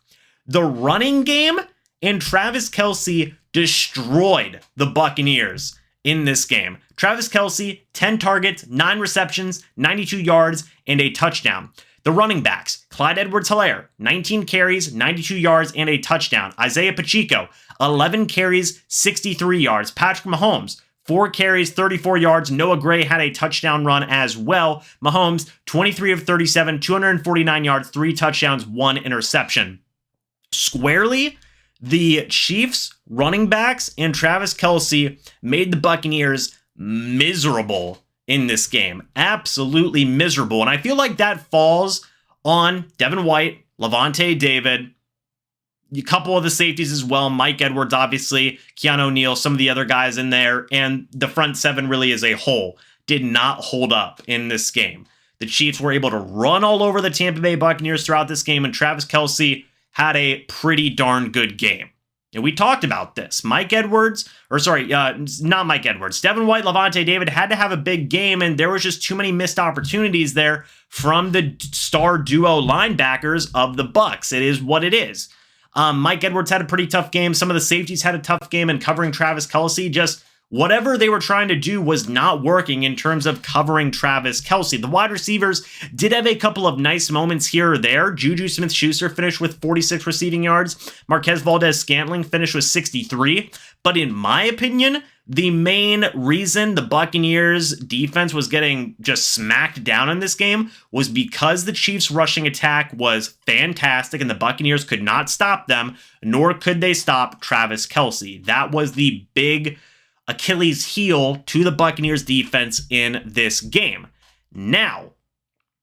the running game and Travis Kelce destroyed the Buccaneers in this game. Travis Kelce, 10 targets, 9 receptions, 92 yards, and a touchdown. The running backs, Clyde Edwards-Helaire, 19 carries, 92 yards, and a touchdown. Isaiah Pacheco, 11 carries, 63 yards. Patrick Mahomes, 4 carries, 34 yards. Noah Gray had a touchdown run as well. Mahomes, 23 of 37, 249 yards, 3 touchdowns, 1 interception. Squarely, the Chiefs running backs and Travis Kelce made the Buccaneers miserable in this game. Absolutely miserable. And I feel like that falls on Devin White, Levante David, a couple of the safeties as well. Mike Edwards, obviously, Keanu O'Neal, some of the other guys in there, and the front 7 really as a whole did not hold up in this game. The Chiefs were able to run all over the Tampa Bay Buccaneers throughout this game, and Travis Kelce had a pretty darn good game. And we talked about this. Not Mike Edwards. Devin White, Levante David had to have a big game, and there was just too many missed opportunities there from the star duo linebackers of the Bucs. It is what it is. Mike Edwards had a pretty tough game. Some of the safeties had a tough game, and covering Travis Kelce just whatever they were trying to do was not working in terms of covering Travis Kelce. The wide receivers did have a couple of nice moments here or there. Juju Smith-Schuster finished with 46 receiving yards. Marquez Valdez-Scantling finished with 63. But in my opinion, the main reason the Buccaneers defense was getting just smacked down in this game was because the Chiefs rushing attack was fantastic and the Buccaneers could not stop them, nor could they stop Travis Kelce. That was the big Achilles heel to the Buccaneers defense in this game. Now,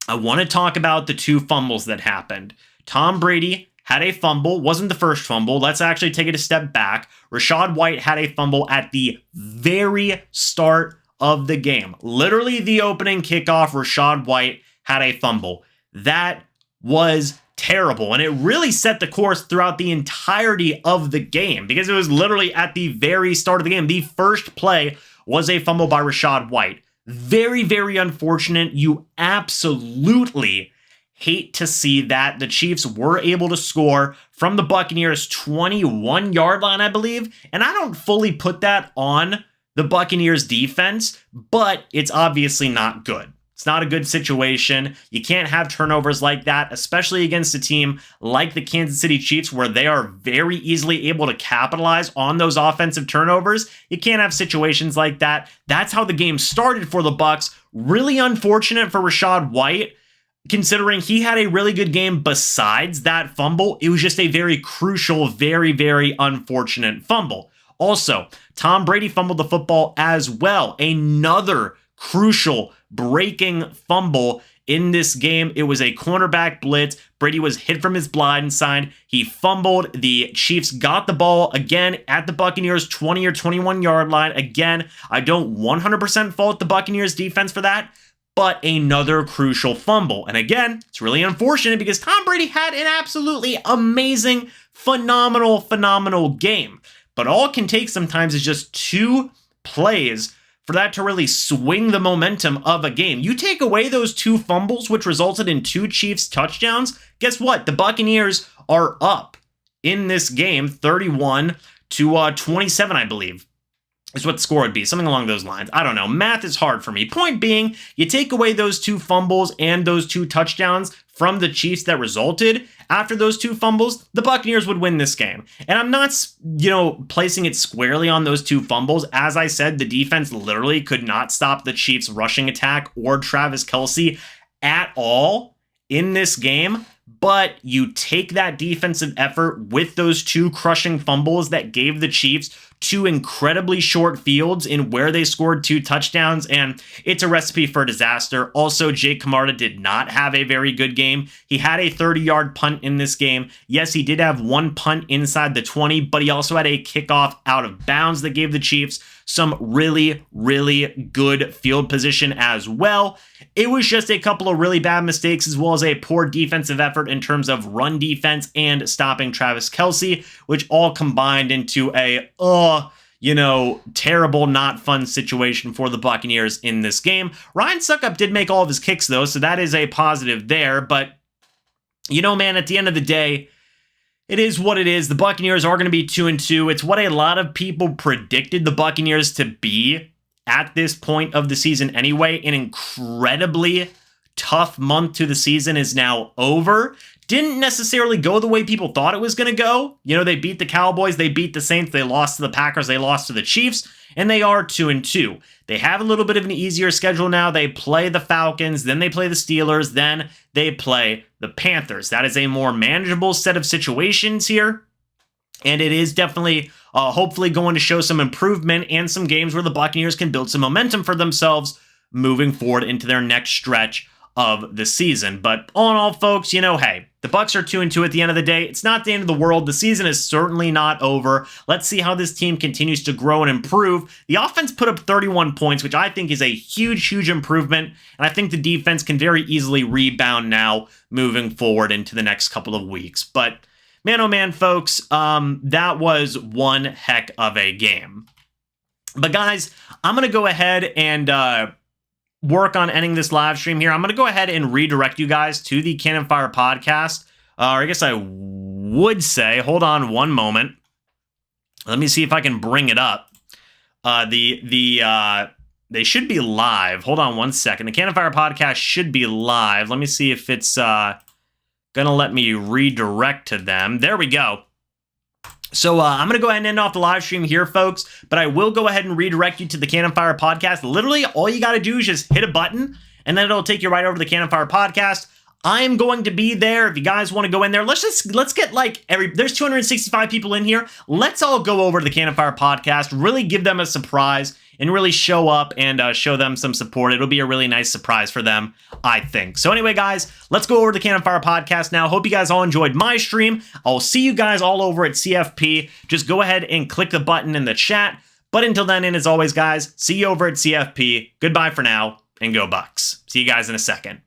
I want to talk about the two fumbles that happened. Tom Brady had a fumble, wasn't the first fumble. Let's actually take it a step back. Rachaad White had a fumble at the very start of the game. Literally the opening kickoff, Rachaad White had a fumble. That was terrible, and it really set the course throughout the entirety of the game because it was literally at the very start of the game. The first play was a fumble by Rachaad White. Very, very unfortunate. You absolutely hate to see that. The Chiefs were able to score from the Buccaneers 21-yard line, I believe, and I don't fully put that on the Buccaneers defense, but it's obviously not good. It's not a good situation. You can't have turnovers like that, especially against a team like the Kansas City Chiefs where they are very easily able to capitalize on those offensive turnovers. You can't have situations like that. That's how the game started for the Bucs. Really unfortunate for Rachaad White, considering he had a really good game besides that fumble. It was just a very crucial, very, very unfortunate fumble. Also, Tom Brady fumbled the football as well. Another crucial breaking fumble in this game. It was a cornerback blitz. Brady was hit from his blind side. He fumbled. The Chiefs got the ball again at the Buccaneers 20 or 21 yard line. Again, I don't 100% fault the Buccaneers defense for that, but another crucial fumble. And again, it's really unfortunate because Tom Brady had an absolutely amazing, phenomenal game. But all it can take sometimes is just two plays for that to really swing the momentum of a game. You take away those two fumbles, which resulted in two Chiefs touchdowns, guess what? The Buccaneers are up in this game 31-27, I believe, is what the score would be. Something along those lines. I don't know. Math is hard for me. Point being, you take away those two fumbles and those two touchdowns from the Chiefs that resulted after those two fumbles, the Buccaneers would win this game. And I'm not, placing it squarely on those two fumbles. As I said, the defense literally could not stop the Chiefs' rushing attack or Travis Kelce at all in this game. But you take that defensive effort with those two crushing fumbles that gave the Chiefs two incredibly short fields in where they scored two touchdowns, and it's a recipe for disaster. Also, Jake Camarda did not have a very good game. He had a 30-yard punt in this game. Yes, he did have one punt inside the 20, but he also had a kickoff out of bounds that gave the Chiefs some really, really good field position as well. It was just a couple of really bad mistakes as well as a poor defensive effort in terms of run defense and stopping Travis Kelce, which all combined into a, terrible, not fun situation for the Buccaneers in this game. Ryan Suckup did make all of his kicks though, so that is a positive there. But, man, at the end of the day, it is what it is. The Buccaneers are going to be 2-2. It's what a lot of people predicted the Buccaneers to be at this point of the season anyway. An incredibly tough month to the season is now over. Didn't necessarily go the way people thought it was going to go. They beat the Cowboys, they beat the Saints, they lost to the Packers, they lost to the Chiefs, and they are 2-2. They have a little bit of an easier schedule now. They play the Falcons, then they play the Steelers, then they play the Panthers. That is a more manageable set of situations here. And it is definitely, hopefully, going to show some improvement and some games where the Buccaneers can build some momentum for themselves moving forward into their next stretch of the season. But all in all, folks, hey, the Bucs are 2-2 at the end of the day. It's not the end of the world. The season is certainly not over. Let's see how this team continues to grow and improve. The offense put up 31 points, which I think is a huge, huge improvement. And I think the defense can very easily rebound now moving forward into the next couple of weeks. But man, oh man, folks, that was one heck of a game. But guys, I'm going to go ahead and work on ending this live stream here. I'm going to go ahead and redirect you guys to the Cannon Fire podcast. Or I guess I would say, hold on one moment. Let me see if I can bring it up. They should be live. Hold on one second. The Cannon Fire podcast should be live. Let me see if it's gonna let me redirect to them. There we go. So I'm going to go ahead and end off the live stream here, folks, but I will go ahead and redirect you to the Cannon Fire podcast. Literally, all you got to do is just hit a button, and then it'll take you right over to the Cannon Fire podcast. I'm going to be there. If you guys want to go in there, let's get like there's 265 people in here. Let's all go over to the Cannon Fire podcast, really give them a surprise and really show up and show them some support. It'll be a really nice surprise for them, I think. So anyway, guys, let's go over to the Cannon Fire podcast now. Hope you guys all enjoyed my stream. I'll see you guys all over at CFP. Just go ahead and click the button in the chat. But until then, and as always, guys, see you over at CFP. Goodbye for now, and go Bucs. See you guys in a second.